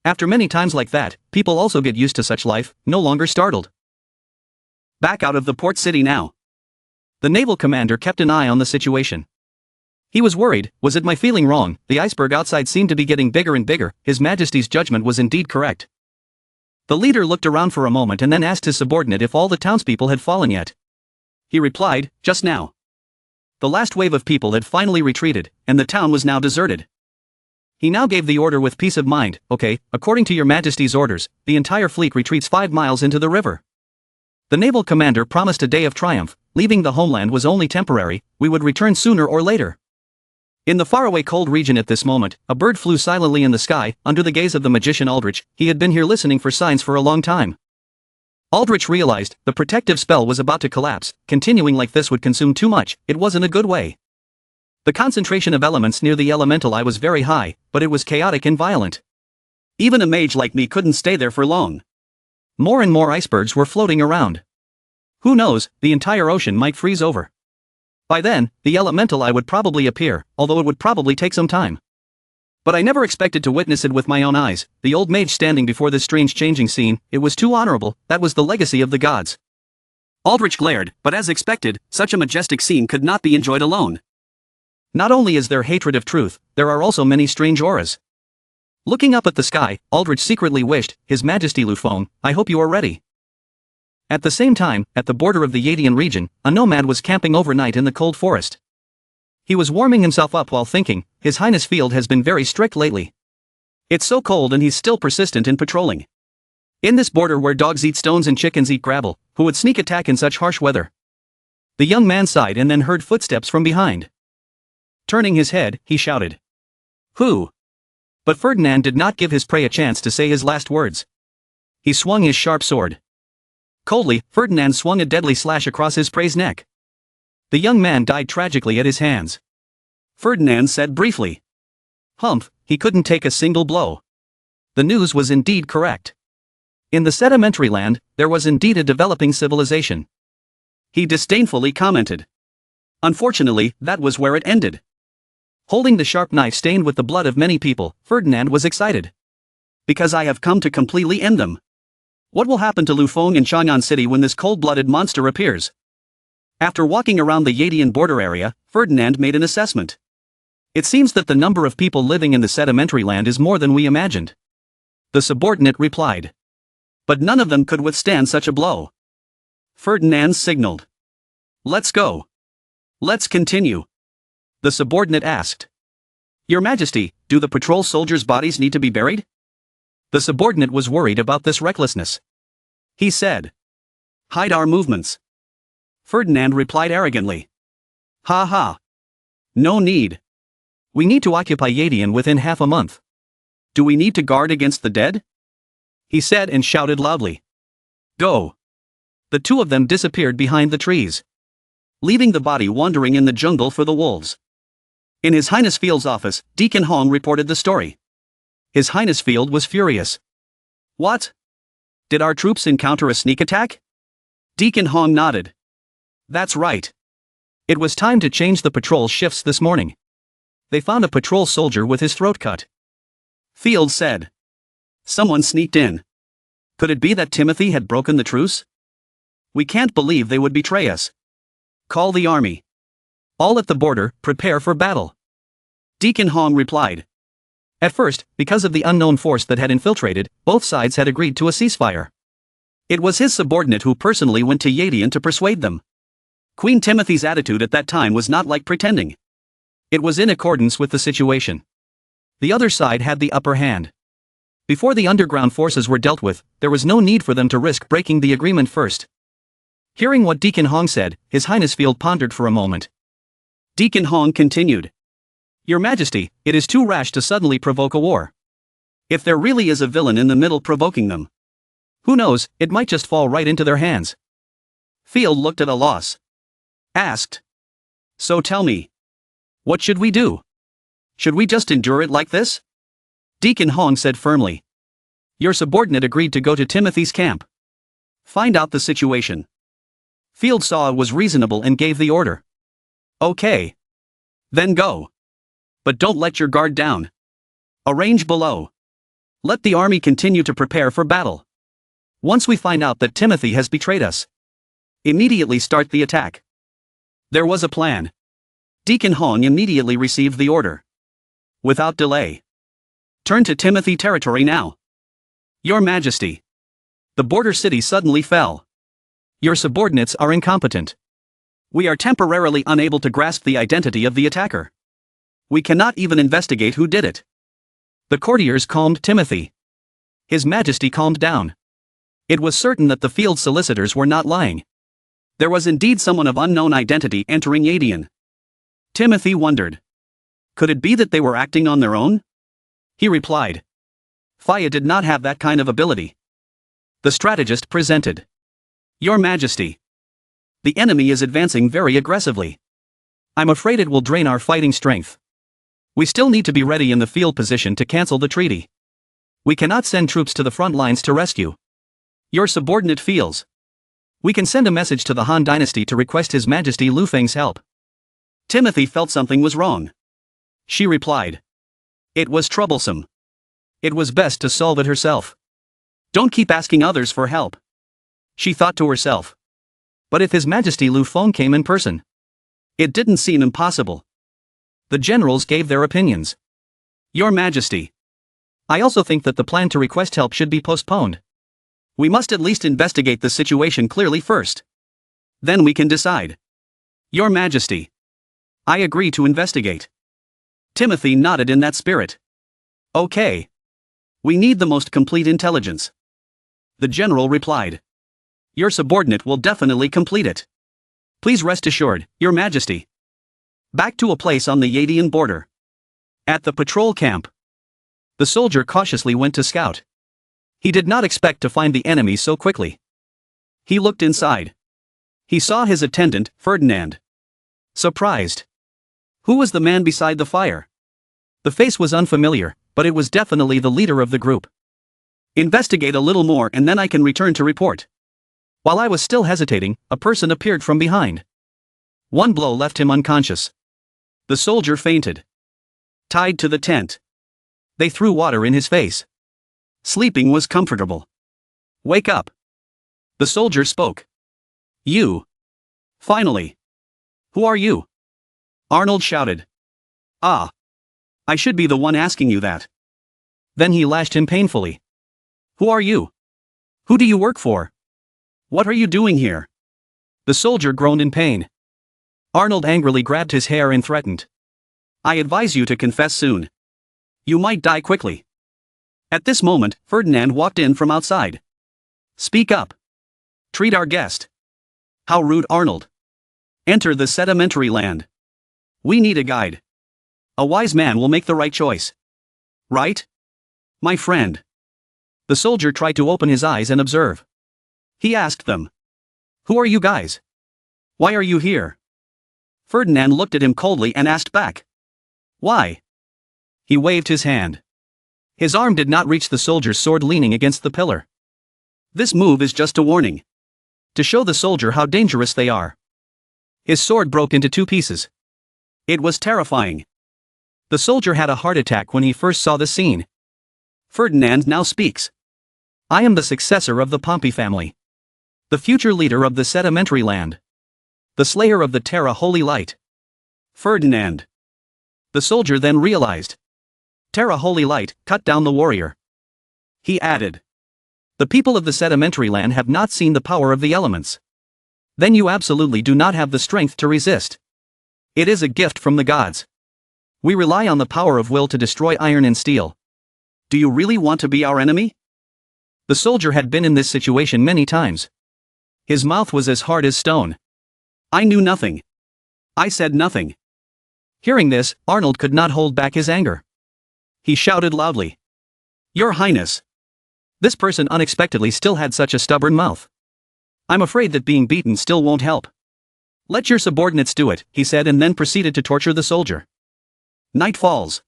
After many times like that, people also get used to such life, no longer startled. Back out of the port city now. The naval commander kept an eye on the situation. He was worried. Was it my feeling wrong? The iceberg outside seemed to be getting bigger and bigger. His Majesty's judgment was indeed correct. The leader looked around for a moment and then asked his subordinate if all the townspeople had fallen yet. He replied, just now. The last wave of people had finally retreated, and the town was now deserted. He now gave the order with peace of mind. Okay, according to your Majesty's orders, the entire fleet retreats 5 miles into the river. The naval commander promised a day of triumph. Leaving the homeland was only temporary, we would return sooner or later. In the faraway cold region at this moment, a bird flew silently in the sky, under the gaze of the magician Aldrich. He had been here listening for signs for a long time. Aldrich realized, the protective spell was about to collapse. Continuing like this would consume too much, it wasn't a good way. The concentration of elements near the elemental eye was very high, but it was chaotic and violent. Even a mage like me couldn't stay there for long. More and more icebergs were floating around. Who knows, the entire ocean might freeze over. By then, the elemental eye would probably appear, although it would probably take some time. But I never expected to witness it with my own eyes, the old mage standing before this strange changing scene. It was too honorable, that was the legacy of the gods. Aldrich glared, but as expected, such a majestic scene could not be enjoyed alone. Not only is there hatred of truth, there are also many strange auras. Looking up at the sky, Aldrich secretly wished, His Majesty Lu Feng, I hope you are ready. At the same time, at the border of the Yadian region, a nomad was camping overnight in the cold forest. He was warming himself up while thinking, His Highness Field has been very strict lately. It's so cold and he's still persistent in patrolling. In this border where dogs eat stones and chickens eat gravel, who would sneak attack in such harsh weather? The young man sighed and then heard footsteps from behind. Turning his head, he shouted. Who? But Ferdinand did not give his prey a chance to say his last words. He swung his sharp sword. Coldly, Ferdinand swung a deadly slash across his prey's neck. The young man died tragically at his hands. Ferdinand said briefly. Humph, he couldn't take a single blow. The news was indeed correct. In the sedimentary land, there was indeed a developing civilization. He disdainfully commented. Unfortunately, that was where it ended. Holding the sharp knife stained with the blood of many people, Ferdinand was excited. Because I have come to completely end them. What will happen to Lu Feng in Chang'an City when this cold-blooded monster appears? After walking around the Yadian border area, Ferdinand made an assessment. It seems that the number of people living in the sedimentary land is more than we imagined. The subordinate replied. But none of them could withstand such a blow. Ferdinand signaled. Let's go. Let's continue. The subordinate asked. Your Majesty, do the patrol soldiers' bodies need to be buried? The subordinate was worried about this recklessness. He said. Hide our movements. Ferdinand replied arrogantly. Ha ha. No need. We need to occupy Yadian within half a month. Do we need to guard against the dead? He said and shouted loudly. Go. The two of them disappeared behind the trees, leaving the body wandering in the jungle for the wolves. In His Highness Field's office, Deacon Hong reported the story. His Highness Field was furious. What? Did our troops encounter a sneak attack? Deacon Hong nodded. That's right. It was time to change the patrol shifts this morning. They found a patrol soldier with his throat cut. Field said. Someone sneaked in. Could it be that Timothy had broken the truce? We can't believe they would betray us. Call the army. All at the border, prepare for battle. Deacon Hong replied. At first, because of the unknown force that had infiltrated, both sides had agreed to a ceasefire. It was his subordinate who personally went to Yadian to persuade them. Queen Timothy's attitude at that time was not like pretending. It was in accordance with the situation. The other side had the upper hand. Before the underground forces were dealt with, there was no need for them to risk breaking the agreement first. Hearing what Deacon Hong said, His Highness Field pondered for a moment. Deacon Hong continued. Your Majesty, it is too rash to suddenly provoke a war. If there really is a villain in the middle provoking them, who knows, it might just fall right into their hands. Field looked at a loss. Asked. So tell me. What should we do? Should we just endure it like this? Deacon Hong said firmly. Your subordinate agreed to go to Timothy's camp. Find out the situation. Field saw it was reasonable and gave the order. Okay. Then go. But don't let your guard down. Arrange below. Let the army continue to prepare for battle. Once we find out that Timothy has betrayed us, immediately start the attack. There was a plan. Deacon Hong immediately received the order. Without delay. Turn to Timothy territory now. Your Majesty. The border city suddenly fell. Your subordinates are incompetent. We are temporarily unable to grasp the identity of the attacker. We cannot even investigate who did it. The courtiers calmed Timothy. His Majesty calmed down. It was certain that the field solicitors were not lying. There was indeed someone of unknown identity entering Yadian. Timothy wondered. Could it be that they were acting on their own? He replied. Faya did not have that kind of ability. The strategist presented. Your Majesty. The enemy is advancing very aggressively. I'm afraid it will drain our fighting strength. We still need to be ready in the field position to cancel the treaty. We cannot send troops to the front lines to rescue. Your subordinate feels. We can send a message to the Han Dynasty to request His Majesty Lu Feng's help. Timothy felt something was wrong. She replied. It was troublesome. It was best to solve it herself. Don't keep asking others for help. She thought to herself. But if His Majesty Lu Feng came in person? It didn't seem impossible. The generals gave their opinions. Your Majesty. I also think that the plan to request help should be postponed. We must at least investigate the situation clearly first. Then we can decide. Your Majesty. I agree to investigate. Timothy nodded in that spirit. Okay. We need the most complete intelligence. The general replied. Your subordinate will definitely complete it. Please rest assured, Your Majesty. Back to a place on the Yadian border. At the patrol camp. The soldier cautiously went to scout. He did not expect to find the enemy so quickly. He looked inside. He saw his attendant, Ferdinand. Surprised. Who was the man beside the fire? The face was unfamiliar, but it was definitely the leader of the group. Investigate a little more and then I can return to report. While I was still hesitating, a person appeared from behind. One blow left him unconscious. The soldier fainted. Tied to the tent. They threw water in his face. Sleeping was comfortable. Wake up. The soldier spoke. You. Finally. Who are you? Arnold shouted. Ah. I should be the one asking you that. Then he lashed him painfully. Who are you? Who do you work for? What are you doing here? The soldier groaned in pain. Arnold angrily grabbed his hair and threatened. I advise you to confess soon. You might die quickly. At this moment, Ferdinand walked in from outside. Speak up. Treat our guest. How rude, Arnold. Enter the sedimentary land. We need a guide. A wise man will make the right choice. Right? My friend. The soldier tried to open his eyes and observe. He asked them. Who are you guys? Why are you here? Ferdinand looked at him coldly and asked back. Why? He waved his hand. His arm did not reach the soldier's sword leaning against the pillar. This move is just a warning. To show the soldier how dangerous they are. His sword broke into two pieces. It was terrifying. The soldier had a heart attack when he first saw the scene. Ferdinand now speaks. I am the successor of the Pompy family. The future leader of the sedimentary land. The slayer of the Terra Holy Light. Ferdinand. The soldier then realized. Terra Holy Light, cut down the warrior. He added. The people of the sedimentary land have not seen the power of the elements. Then you absolutely do not have the strength to resist. It is a gift from the gods. We rely on the power of will to destroy iron and steel. Do you really want to be our enemy? The soldier had been in this situation many times. His mouth was as hard as stone. I knew nothing. I said nothing. Hearing this, Arnold could not hold back his anger. He shouted loudly. Your Highness. This person unexpectedly still had such a stubborn mouth. I'm afraid that being beaten still won't help. Let your subordinates do it, he said, and then proceeded to torture the soldier. Night falls.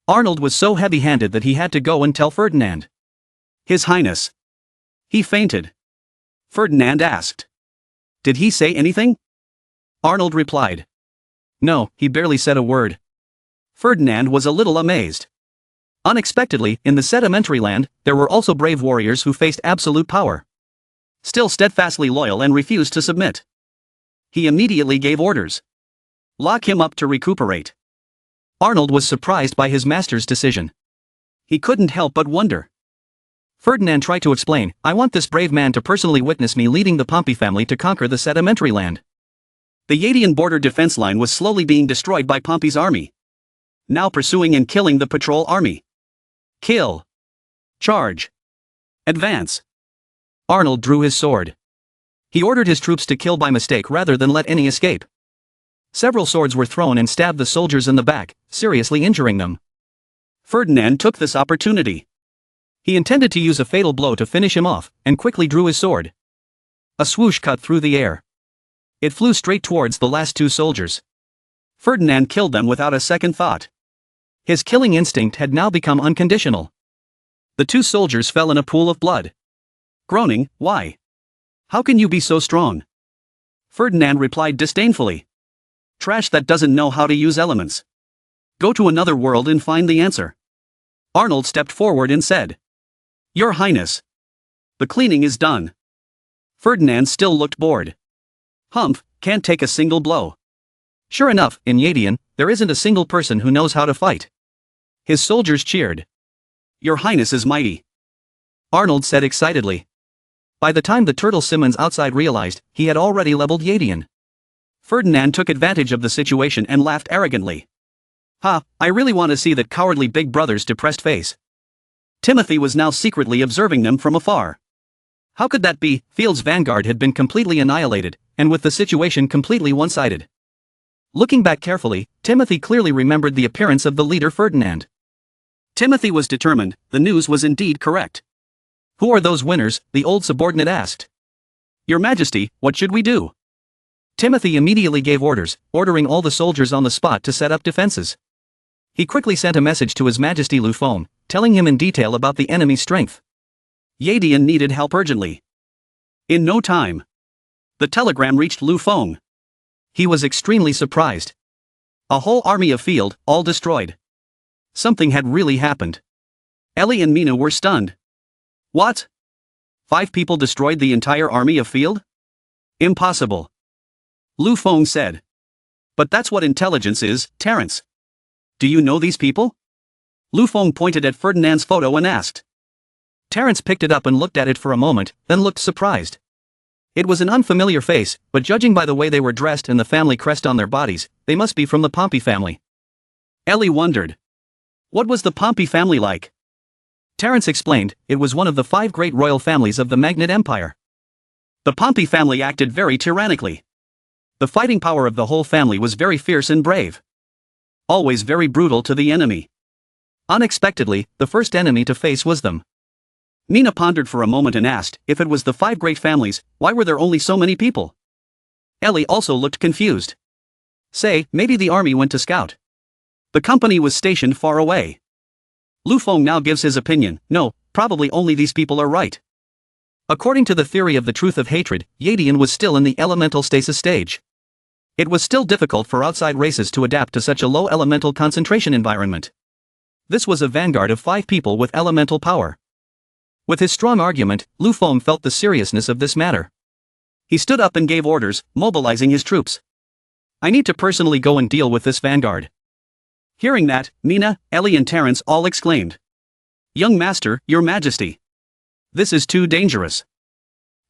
Arnold was so heavy-handed that he had to go and tell Ferdinand. His Highness. He fainted. Ferdinand asked. Did he say anything? Arnold replied. No, he barely said a word. Ferdinand was a little amazed. Unexpectedly, in the sedimentary land, there were also brave warriors who faced absolute power. Still steadfastly loyal and refused to submit. He immediately gave orders. Lock him up to recuperate. Arnold was surprised by his master's decision. He couldn't help but wonder. Ferdinand tried to explain, I want this brave man to personally witness me leading the Pompey family to conquer the sedimentary land. The Yadian border defense line was slowly being destroyed by Pompey's army. Now pursuing and killing the patrol army. Kill. Charge. Advance. Arnold drew his sword. He ordered his troops to kill by mistake rather than let any escape. Several swords were thrown and stabbed the soldiers in the back, seriously injuring them. Ferdinand took this opportunity. He intended to use a fatal blow to finish him off, and quickly drew his sword. A swoosh cut through the air. It flew straight towards the last two soldiers. Ferdinand killed them without a second thought. His killing instinct had now become unconditional. The two soldiers fell in a pool of blood. Groaning, why? How can you be so strong? Ferdinand replied disdainfully. Trash that doesn't know how to use elements. Go to another world and find the answer. Arnold stepped forward and said. Your Highness. The cleaning is done. Ferdinand still looked bored. Humph, can't take a single blow. Sure enough, in Yadian, there isn't a single person who knows how to fight. His soldiers cheered. Your Highness is mighty. Arnold said excitedly. By the time the turtle Simmons outside realized, he had already leveled Yadian. Ferdinand took advantage of the situation and laughed arrogantly. Ha, I really want to see that cowardly big brother's depressed face. Timothy was now secretly observing them from afar. How could that be? Field's vanguard had been completely annihilated, and with the situation completely one-sided. Looking back carefully, Timothy clearly remembered the appearance of the leader Ferdinand. Timothy was determined, the news was indeed correct. Who are those winners? The old subordinate asked. Your Majesty, what should we do? Timothy immediately gave orders, ordering all the soldiers on the spot to set up defenses. He quickly sent a message to His Majesty Lu Feng, telling him in detail about the enemy's strength. Yadian needed help urgently. In no time, the telegram reached Lu Feng. He was extremely surprised. A whole army of Field, all destroyed. Something had really happened. Ellie and Mina were stunned. What? 5 people destroyed the entire army of Field? Impossible. Lu Feng said. But that's what intelligence is, Terence. Do you know these people? Lu Feng pointed at Ferdinand's photo and asked. Terence picked it up and looked at it for a moment, then looked surprised. It was an unfamiliar face, but judging by the way they were dressed and the family crest on their bodies, they must be from the Pompey family. Ellie wondered. What was the Pompey family like? Terence explained, it was one of the 5 great royal families of the Magnet Empire. The Pompey family acted very tyrannically. The fighting power of the whole family was very fierce and brave. Always very brutal to the enemy. Unexpectedly, the first enemy to face was them. Mina pondered for a moment and asked, if it was the 5 great families, why were there only so many people? Ellie also looked confused. Say, maybe the army went to scout. The company was stationed far away. Lu Feng now gives his opinion, no, probably only these people are right. According to the theory of the truth of hatred, Yadian was still in the elemental stasis stage. It was still difficult for outside races to adapt to such a low elemental concentration environment. This was a vanguard of 5 people with elemental power. With his strong argument, Lu Feng felt the seriousness of this matter. He stood up and gave orders, mobilizing his troops. I need to personally go and deal with this vanguard. Hearing that, Mina, Ellie and Terence all exclaimed. Young master, your majesty. This is too dangerous.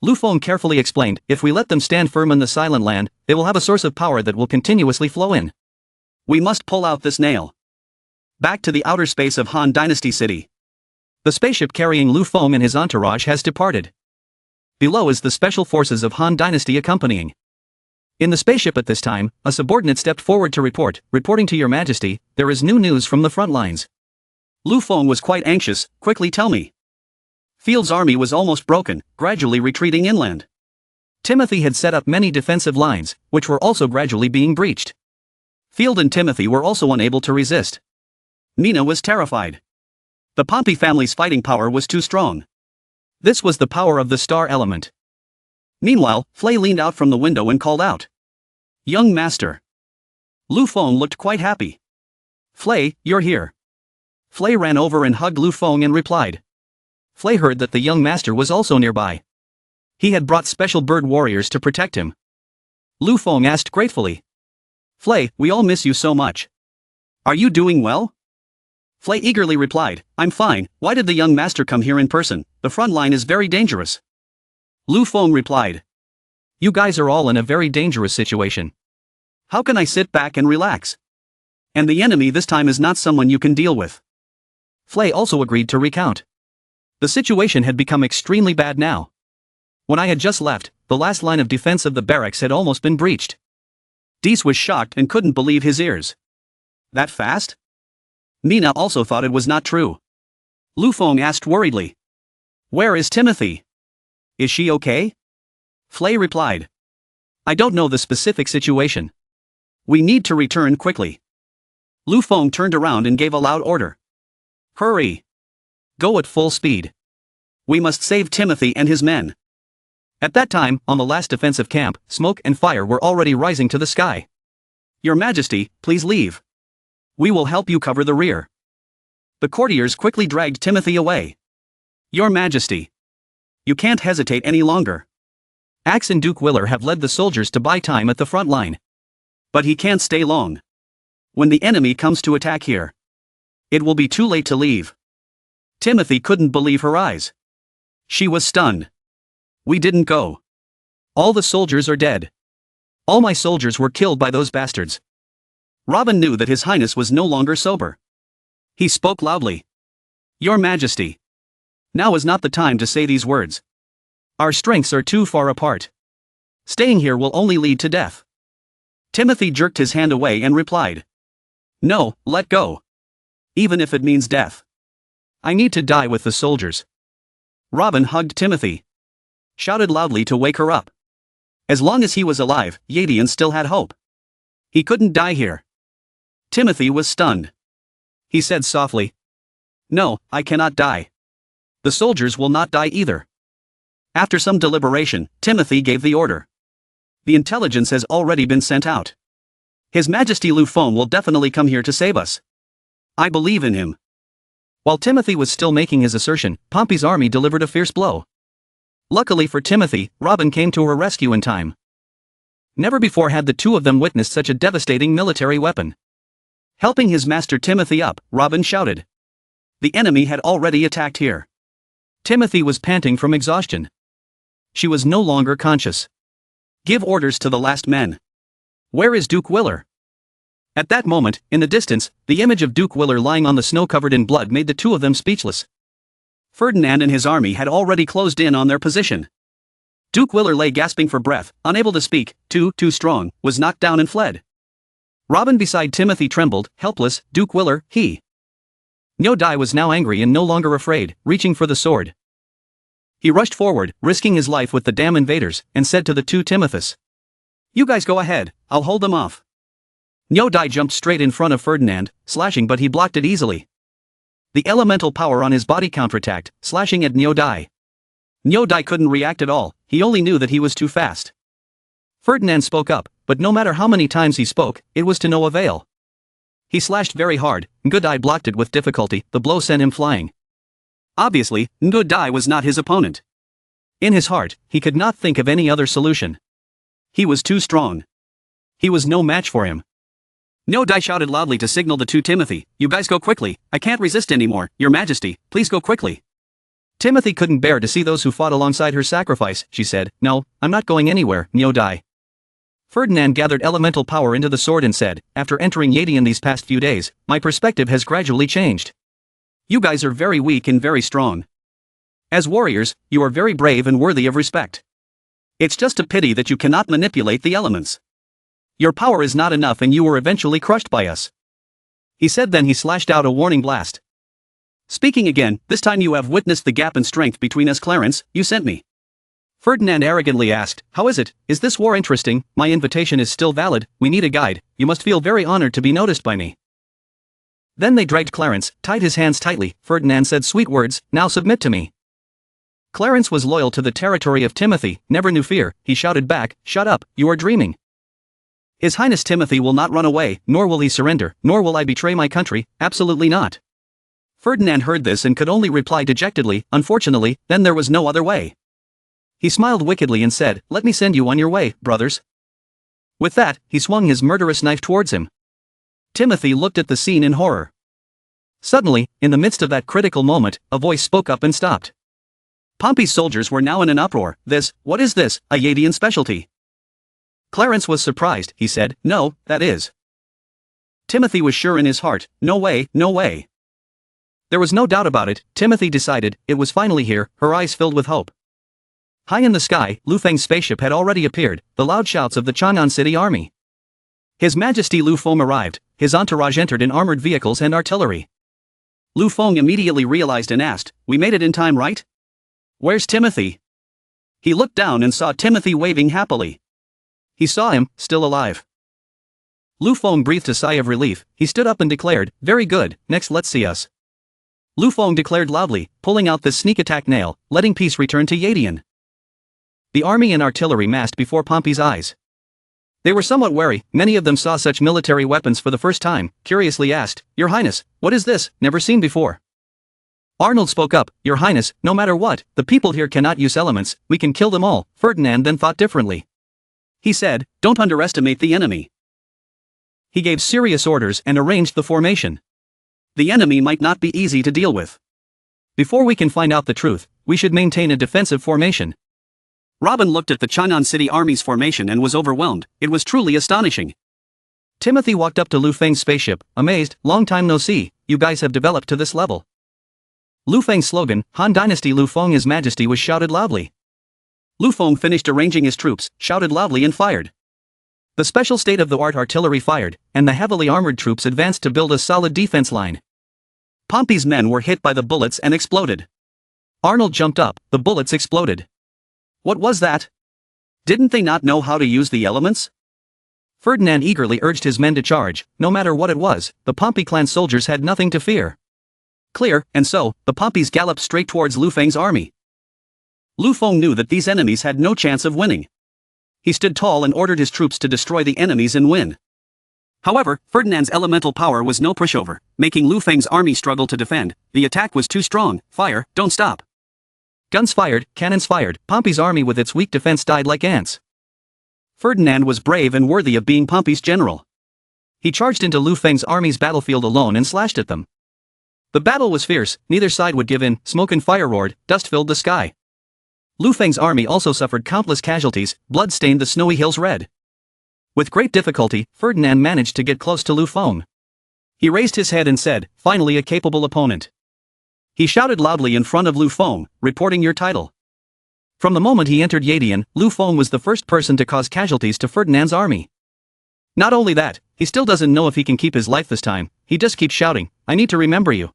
Lu Feng carefully explained, if we let them stand firm in the silent land, they will have a source of power that will continuously flow in. We must pull out this nail. Back to the outer space of Han Dynasty City. The spaceship carrying Lu Feng and his entourage has departed. Below is the special forces of Han Dynasty accompanying. In the spaceship at this time, a subordinate stepped forward to report, reporting to your majesty, there is new news from the front lines. Lu Feng was quite anxious, quickly tell me. Field's army was almost broken, gradually retreating inland. Timothy had set up many defensive lines, which were also gradually being breached. Field and Timothy were also unable to resist. Mina was terrified. The Pompy family's fighting power was too strong. This was the power of the star element. Meanwhile, Flay leaned out from the window and called out. Young master. Lu Feng looked quite happy. Flay, you're here. Flay ran over and hugged Lu Feng and replied. Flay heard that the young master was also nearby. He had brought special bird warriors to protect him. Lu Feng asked gratefully. Flay, we all miss you so much. Are you doing well? Flay eagerly replied, I'm fine, why did the young master come here in person? The front line is very dangerous. Lu Feng replied. You guys are all in a very dangerous situation. How can I sit back and relax? And the enemy this time is not someone you can deal with. Flay also agreed to recount. The situation had become extremely bad now. When I had just left, the last line of defense of the barracks had almost been breached. Dees was shocked and couldn't believe his ears. That fast? Mina also thought it was not true. Lu Feng asked worriedly. Where is Timothy? Is she okay? Flay replied. I don't know the specific situation. We need to return quickly. Lu Feng turned around and gave a loud order. Hurry! Go at full speed. We must save Timothy and his men. At that time, on the last defensive camp, smoke and fire were already rising to the sky. Your Majesty, please leave. We will help you cover the rear. The courtiers quickly dragged Timothy away. Your Majesty. You can't hesitate any longer. Axe and Duke Willer have led the soldiers to buy time at the front line. But he can't stay long. When the enemy comes to attack here, it will be too late to leave. Timothy couldn't believe her eyes. She was stunned. We didn't go. All the soldiers are dead. All my soldiers were killed by those bastards. Robin knew that His Highness was no longer sober. He spoke loudly. Your Majesty. Now is not the time to say these words. Our strengths are too far apart. Staying here will only lead to death. Timothy jerked his hand away and replied. No, let go. Even if it means death. I need to die with the soldiers. Robin hugged Timothy. Shouted loudly to wake her up. As long as he was alive, Yadian still had hope. He couldn't die here. Timothy was stunned. He said softly. No, I cannot die. The soldiers will not die either. After some deliberation, Timothy gave the order. The intelligence has already been sent out. His Majesty Lu Feng will definitely come here to save us. I believe in him. While Timothy was still making his assertion, Pompey's army delivered a fierce blow. Luckily for Timothy, Robin came to her rescue in time. Never before had the two of them witnessed such a devastating military weapon. Helping his master Timothy up, Robin shouted. The enemy had already attacked here. Timothy was panting from exhaustion. She was no longer conscious. Give orders to the last men. Where is Duke Willer? At that moment, in the distance, the image of Duke Willer lying on the snow covered in blood made the two of them speechless. Ferdinand and his army had already closed in on their position. Duke Willer lay gasping for breath, unable to speak, too strong, was knocked down and fled. Robin beside Timothy trembled, helpless. Duke Willer, he. Nyo Dai was now angry and no longer afraid, reaching for the sword. He rushed forward, risking his life with the damn invaders, and said to the two Timothys. You guys go ahead, I'll hold them off. Nyo Dai jumped straight in front of Ferdinand, slashing, but he blocked it easily. The elemental power on his body counterattacked, slashing at Nyo Dai. Nyo Dai couldn't react at all, he only knew that he was too fast. Ferdinand spoke up, but no matter how many times he spoke, it was to no avail. He slashed very hard, Ngudai blocked it with difficulty, the blow sent him flying. Obviously, Ngudai was not his opponent. In his heart, he could not think of any other solution. He was too strong. He was no match for him. Ngudai shouted loudly to signal the two Timothy, "You guys go quickly, I can't resist anymore, your majesty, please go quickly." Timothy couldn't bear to see those who fought alongside her sacrifice, she said, "No, I'm not going anywhere, Ngudai." Ferdinand gathered elemental power into the sword and said, "After entering Yadian these past few days, my perspective has gradually changed. You guys are very weak and very strong. As warriors, you are very brave and worthy of respect. It's just a pity that you cannot manipulate the elements. Your power is not enough and you were eventually crushed by us." He said, then he slashed out a warning blast. "Speaking again, this time you have witnessed the gap in strength between us, Clarence, you sent me." Ferdinand arrogantly asked, "How is it? Is this war interesting? My invitation is still valid, we need a guide, you must feel very honored to be noticed by me." Then they dragged Clarence, tied his hands tightly. Ferdinand said sweet words, "Now submit to me." Clarence was loyal to the territory of Timothy, never knew fear. He shouted back, "Shut up, you are dreaming. His Highness Timothy will not run away, nor will he surrender, nor will I betray my country, absolutely not." Ferdinand heard this and could only reply dejectedly, "Unfortunately, then there was no other way." He smiled wickedly and said, "Let me send you on your way, brothers." With that, he swung his murderous knife towards him. Timothy looked at the scene in horror. Suddenly, in the midst of that critical moment, a voice spoke up and stopped. Pompey's soldiers were now in an uproar. What is this, a Yadian specialty?" Clarence was surprised, he said, "No, that is." Timothy was sure in his heart, "No way, no way." There was no doubt about it, Timothy decided, it was finally here, her eyes filled with hope. High in the sky, Lu Feng's spaceship had already appeared, the loud shouts of the Chang'an City army. His Majesty Lu Feng arrived, his entourage entered in armored vehicles and artillery. Lu Feng immediately realized and asked, "We made it in time, right? Where's Timothy?" He looked down and saw Timothy waving happily. He saw him, still alive. Lu Feng breathed a sigh of relief. He stood up and declared, "Very good, next let's see us." Lu Feng declared loudly, pulling out this sneak attack nail, letting peace return to Yadian. The army and artillery massed before Pompey's eyes. They were somewhat wary, many of them saw such military weapons for the first time, curiously asked, "Your Highness, what is this, never seen before?" Arnold spoke up, "Your Highness, no matter what, the people here cannot use elements, we can kill them all." Ferdinand then thought differently. He said, "Don't underestimate the enemy." He gave serious orders and arranged the formation. The enemy might not be easy to deal with. Before we can find out the truth, we should maintain a defensive formation. Robin looked at the Chang'an City army's formation and was overwhelmed. It was truly astonishing. Timothy walked up to Lu Feng's spaceship, amazed, "Long time no see, you guys have developed to this level." Lu Feng's slogan, Han Dynasty Lu Feng His Majesty, was shouted loudly. Lu Feng finished arranging his troops, shouted loudly and fired. The special state-of-the-art artillery fired, and the heavily armored troops advanced to build a solid defense line. Pompey's men were hit by the bullets and exploded. Arnold jumped up, the bullets exploded. What was that? Didn't they not know how to use the elements? Ferdinand eagerly urged his men to charge. No matter what it was, the Pompey clan soldiers had nothing to fear. Clear, and so, the Pompeys galloped straight towards Lu Feng's army. Lu Feng knew that these enemies had no chance of winning. He stood tall and ordered his troops to destroy the enemies and win. However, Ferdinand's elemental power was no pushover, making Lu Feng's army struggle to defend. The attack was too strong. "Fire, don't stop." Guns fired, cannons fired, Pompey's army with its weak defense died like ants. Ferdinand was brave and worthy of being Pompey's general. He charged into Lu Feng's army's battlefield alone and slashed at them. The battle was fierce, neither side would give in, smoke and fire roared, dust filled the sky. Lu Feng's army also suffered countless casualties, blood stained the snowy hills red. With great difficulty, Ferdinand managed to get close to Lu Feng. He raised his head and said, "Finally a capable opponent." He shouted loudly in front of Lu Feng, reporting your title. From the moment he entered Yadian, Lu Feng was the first person to cause casualties to Ferdinand's army. Not only that, he still doesn't know if he can keep his life this time, he just keeps shouting, "I need to remember you."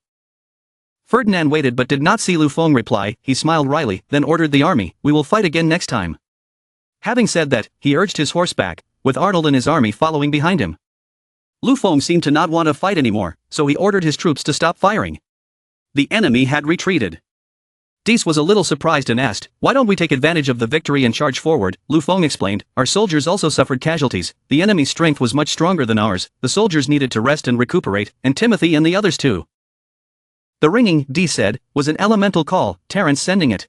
Ferdinand waited but did not see Lu Feng reply. He smiled wryly, then ordered the army, "We will fight again next time." Having said that, he urged his horse back, with Arnold and his army following behind him. Lu Feng seemed to not want to fight anymore, so he ordered his troops to stop firing. The enemy had retreated. Dees was a little surprised and asked, "Why don't we take advantage of the victory and charge forward?" Lu Feng explained, "Our soldiers also suffered casualties, the enemy's strength was much stronger than ours, the soldiers needed to rest and recuperate, and Timothy and the others too." The ringing, Dees said, was an elemental call, Terence sending it.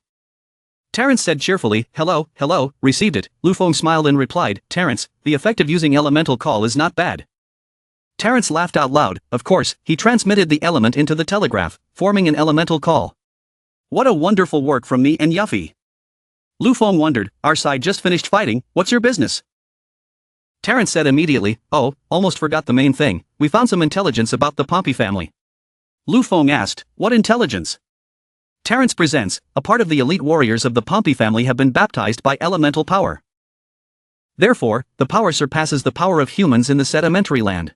Terence said cheerfully, "Hello, hello," received it. Lu Feng smiled and replied, "Terence, the effect of using elemental call is not bad." Terence laughed out loud. Of course, he transmitted the element into the telegraph, forming an elemental call. "What a wonderful work from me and Yuffie." Lu Feng wondered, "Our side just finished fighting, what's your business?" Terence said immediately, "Oh, almost forgot the main thing, we found some intelligence about the Pompy family." Lu Feng asked, "What intelligence?" Terence presents, a part of the elite warriors of the Pompy family have been baptized by elemental power. Therefore, the power surpasses the power of humans in the sedimentary land.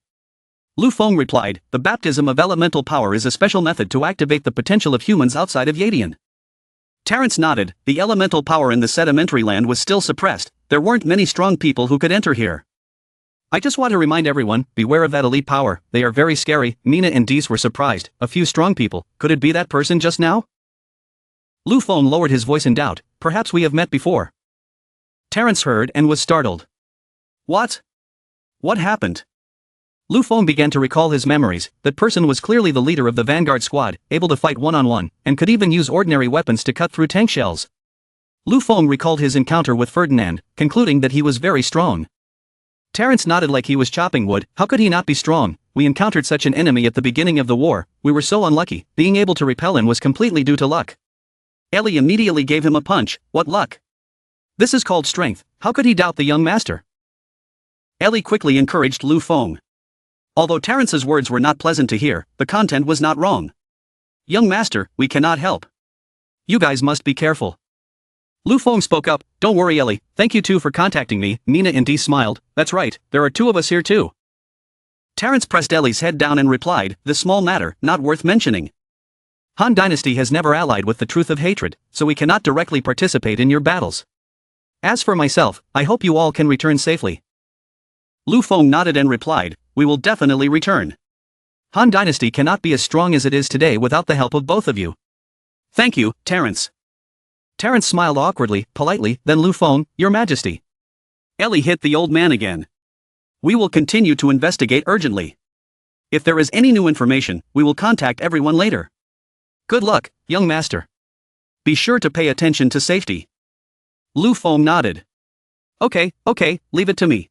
Lu Feng replied, "The baptism of elemental power is a special method to activate the potential of humans outside of Yadian." Terence nodded, the elemental power in the sedimentary land was still suppressed, there weren't many strong people who could enter here. "I just want to remind everyone, beware of that elite power, they are very scary." Mina and Dees were surprised, a few strong people, could it be that person just now? Lu Feng lowered his voice in doubt, "Perhaps we have met before." Terence heard and was startled. "What? What happened?" Lu Feng began to recall his memories. That person was clearly the leader of the vanguard squad, able to fight one-on-one, and could even use ordinary weapons to cut through tank shells. Lu Feng recalled his encounter with Ferdinand, concluding that he was very strong. Terence nodded like he was chopping wood. How could he not be strong? We encountered such an enemy at the beginning of the war, we were so unlucky, being able to repel him was completely due to luck. Ellie immediately gave him a punch. What luck? This is called strength, how could he doubt the young master? Ellie quickly encouraged Lu Feng. Although Terence's words were not pleasant to hear, the content was not wrong. "Young master, we cannot help. You guys must be careful." Lu Feng spoke up, "Don't worry Ellie, thank you too for contacting me." Mina and Dee smiled, "That's right, there are two of us here too." Terence pressed Ellie's head down and replied, "This small matter, not worth mentioning. Han Dynasty has never allied with the truth of hatred, so we cannot directly participate in your battles. As for myself, I hope you all can return safely." Lu Feng nodded and replied, "We will definitely return. Han Dynasty cannot be as strong as it is today without the help of both of you." "Thank you, Terence." Terence smiled awkwardly, politely, then Lu Feng, "Your Majesty." Ellie hit the old man again. "We will continue to investigate urgently. If there is any new information, we will contact everyone later. Good luck, young master. Be sure to pay attention to safety." Lu Feng nodded. Okay, leave it to me."